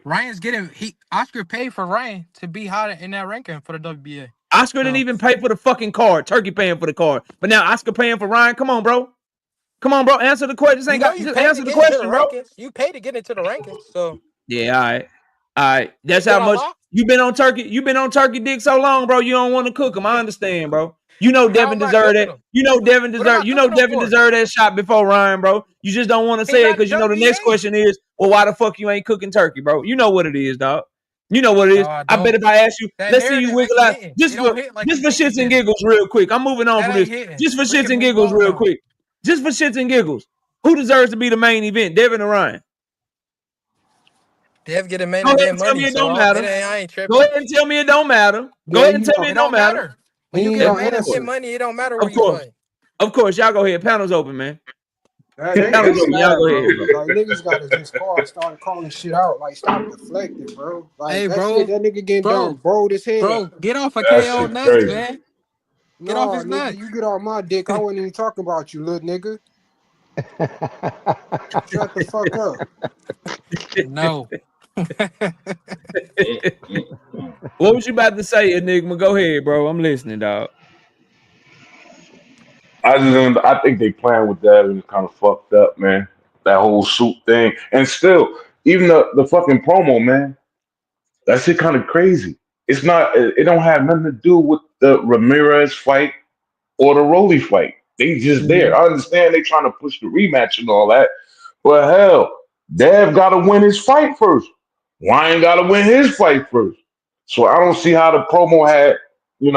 Ryan's getting Oscar paid for Ryan to be high in that ranking for the WBA. Oscar didn't even pay for the fucking card. Turkey paying for the card. But now Oscar paying for Ryan. Come on, bro. Answer the question. Just answer the question, bro. You pay to get into the rankings. So yeah, all right. That's how much you've been on Turkey. You've been on Turkey dick so long, bro. You don't want to cook them. I understand, bro. You know Devin deserved that. You know Devin deserved that shot before Ryan, bro. You just don't want to say it because you know the next question is, well, why the fuck you ain't cooking turkey, bro? You know what it is, dog. You know what it is. I bet if I ask you, let's see you wiggle out. Just for shits and giggles real quick. I'm moving on from this. Just for shits and giggles real quick. Just for shits and giggles. Who deserves to be the main event, Devin or Ryan? Dev get a main event money. It don't matter. I ain't tripping. Go ahead and tell me it don't matter. Go ahead and tell me it don't matter. When you get main event money, it don't matter where you play. Of course, y'all go ahead. Panel's open, man. Y'all go ahead. Like, niggas gotta just start calling shit out. Like, stop deflecting, bro. Like, hey, bro, that nigga getting done broed his head. Bro, get off of KO nuts, man. Get off his nuts. You get off my dick. I wasn't even talking about you, little nigga. Shut the fuck up. No. What was you about to say, Enigma? Go ahead, bro. I'm listening, dog. I think they playing with that and it's kind of fucked up, man. That whole suit thing. And still, even the fucking promo, man, that shit kind of crazy. It's not, it don't have nothing to do with the Ramirez fight or the Rolly fight. They just there. I understand they trying to push the rematch and all that. But hell, Dev got to win his fight first. Ryan got to win his fight first. So I don't see how the promo had, it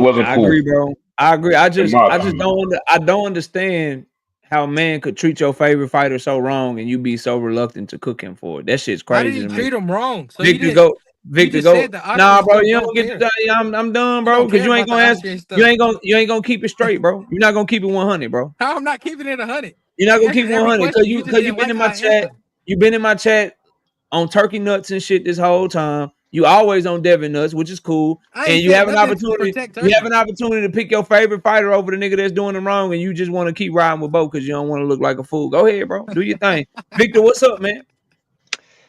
wasn't cool. I agree, bro. I agree. I just don't understand how a man could treat your favorite fighter so wrong and you be so reluctant to cook him for it. That shit's crazy. How did you treat him wrong? So Victor go. Nah, bro, you don't get to. I'm done, bro. Because you ain't gonna ask. You ain't gonna keep it straight, bro. You're not gonna keep it 100, bro. How I'm not keeping it 100? You're not gonna keep it 100 because you've been in my chat. You've been in my chat on turkey nuts and shit this whole time. You always on Devin nuts, which is cool. I And ain't you said have an nothing to opportunity. protect You have Turkey. an opportunity to pick your favorite fighter over the nigga that's doing them wrong, and you just want to keep riding with Bo because you don't want to look like a fool. Go ahead, bro. Do your thing. Victor, what's up, man?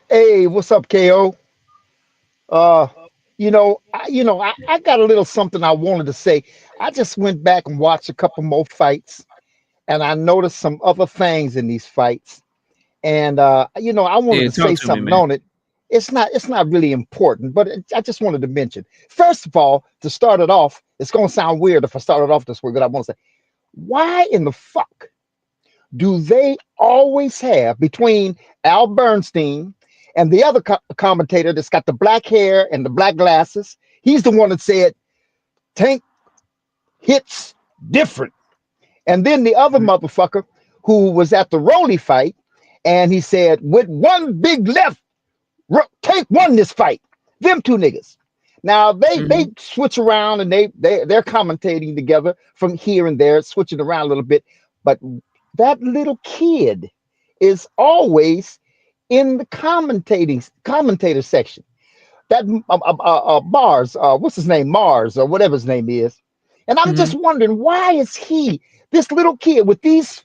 Hey, what's up, KO? I got a little something I wanted to say. I just went back and watched a couple more fights, and I noticed some other things in these fights. And I wanted Yeah, to say talk to me, something man. on it. It's not really important, but I just wanted to mention. First of all, to start it off, it's gonna sound weird if I start it off this way, but I want to say, why in the fuck do they always have between Al Bernstein and the other commentator that's got the black hair and the black glasses? He's the one that said Tank hits different. And then the other motherfucker who was at the Rolly fight, and he said, with one big left, Tank won this fight. Them two niggas. Now they switch around and they're commentating together from here and there, switching around a little bit. But that little kid is always in the commentator section. That Mars, what's his name, Mars or whatever his name is, and I'm just wondering why is he this little kid with these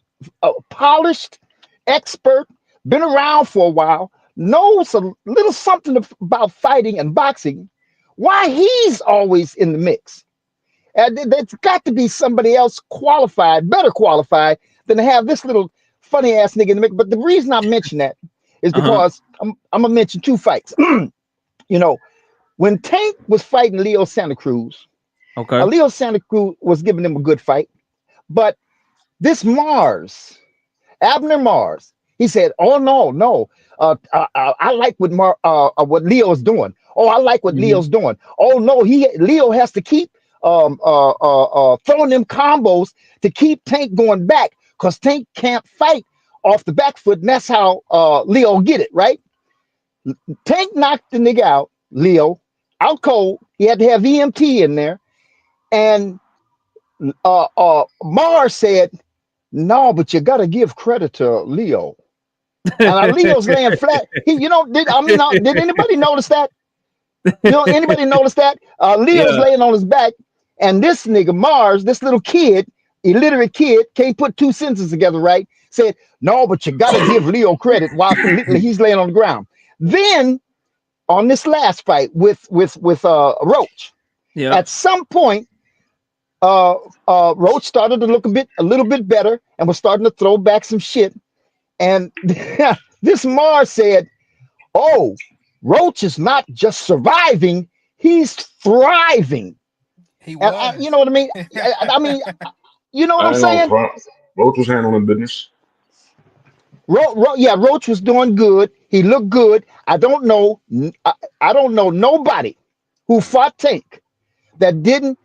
polished, expert, been around for a while, knows a little something about fighting and boxing. Why he's always in the mix? And there's got to be somebody else qualified, better qualified than to have this little funny ass nigga in the mix. But the reason I mention that is because I'm gonna mention two fights. When Tank was fighting Leo Santa Cruz, Okay. Leo Santa Cruz was giving him a good fight, but this Abner Mars, he said, "Oh no, I like what Leo's doing. Oh, I like what Leo's doing. Oh no, Leo has to keep throwing them combos to keep Tank going back because Tank can't fight off the back foot, and that's how Leo get it right. Tank knocked the nigga out, Leo, out cold. He had to have EMT in there, and Mars said, "No, but you got to give credit to Leo." And Leo's laying flat. Did anybody notice that? Anybody notice that? Leo's Yeah. laying on his back, and this nigga Mars, this little kid, illiterate kid, can't put two sentences together right. Said, "No, but you got to give Leo credit while he's laying on the ground." Then on this last fight with Roach, Yeah. at some point, Roach started to look a little bit better and was starting to throw back some shit. And this Mars said, "Oh, Roach is not just surviving; he's thriving." He And was. you know what I mean? I mean, you know what I'm I ain't on saying? front. Roach was handling business. Roach was doing good. He looked good. I don't know nobody who fought Tank that didn't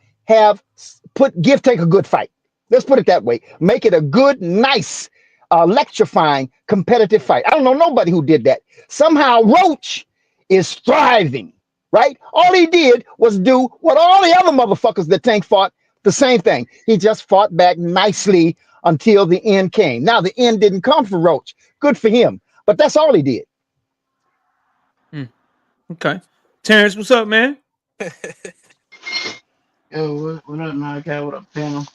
give Tank a good fight. Let's put it that way. Make it a good, nice, electrifying, competitive fight. I don't know nobody who did that. Somehow Roach is thriving, right? All he did was do what all the other motherfuckers that Tank fought, the same thing. He just fought back nicely until the end came. Now the end didn't come for Roach. Good for him. But that's all he did. Okay. Terrence, what's up, man? Yo, what up, Malachi? What up, panel?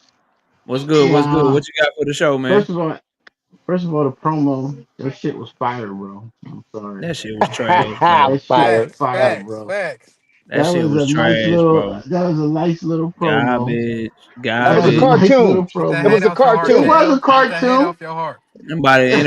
What's good? What's good? Yeah. What you got for the show, man? First of all, the promo, that shit was fire, bro. I'm sorry. That shit was trash, bro. That shit was Fire. fire, Facts. bro. Facts. That shit was trash, bro. That was a nice little promo. Garbage. That was That a was a Garbage. nice cartoon. little Get that It promo. was hate a out your heart, It cartoon. was a KO. Get that hate cartoon. off your heart. Ain't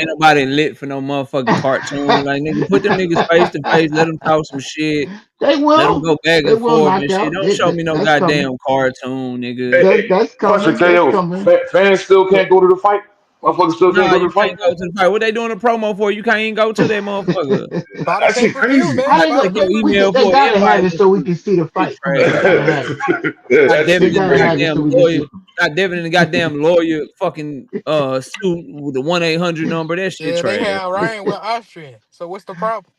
nobody lit for no motherfucking cartoon. Like, nigga, put them niggas face to face. Let them talk some shit. They Let them will. go back They and will forth knock and shit. out. Don't show me no That's coming. goddamn cartoon, nigga. Hey, That's question, coming. That's KO. coming. Fans still can't go to the fight. Motherfuckers still can't Nah, go to you the fight. can't go to the fight. What they doing a promo for? You can't even go to that motherfucker. Buy the That pay shit per view, crazy. man. How they Buy the Check go? pay your per email view. They for an gotta have invite. it so we can see the Shit fight. Come trash, on, bro. gotta have it. Yeah, Got that Devin They shit in the gotta crazy. have it so goddamn we can lawyer. see. Got Devin in the goddamn lawyer fucking suit with the 1-800 number. That shit Yeah, they trash. have Ryan with Austrian. So what's the problem?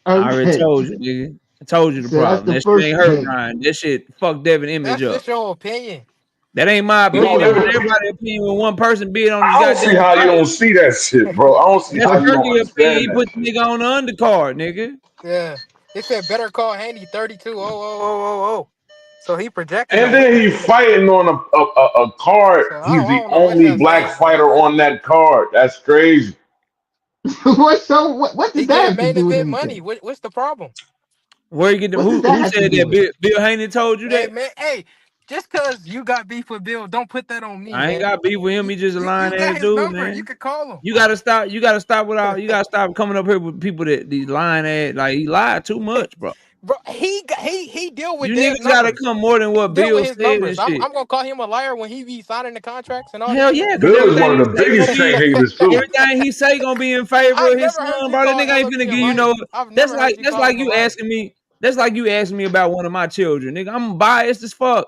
I already Okay, told you, nigga. I told you the so that's problem. the That shit first ain't hurt thing. Ryan. That shit fuck Devin image That's up. just your opinion. That ain't my No, opinion. That's everybody's opinion. When one person bid on this I don't see goddamn how you fight, don't see that shit, bro. I don't see that's how you don't Turkey opinion. He understand that put the shit. nigga on the undercard, nigga. Yeah. They said better call Haney 32-0-0-0-0. So he projecting a And then he win. fighting on a card. So He's I the don't know what only that black says, man. fighter on that card. That's crazy. What He does that getting have to main do with event money. anything? What's the problem? Where you get them? What does that Who have to said do that? with it? Bill Haney told you Hey that? man, hey, just cause you got beef with Bill, don't put that on me, I ain't man. got beef with him. He just a lying You got ass his dude, number. You man. could call him. You gotta stop. You gotta stop with all. You gotta stop coming up here with people that these lying ass. Like he lied too much, bro. Bro, he deal with You Dev's niggas gotta numbers. come more than He what deal with Bill his said and numbers. I'm shit. gonna call him a liar when he be signing the contracts and all this Hell shit. yeah, because Bill is one everything of he the say gonna biggest be tank haters too. everything he say gonna be in favor I've of his never heard son, you bro. That call nigga ain't finna LOP a give you liar. no. I've never heard you That's call like him a you liar. asking me. That's like you asking me about one of my children, nigga. I'm biased as fuck.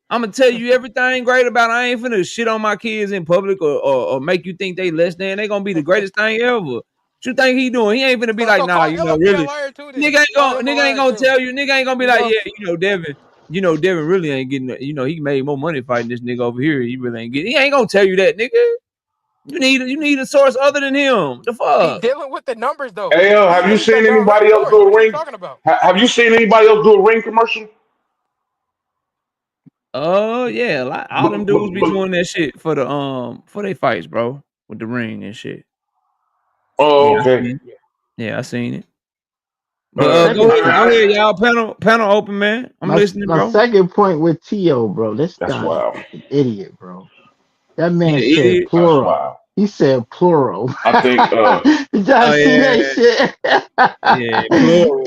I'm gonna tell you everything great about it. I ain't finna shit on my kids in public or make you think they less than. They gonna be the greatest thing ever. What you think he doing? He ain't finna be like, So nah, call you know, LOP a really. liar too then. Nigga ain't Call him a gonna liar too. tell you. Nigga ain't gonna be You like, know? yeah, Devin really ain't getting. He made more money fighting this nigga over here. He really ain't getting. He ain't gonna tell you that, nigga. You need a source other than him. The He fuck. dealing with the numbers though. Hey, These have you niggas that seen don't run anybody else reports. do What a are you ring? talking about? Have you seen anybody else do a ring commercial? Yeah, like all them dudes be doing that shit for their fights, bro, with the ring and shit. Oh, Yeah, I okay. seen it. Yeah, I seen it. All But right. go Second ahead, point. y'all. Panel open, man. I'm listening, My bro. second point with Tio, bro. This That's guy wild. is an idiot, bro. That Yeah, man said idiot. That's plural. wild. He said plural. I think. Did y'all Oh see yeah, that shit? yeah, plural.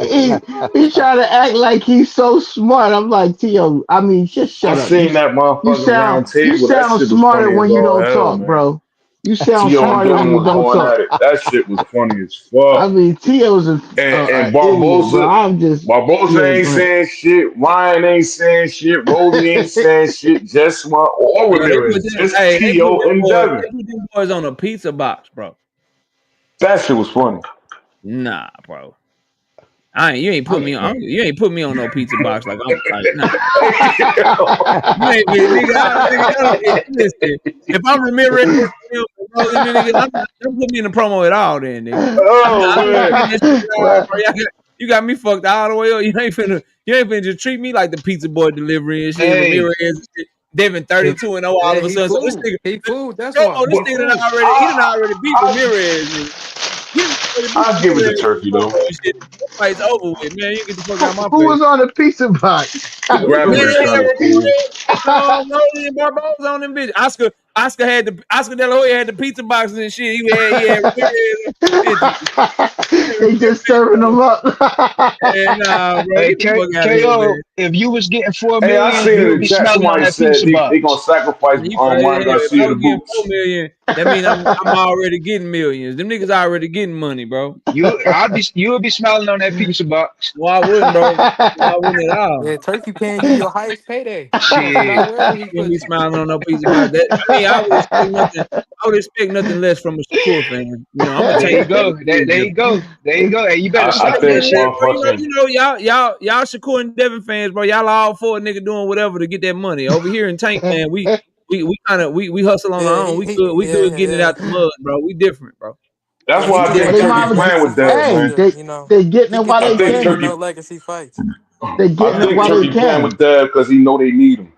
he trying to act like he's so smart. I'm like, Tio, I mean, just I shut up. seen that motherfucking round You table. That sound shit was smarter funny as when you all don't hell, talk, man. bro. You sound Tio and smarter when Devin you was don't going at talk. it. That shit was funny as fuck. I mean, Tio's And a idiot, bro. Barboza, I'm just, Barboza yeah, ain't go ahead. saying shit. Ryan ain't saying shit. Roly ain't saying shit. Just one or Yo, Ramirez. Just Tio and Devin. they put them boys on a pizza box, bro. That shit was funny. Nah, bro. You ain't put I'm, me on. You ain't put me on no pizza box like I'm like nah. You ain't listen. If I'm Ramirez, nigga, don't put me in the promo at all, then, nigga. Oh I ain't man. putting that shit at all, well, bro. You got me fucked all the way up. You ain't finna just treat me like the pizza boy delivery and shit. Hey, Ramirez and shit. Devin if 32-0 all Yeah, of a he sudden. So this fooled. nigga, He fooled. That's why. oh, this He But nigga fooled. he done already beat I Ramirez, nigga. He done already beat I give it to Ramirez Turkey though. and shit. That fight's over with, man. You get the fuck out of my who face. was on the pizza box? He grabbed Man, him they and had turned the fool. Ramirez and Rolly and Barboza on them bitch. Oscar De La Hoya had the pizza boxes and shit. He had Ramirez bitches. They just serving them up. And nah, bro, hey, get the fuck out of here, KO, man. if you was getting 4 Hey, I million, seen you in would the be chat smelling on somebody that said pizza they gonna box. sacrifice You crazy Ryan as hell. If I Garcia to was getting 4 boots. million, that mean I'm already getting millions. Them niggas already getting money, bro. You would be smiling on that pizza box. No, I wouldn't, bro. No, I wouldn't at all. Yeah, Turkey paying you your highest payday. You gonna smile Shit. wherever he Wouldn't be puts you. smiling on no piece about that. I mean, I would expect nothing. I would expect nothing less from a Shakur fan. I'm a There tank you fan. go. There you go. There you go. Hey, you better I stop Nothing that think less, shit. bro. motherfucking Y'all Shakur and Devin fans, bro. Y'all all for a nigga doing whatever to get that money. Over here in Tank Land, we kind of we hustle on Yeah, our own. We good getting it yeah. out the mud, bro. We different, bro. that's Yeah, he why I just think ain't they got Turkey's no mama, playing with legacy Dev, fights hey, man. either. You know, they getting he it get while I them they think money and can. no Turkey legacy fights. They I getting it think while they Turkey playing can. with Dev because he know they need him.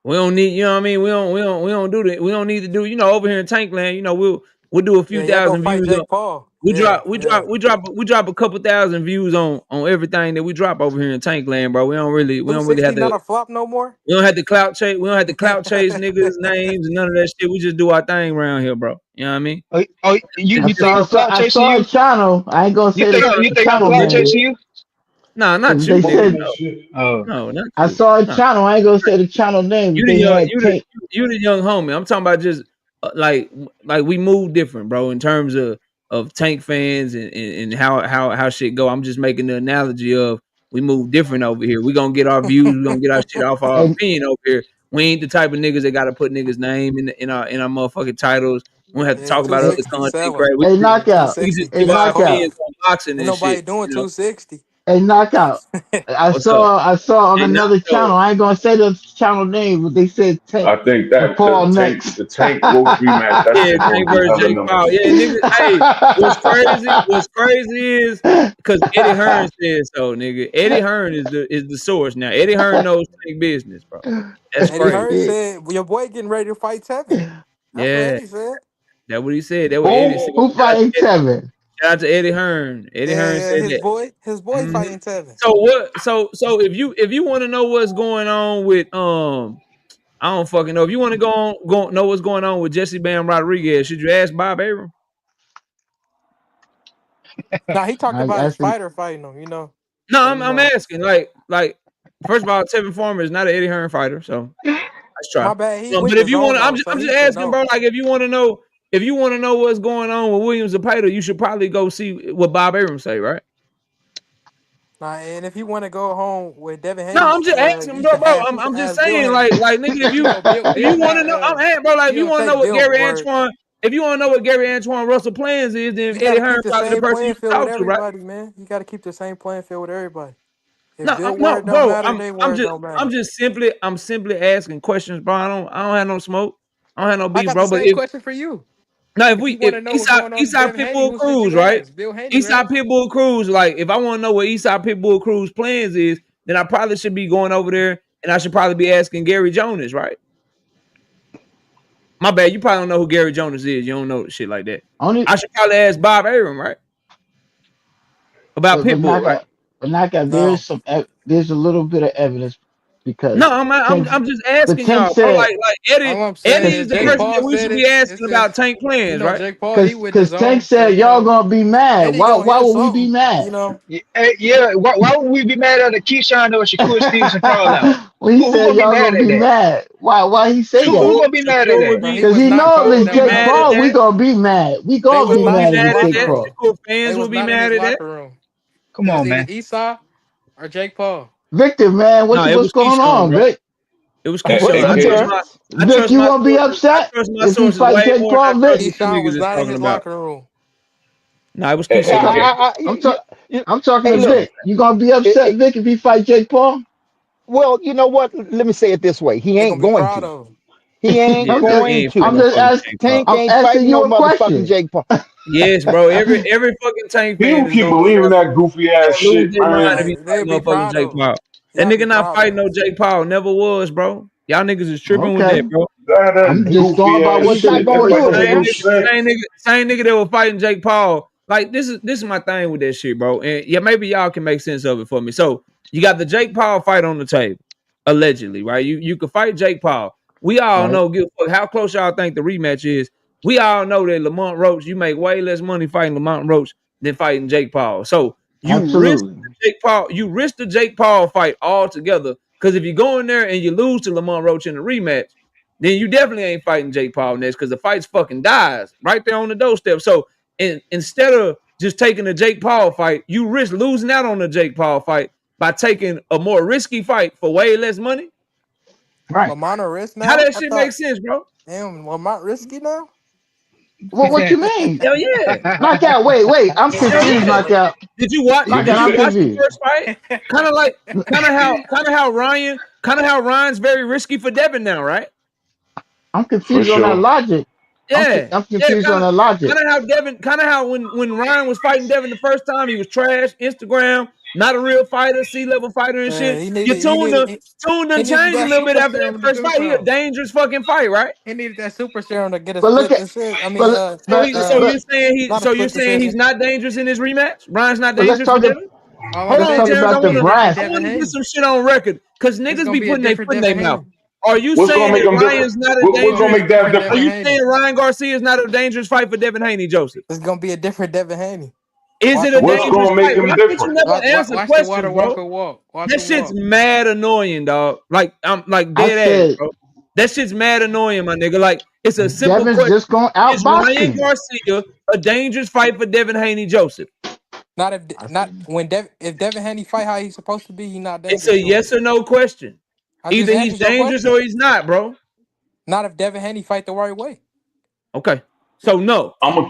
We don't need, you know what I mean? We don't do that. We don't need to do, over here in Tankland, we'll do a few Yeah, y'all go thousand fight views on. Jake Paul. We Yeah, drop we yeah. drop we drop we drop a couple thousand views on everything that we drop over here in Tankland, bro. We don't really 260 have not to a flop no more. we don't have to clout chase niggas names and none of that shit. We just do our thing around here, bro. You know what I mean? Oh, you think I'm cloud I chasing saw a you? channel. I ain't gonna You say think the you think I'm channel cloud name chasing you? Nah, not because you, they nigga. said No, Shit. Oh, no, not I you. saw a No. channel. I ain't gonna say the channel name. You But the they young, had Tank. you the young homie. I'm talking about just like we move different, bro. In terms of Tank fans and how shit go. I'm just making the analogy of we move different over here. We gonna get our views. We gonna get our shit off our And opinion over here. We ain't the type of niggas that gotta put niggas' name in our motherfucking titles. We don't have to Yeah, talk about other 260 content, selling. right? a Yeah, knockout, We just 260 a give our is knockout. cold. opinions on boxing Ain't and shit. nobody doing 260. Hey, knockout. I What's up? saw on Hey, another channel. I ain't gonna say the channel name, but they said Tank I think and that Paul the next. Tank Wolf rematch, that Yeah, shit gonna Tank be versus hella Jake Paul. numbers. Yeah, nigga. Hey, what's crazy is because Eddie Hearn said so, nigga. Eddie Hearn is the source now. Eddie Hearn knows Tank business, bro. That's Eddie crazy. Hearn said your boy getting ready to fight Tevin. That's what Yeah, Eddie said. that's what he said. That's what Eddie Who? said. Who Shout out to fighting Eddie, Tevin? shout out to Eddie Hearn. Eddie Hearn Yeah, said his that. boy Mhm. fighting Tevin. So what? So if you want to know what's going on with I don't fucking know. If you want to go know what's going on with Jesse Bam Rodriguez, should you ask Bob Arum? Nah, he talked I about his actually, fighter fighting him, No, So I'm asking. Like first of all, Tevin Farmer is not an Eddie Hearn fighter, so let's try. my bad. He But with the if you want, zone though, so I'm he just should asking, know. bro. Like if you want to know what's going on with Williams Zapata, you should probably go see what Bob Arum say, right? Nah, and if you want to go home with Devin No, Haney, I'm just asking, you bro. should ask I'm just Bill saying, Haney. like nigga, if Bill you want to not know, I'm asking, bro. Like if you you don't want to know take what Bill's Gary word. Antoine, if you want to know what Gary Antoine Russell plans is, then You got Eddie to Hearn keep the probably the same person you playing should field with talk to, right? everybody, man. You got to keep the same playing field with everybody. If No, Bill no, word don't bro. matter, they I'm word just don't matter. I'm simply asking questions, bro. I don't have no smoke. I don't have no I beef, got the bro. But same question for you. if If you if want to know what's going on with Eastside Devin Haney, Pitbull who should Cruz, you right? ask? Bill Haney, Eastside man. Pitbull Cruz, like if I want to know what Eastside Pitbull Cruz plans is, then I probably should be going over there and I should probably be asking Gary Jonas, right? My bad, you probably don't know who Gary Jonas is. You don't know shit like that. only, I should probably ask Bob Arum, right? About but Pitbull, right? knockout. No. There's a little bit of evidence No, because I'm Tank, I'm just but asking Tank y'all, bro. said, Like All Eddie, I'm saying Eddie cause, is is the Jake person that Paul we said should it. be It asking says, about tank plans, right? Jake Paul, he with the Tank zone, so said y'all gonna be mad. Eddie gonna Why hear would we be something, mad? Yeah. Why would we be mad at a Keyshawn or Shakur Stevenson call out? When he Who said gonna be y'all mad gonna at be that? mad? Why he say that? Who gonna be mad at Shakur that? would No, be he Cause was he not know Shakur if calling would it's be them Jake mad out. at Paul, we that. gonna be mad. We They gonna was be Shakur would not be mad in if his it's mad at Jake locker that. room. Paul. Shakur They fans was would be not in his mad at that. locker room. Come It was on, either man. Esau or Jake Paul. Victor, man, No, it what's was going Keyshawn, on, bro. Vic? It was Hey, Keyshawn. hey, What, hey, Terrence? Vic, you won't be I upset trust my if he sources fight way Jake more than I Paul, trust Vic? what you Keyshawn niggas was is not in talking his about. locker room. No, it was hey, Keyshawn. hey, I'm talking. You, I'm talking hey, to Keyshawn. look. Vic. You gonna be It, upset, it, Vic, if he fight Jake Paul? well, you know what? Let me say it this way. He They're gonna ain't be going proud to. of him. He ain't Yeah, I'm bro. just, He going ain't fighting I'm no to. just fucking asking. Jake Paul. Tank I'm ain't asking fighting you no a motherfucking question. Jake Paul. Yes, bro. Every fucking tank fan people is keep gonna lose believing that goofy ass gonna lose shit, their mind if man. he They'll fight be motherfucking proud Jake of him. Paul. You That gotta nigga be not proud of fighting him. no Jake Paul. Never was, bro. Y'all niggas is tripping with that, Okay, bro. I'm That just going goofy by ass what He's not the shit. gonna That what do don't it, make Same no man. nigga, sense. same nigga that was fighting Jake Paul. Like this is my thing with that shit, bro. And yeah, maybe y'all can make sense of it for me. So you got the Jake Paul fight on the table, allegedly, right? You could fight Jake Paul. We all right. know, give a fuck how close y'all think the rematch is. We all know that Lamont Roach, you make way less money fighting Lamont Roach than fighting Jake Paul. So Absolutely. You risk the Jake Paul fight altogether. Because if you go in there and you lose to Lamont Roach in the rematch, then you definitely ain't fighting Jake Paul next because the fight's fucking dies right there on the doorstep. So instead of just taking the Jake Paul fight, you risk losing out on the Jake Paul fight by taking a more risky fight for way less money. Right. Lamont a risk How now? that I shit make thought, sense, bro? damn, Lamont risky now? What you mean? Hell yeah. Knockout. Wait. I'm Hell confused. yeah. Knockout. Did you watch What you Knockout. I'm say? the confused. first fight? Kind of like kind of how Ryan's very risky for Devin now, right? I'm For confused on that sure. logic. Yeah. I'm Yeah, confused on that logic. kind of how when Ryan was fighting Devin the first time, he was trash, Instagram, not a real fighter, C-level fighter and Yeah, shit. Your tune he done needed changed a that little bit super after that serum to first do fight. He a something. dangerous fucking fight, right? He needed that super serum to get a But look split at decision. I mean, but but but not a so split you're saying he's decision. not dangerous in his rematch? Ryan's not but let's dangerous for talk Devin? All I'm Hold let's on, talk saying is Terrence. about it's the gonna be a different brass. I want Devin to get Haney. some shit on record because It's niggas gonna be be a putting their different foot in their Devin mouth. Haney. Are you What's gonna saying make that them different? Ryan's not a It's What's gonna gonna be dangerous? a make that different Are Devin different? you Haney. saying Ryan Garcia is not a dangerous fight for Devin Haney, Joseph? It's gonna be a different Devin Haney. Is Watch it a him What's walk. dangerous gonna make fight? him Why can't you different? never answer Watch the water questions, bro? walker walk. Watch That him shit's walk. mad annoying, dog. Like I'm like I dead ass, said bro. That shit's mad annoying, my nigga. Like it's a simple Devin's question. just gonna Is outbox Ryan him. Garcia a dangerous fight for Devin Haney, Joseph? Not I if not said when if Devin Haney fight how he's supposed to be, he not It's dangerous a to him. yes or no question. I just Either he's answered your dangerous question. or he's not, bro. Not if Devin Haney fight the right way. Okay. So no. I'm a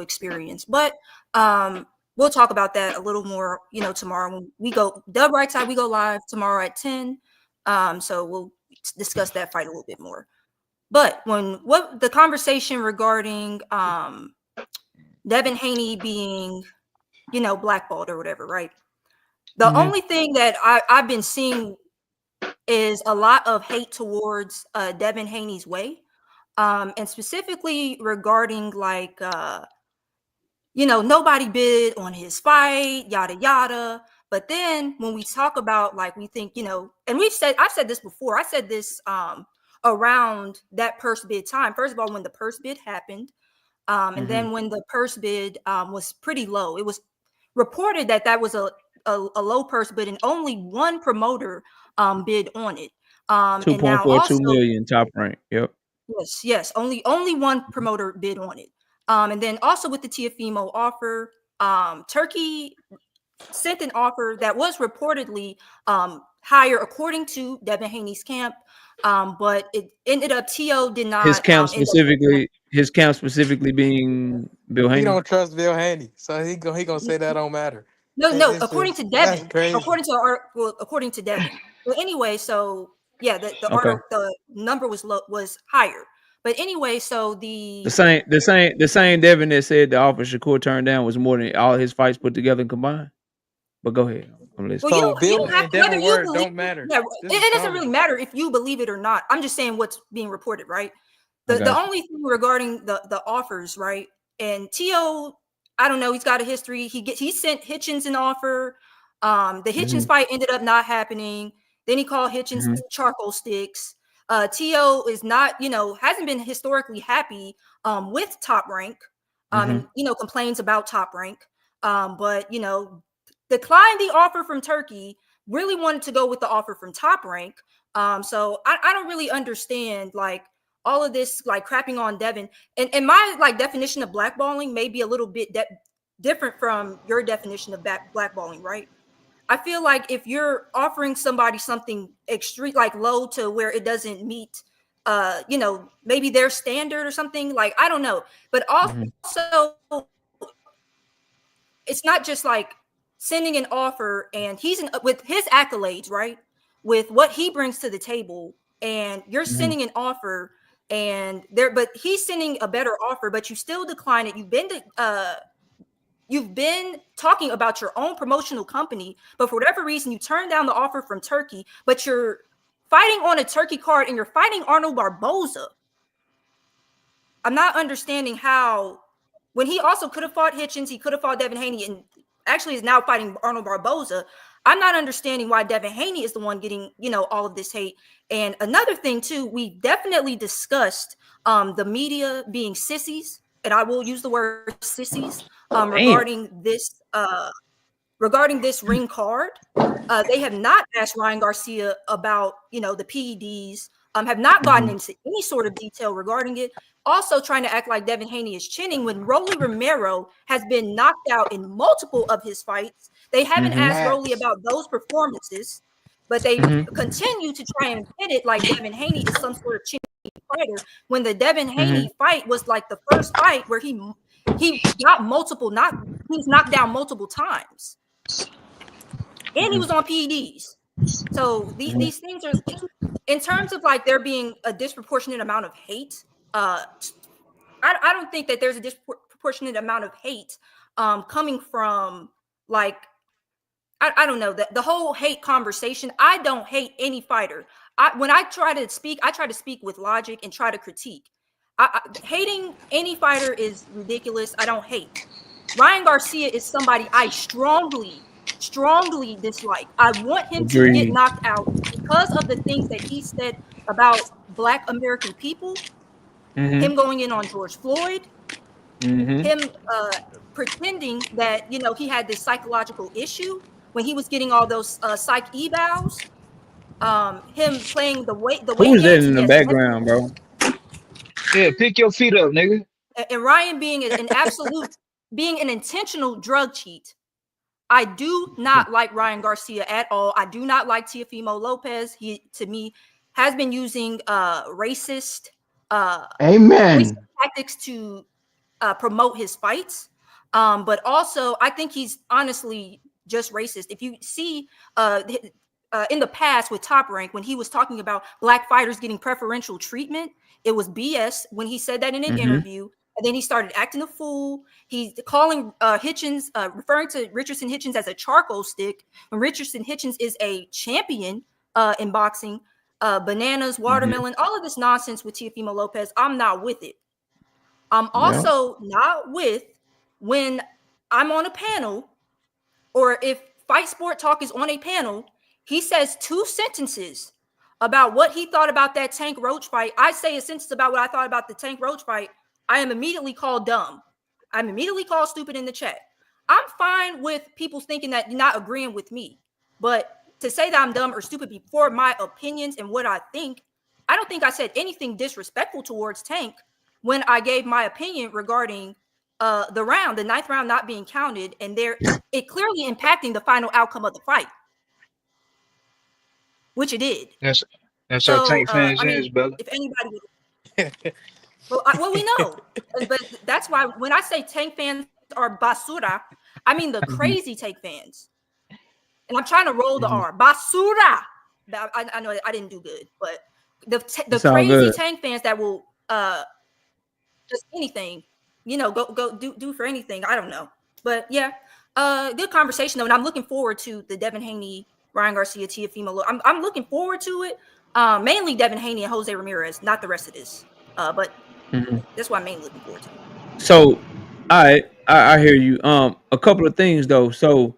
experience. But we'll talk about that a little more, tomorrow when we go Dub Right Side. We go live tomorrow at 10. So we'll discuss that fight a little bit more. But what the conversation regarding Devin Haney being, blackballed or whatever, right? The only thing that I've been seeing is a lot of hate towards Devin Haney's way, and specifically regarding like, nobody bid on his fight, yada yada. But then when we talk about like we think, and I've said this before. I said this around that purse bid time. First of all, when the purse bid happened, and then when the purse bid was pretty low, it was reported that was a low purse bid and only one promoter bid on it. And now 2.42 also million Top Rank. Yep. yes, only one promoter bid on it. And then also with the Teofimo offer, Turkey sent an offer that was reportedly higher according to Devin Haney's camp, but it ended up Teo did not His camp end up. specifically being Bill He Haney. don't trust Bill Haney, so he gonna say that don't matter. No, It's according to just, that's Devin. crazy. According to Devin. Well, anyway, so yeah, the Okay. the number was higher. But anyway, so The same Devin that said the offer Shakur turned down was more than all his fights put together and combined. But go ahead. I'm listening. well, So you Bill don't have and to, whether Devin you word believe don't matter. yeah, This is it doesn't funny. really matter if you believe it or not. I'm just saying what's being reported, right? I The got you. only thing regarding the offers, right? And Teo, I don't know, he's got a history. He sent Hitchens an offer. The Hitchens fight ended up not happening. Then he called Hitchens charcoal sticks. Teo is not, hasn't been historically happy with Top Rank, and complains about Top Rank. But declined the offer from Turkey. Really wanted to go with the offer from Top Rank. So I don't really understand like all of this like crapping on Devin. And my like definition of blackballing may be a little bit different from your definition of blackballing, right? I feel like if you're offering somebody something extreme, like low to where it doesn't meet, maybe their standard or something, like I don't know. But also, it's not just like sending an offer and with his accolades, right? With what he brings to the table, and you're sending an offer, but he's sending a better offer, but you still decline it. You've been talking about your own promotional company, but for whatever reason, you turned down the offer from Turkey, but you're fighting on a Turkey card and you're fighting Arnold Barboza. I'm not understanding how, when he also could have fought Hitchens, he could have fought Devin Haney, and actually is now fighting Arnold Barboza. I'm not understanding why Devin Haney is the one getting, all of this hate. And another thing too, we definitely discussed the media being sissies, and I will use the word sissies regarding this ring card. They have not asked Ryan Garcia about, the PEDs, have not gotten into any sort of detail regarding it. Also trying to act like Devin Haney is chinning when Rolly Romero has been knocked out in multiple of his fights. They haven't asked Rolly about those performances, but they continue to try and hit it like Devin Haney is some sort of chinny fighter, when the Devin Haney fight was like the first fight where he got he's knocked down multiple times. And he was on PEDs. So these things are, in terms of like there being a disproportionate amount of hate. I don't think that there's a disproportionate amount of hate coming from like I don't know, the whole hate conversation. I don't hate any fighter. When I try to speak with logic and try to critique. Hating any fighter is ridiculous. I don't hate. Ryan Garcia is somebody I strongly dislike. I want him to get knocked out because of the things that he said about Black American people, him going in on George Floyd, him pretending that he had this psychological issue when he was getting all those psych evals, him playing the weight Who's that games. in the background, bro? Yeah, pick your feet up, nigga. And Ryan being being an intentional drug cheat. I do not like Ryan Garcia at all. I do not like Teofimo Lopez. He, to me, has been using racist tactics to promote his fights. But also, I think he's honestly just racist. If you see in the past with Top Rank, when he was talking about Black fighters getting preferential treatment, it was BS when he said that in an interview. And then he started acting a fool. He's calling Hitchens, referring to Richardson Hitchens as a charcoal stick, when Richardson Hitchens is a champion in boxing. Bananas, watermelon, all of this nonsense with Teofimo Lopez. I'm not with it. I'm also not with when I'm on a panel, or if Fight Sport Talk is on a panel. He says 2 sentences about what he thought about that Tank Roach fight. I say a sentence about what I thought about the Tank Roach fight. I am immediately called dumb. I'm immediately called stupid in the chat. I'm fine with people thinking that you're not agreeing with me. But to say that I'm dumb or stupid before my opinions and what I think, I don't think I said anything disrespectful towards Tank when I gave my opinion regarding the 9th round not being counted, and it clearly impacting the final outcome of the fight, which it did. That's So, how Tank fans I mean, is, Bella. if anybody, well, we know, but that's why when I say Tank fans are basura, I mean the crazy Tank fans, and I'm trying to roll the R, basura. I know I didn't do good, but the crazy Tank fans that will just anything, go do for anything. I don't know, but yeah, good conversation though, and I'm looking forward to the Devin Haney, Ryan Garcia, Teofimo. I'm looking forward to it. Mainly Devin Haney and Jose Ramirez, not the rest of this. But that's what I'm mainly looking forward to. So, I hear you. A couple of things though. So,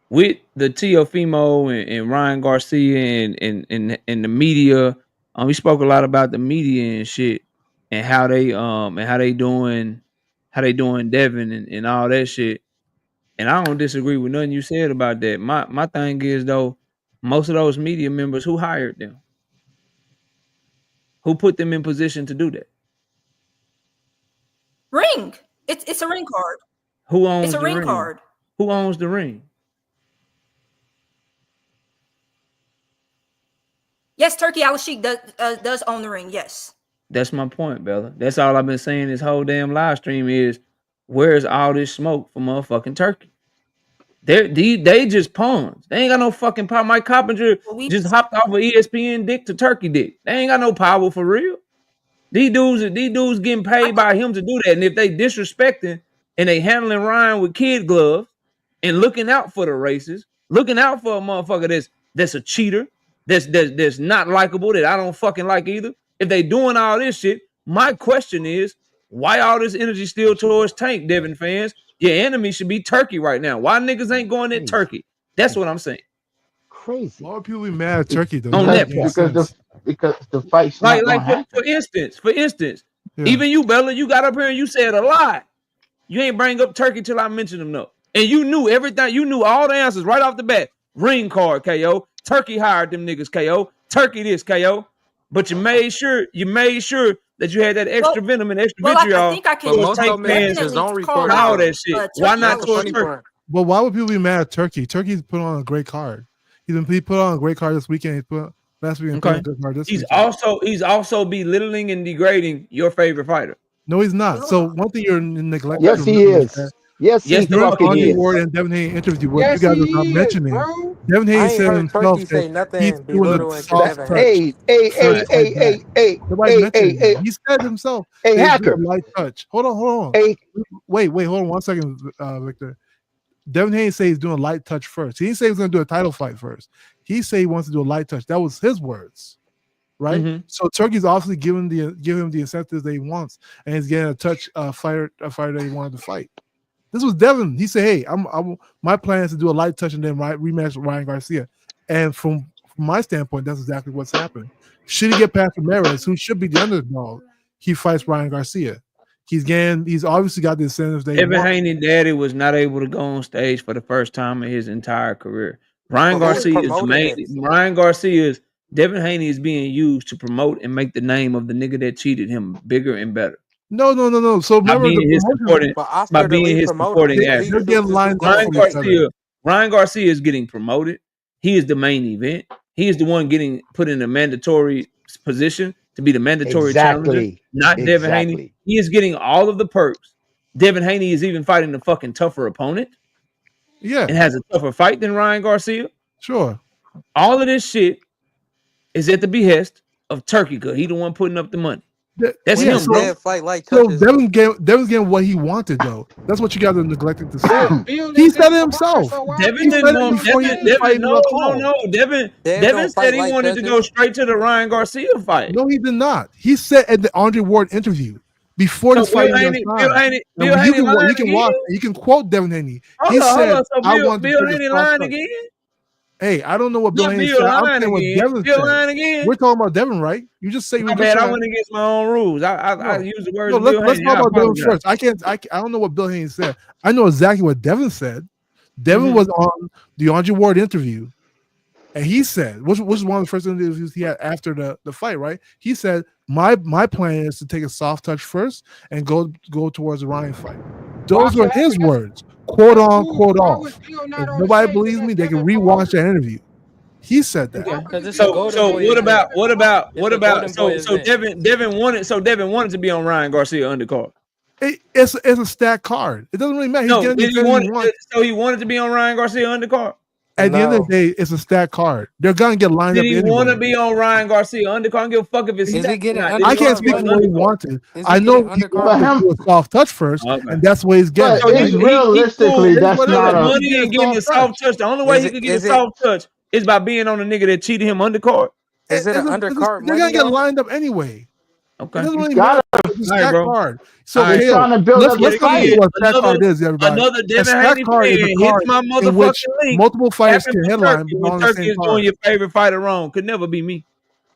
with the Teofimo and Ryan Garcia and the media, we spoke a lot about the media and shit and how they doing Devin and all that shit. And I don't disagree with nothing you said about that. My thing is though, most of those media members, who hired them? Who put them in position to do that? Ring. It's a ring card. Who owns it's a the ring ring? card. Who owns the ring? Yes, Turkey Al-Sheikh does own the ring. Yes. That's my point, Bella. That's all I've been saying this whole damn live stream is, where's all this smoke for motherfucking Turkey? They just pawns. They ain't got no fucking power. Mike Coppinger just hopped off of ESPN dick to Turkey dick. They ain't got no power for real. These dudes getting paid by him to do that. And if they disrespecting and they handling Ryan with kid gloves and looking out for the races, looking out for a motherfucker that's a cheater, that's not likable, that I don't fucking like either. If they doing all this shit, my question is, why all this energy still towards Tank, Devin fans? Your enemy should be Turkey right now. Why niggas ain't going at Turkey? That's what I'm saying. Crazy. Why would people be mad at Turkey though? On that part. Because the fight's not gonna happen. For instance, even you, Bella, you got up here and you said a lot. You ain't bring up Turkey till I mentioned them though. And you knew everything. You knew all the answers right off the bat. Ring card, KO. Turkey hired them niggas, KO. Turkey this, KO. But you made sure that you had that extra venom and extra vitriol. I think I can call all that shit. Why not towards Turkey? But why would people be mad at Turkey? Turkey's put on a great card. He put on a great card this weekend. He put last weekend. Put on a good card this weekend. He's also belittling and degrading your favorite fighter. No, he's not. So one thing you're neglecting. Yes, he is. Yes, he fucking is. Ward and Devin Haney interview where you guys are not mentioning. Devin Haney said himself that he's doing the soft touch. Hey. He said himself. Hey, hacker. Light touch. Hold on. Hey. Wait, hold on 1 second, Victor. Devin Haney said he's doing light touch first. He didn't say he was going to do a title fight first. He said he wants to do a light touch. That was his words, right? Mm-hmm. So Turkey's obviously giving him the incentives that he wants, and he's getting a fighter that he wanted to fight. This was Devin. He said, "Hey, my plan is to do a light touch and then rematch with Ryan Garcia." And from my standpoint, that's exactly what's happened. Should he get past Ramirez, who should be the underdog, he fights Ryan Garcia. He's obviously got the incentives. Devin Haney daddy was not able to go on stage for the first time in his entire career. Ryan Garcia is Devin Haney is being used to promote and make the name of the nigga that cheated him bigger and better. No. So remember by being his supporting actor. Ryan Garcia is getting promoted. He is the main event. He is the one getting put in a mandatory position to be the mandatory challenger, not Devin Haney. He is getting all of the perks. Devin Haney is even fighting a fucking tougher opponent. Yeah. And has a tougher fight than Ryan Garcia. Sure. All of this shit is at the behest of Turkey because he the one putting up the money. That's him, bro. So Devin's getting what he wanted, though. That's what you guys are neglecting to say. He said it himself. Devin said he wanted to go straight to the Ryan Garcia fight. No, he did not. He said at the Andre Ward interview before this fight Bill even Haney, signed. Bill Haney lying You can again? watch. You can quote Devin Haney. Hold He on. said, So "I want to Bill take a Haney soft lying touch." again? Hey, I don't know what Bill Not Haney Bill said. I'm lying saying what again. Devin Bill said. lying again? We're talking about Devin, right? You just say My bad. I went against my own rules. I used the words No, of Bill let's Haney. talk I about Devin apologize. first. I don't know what Bill Haney said. I know exactly what Devin said. Devin Mhm. was on the Andre Ward interview, and he said, which was one of the first interviews he had after the fight, right? He said, my plan is to take a soft touch first and go towards the Ryan fight. Those were his words, quote on, quote off. If nobody believes me, they can rewatch that interview. He said that. Because it's a golden So boy event. what about It's a golden boy so event. Devin wanted to be on Ryan Garcia undercard. It's a stacked card. It doesn't really matter. He's No, getting the he finish he wants. so he wanted to be on Ryan Garcia undercard. At the end of the day, it's a stacked card. They're gonna get lined Did up he anyway. want to be on Ryan Garcia undercard? I don't give a fuck if it's Is he getting not. I can't speak for what he wanted. I know he wanted to do a soft touch first, and that's what he's getting. But it's realistically, that's not a. money and getting a soft touch. The only way he could get a soft touch is by being on a nigga that cheated him undercard. Is it an undercard? They're gonna get lined up anyway. Okay. It doesn't really matter. It's a stack card. So He's trying to build up let's the fight. see what stack card is, everybody. Another Devin a stack Haney card is fan a hits card my in motherfucking which link. multiple fighters can Happened with headline Turkey on when the Turkey same is card. doing your favorite fighter wrong. Could never be me.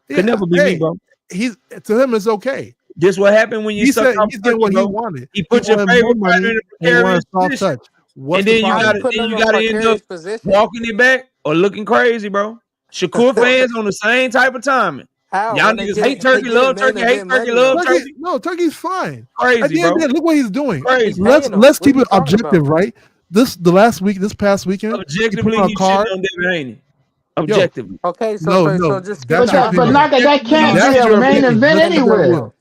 Yeah, Could never be me, bro. He's to him it's okay. Just what happened when you He suck said off he's getting what Turkey, he bro. wanted. He put He your wanted favorite more fighter money in a and he wanted precarious a soft position. touch. What's And the then you problem? got to end up walking it back or looking crazy, bro. Shakur fans on the same type of timing. How? Y'all When they niggas get hate it, Turkey, they get love it main Turkey, hate event Turkey, money, love though. Turkey. No, Turkey's fine. Crazy, At the end of bro. the day, look what he's doing. Crazy. Let's keep it objective, right? This past weekend, Objectively, he he's put on a card. shitting on Devin Haney. Objectively. Okay, No, just that's give your me But opinion. that can't That's be a your main opinion. event Let's keep that anywhere. real.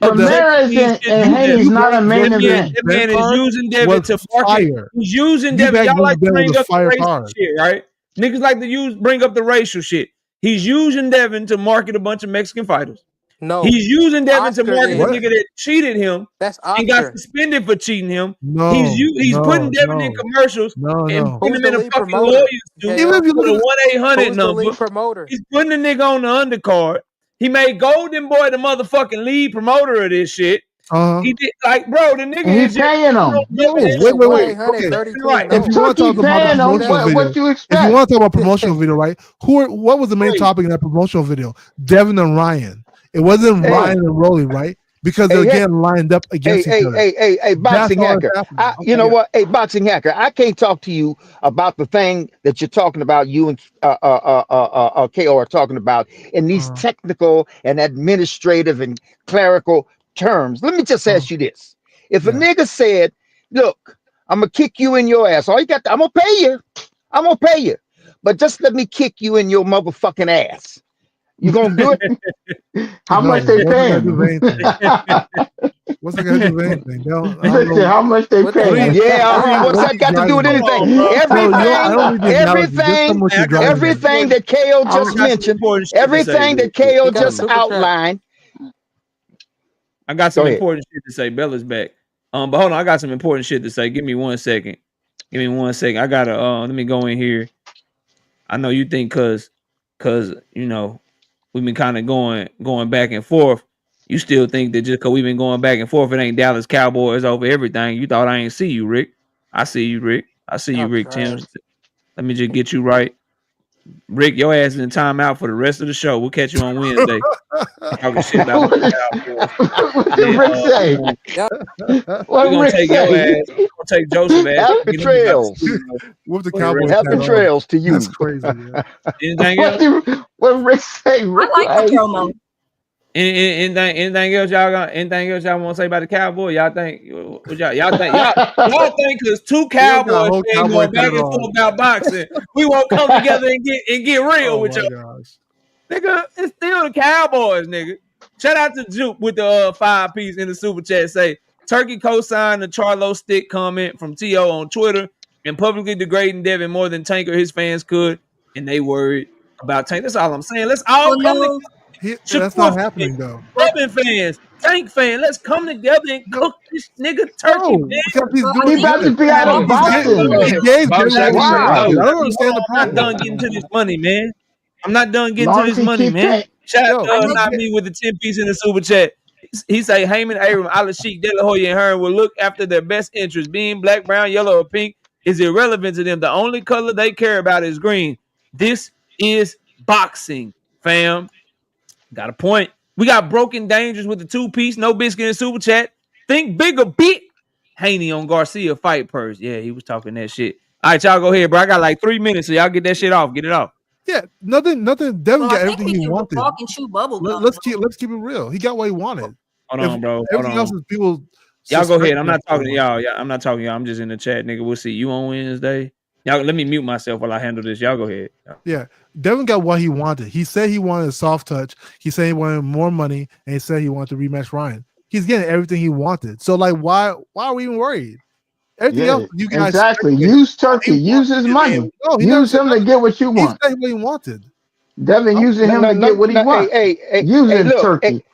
Ramirez and Haney's not a main That event. man is using Devin to market. Fire. He's using Eubank Devin. Y'all like to was bring a up the fire racial card. shit, right? Niggas like to bring up the racial shit. He's using Devin to market a bunch of Mexican fighters. No. He's using Devin to Oscar market the is. nigga that cheated him That's and got Oscar. suspended for cheating him. No, He's putting Devin in commercials and putting Who's him the in a lead fucking promoter? lawyer suit Even if you with look a 1-800 Who's the number. lead promoter? He's putting the nigga on the undercard. He made Golden Boy the motherfucking lead promoter of this shit. He did bro. The nigga And is he's paying him. No, wait. Okay. Right. If you want to talk about the promotional video, what you expect? if you want to talk about promotional video, right? What was the main topic in that promotional video? Devin and Ryan. It wasn't Ryan and Rolly, right? Because they're getting lined up against each other. Hey, boxing hacker. You know what? Hey, boxing hacker. I can't talk to you about the thing that you're talking about. You and KO are talking about in these technical and administrative and clerical terms. Let me just ask you this: if a nigga said, "Look, I'm gonna kick you in your ass," I'm gonna pay you, but just let me kick you in your motherfucking ass. You gonna do it? How much they paying? What's that got to do with anything? How much they paying? Yeah, what's that got to do with anything? Everything that KO just mentioned, everything that KO just outlined. I got some important shit to say. Bella's back. But hold on, I got some important shit to say. Give me 1 second. I gotta let me go in here. I know you think cause you know we've been kind of going back and forth. You still think that just because we've been going back and forth, it ain't Dallas Cowboys over everything. You thought I ain't see you, Rick. I see you, Rick. I see you, Rick Timms. Let me just get you right. Rick, your ass is in timeout for the rest of the show. We'll catch you on Wednesday. Talking shit about the Cowboys. What did Rick say? What We're gonna take your ass. We're gonna take Joseph ass. Happy trails. With the Cowboys. Happy trails to you. That's crazy. Yeah. Anything else? What Rick say? Rick, I like the promo. Anything else y'all want to say about the Cowboys? Y'all think because two Cowboys fans going back and forth about boxing, we won't come together and get real with y'all. Nigga, it's still the Cowboys, nigga. Shout out to Juke with the 5-piece in the super chat. Say Turkey co-signed the Charlo stick comment from T.O. on Twitter and publicly degrading Devin more than Tank or his fans could, and they worried about Tank. That's all I'm saying. Let's all come together. That's not happening though. Devin fans, Tank fans, let's come together and cook this nigga turkey, man. He about to be out of boxing. I don't understand the problem. I'm not done getting to this money, man. I'm not done getting Long to as this he money, keep man. paying. Shout out to not me with the 10-piece in the super chat. He say Heyman, Abraham, Al-Sheik, De La Hoya, and Hearn will look after their best interests. Being black, brown, yellow, or pink is irrelevant to them. The only color they care about is green. This is boxing, fam. Got a point. We got Broken Dangerous with the 2-piece, no biscuit and super chat. Think bigger, beat Haney on Garcia fight purse. Yeah, he was talking that shit. All right, y'all go ahead, bro. I got like 3 minutes, so y'all get that shit off. Get it off. Yeah, nothing. Devin Well, got I think everything we he can wanted. walk and chew bubble gum. Let's keep it real. He got what he wanted. Hold on, bro. Hold Everything on. else is people. Y'all go ahead. I'm not suspect talking to y'all. Yeah, I'm not talking to y'all. I'm just in the chat, nigga. We'll see you on Wednesday. Y'all, let me mute myself while I handle this. Y'all go ahead. Yeah, Devin got what he wanted. He said he wanted a soft touch. He said he wanted more money, and he said he wanted to rematch Ryan. He's getting everything he wanted. So, like, why are we even worried? Everything else, you guys exactly. Use Turkey. Use his money. No, use him to get what you want. He said what he wanted. Devin using him to get what he wants. Using Turkey.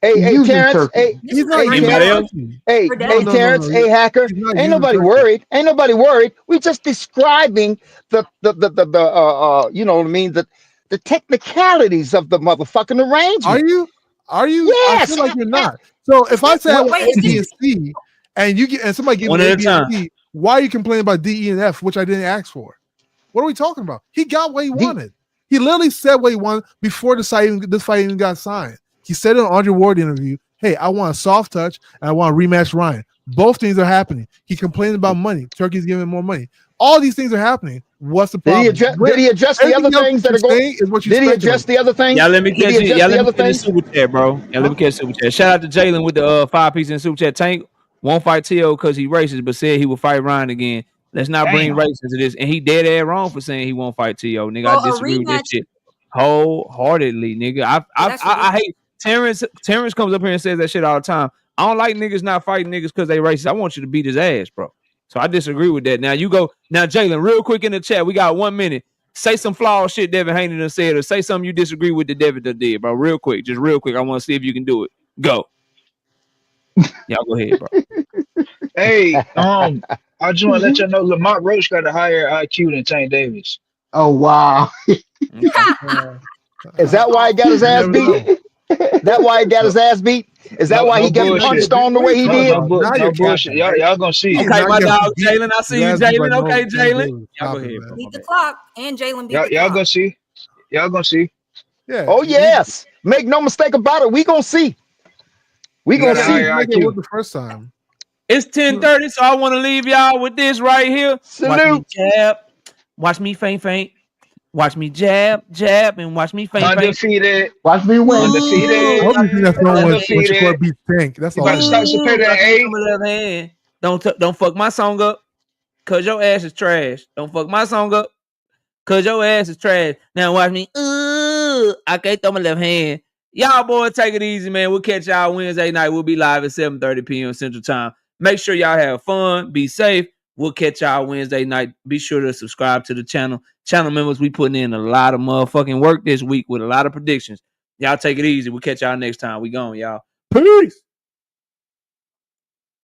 Hey, Terrence. Hey, he's not using Terrence. Hey, Terrence. Hey, Hacker. Ain't nobody worried. Ain't nobody worried. We just describing the you know what I mean, the technicalities of the motherfucking arrangement. Are you? Yes. I feel like you're not. So if I say I want A, B, and C, and somebody gives me A, B, and C, why are you complaining about D, E, and F, which I didn't ask for? What are we talking about? He got what he wanted. He literally said what he wanted before this fight even got signed. He said in an Andre Ward interview, "Hey, I want a soft touch and I want to rematch Ryan." Both things are happening. He complained about money. Turkey's giving more money. All these things are happening. What's the problem? Did he address the other things that are going? Did he address the other things? Yeah, let me catch it. Yeah, let me catch the super chat, bro. Yeah, let me catch super chat. Shout out to Jalen with the 5-piece in super chat. Tank won't fight T.O. because he racist, but said he will fight Ryan again. Let's not bring race into this. And he dead ass wrong for saying he won't fight T.O. Nigga, I disagree with this shit wholeheartedly, nigga. I hate Terrence comes up here and says that shit all the time. I don't like niggas not fighting niggas because they racist. I want you to beat his ass, bro. So I disagree with that. Now you go. Now, Jalen, real quick in the chat, we got 1 minute. Say some flawed shit Devin Haney done said, or say something you disagree with that Devin did, bro. Real quick. Just real quick. I want to see if you can do it. Go. Y'all go ahead, bro. Hey, I just want to let you know Lamont Roach got a higher IQ than Tank Davis. Oh, wow. Is that why he got his ass beat? That why he got his ass beat? Is that why he got punched on the way he did? No bullshit. Y'all gonna see. Okay, my dog, Jalen. I see you, Jalen. Okay, Jalen. Y'all go ahead, bro. Beat the clock, and Jalen beat the clock. Y'all gonna see. Y'all gonna see. Yeah. Oh yes. Make no mistake about it. We gonna see. We gonna see. It was the first time. It's 10:30, so I want to leave y'all with this right here. Salute. Watch me jab. Watch me faint. Watch me jab, and watch me faint. Undefeated. Watch me win. Undefeated. I hope you think that's the one when Shakur beat Tank. That's all. Don't fuck my song up, cause your ass is trash. Don't fuck my song up, cause your ass is trash. Now watch me. I can't throw my left hand. Y'all boys, take it easy, man. We'll catch y'all Wednesday night. We'll be live at 7:30 p.m. Central Time. Make sure y'all have fun. Be safe. We'll catch y'all Wednesday night. Be sure to subscribe to the channel. Channel members, we putting in a lot of motherfucking work this week with a lot of predictions. Y'all take it easy. We'll catch y'all next time. We gone, y'all. Peace.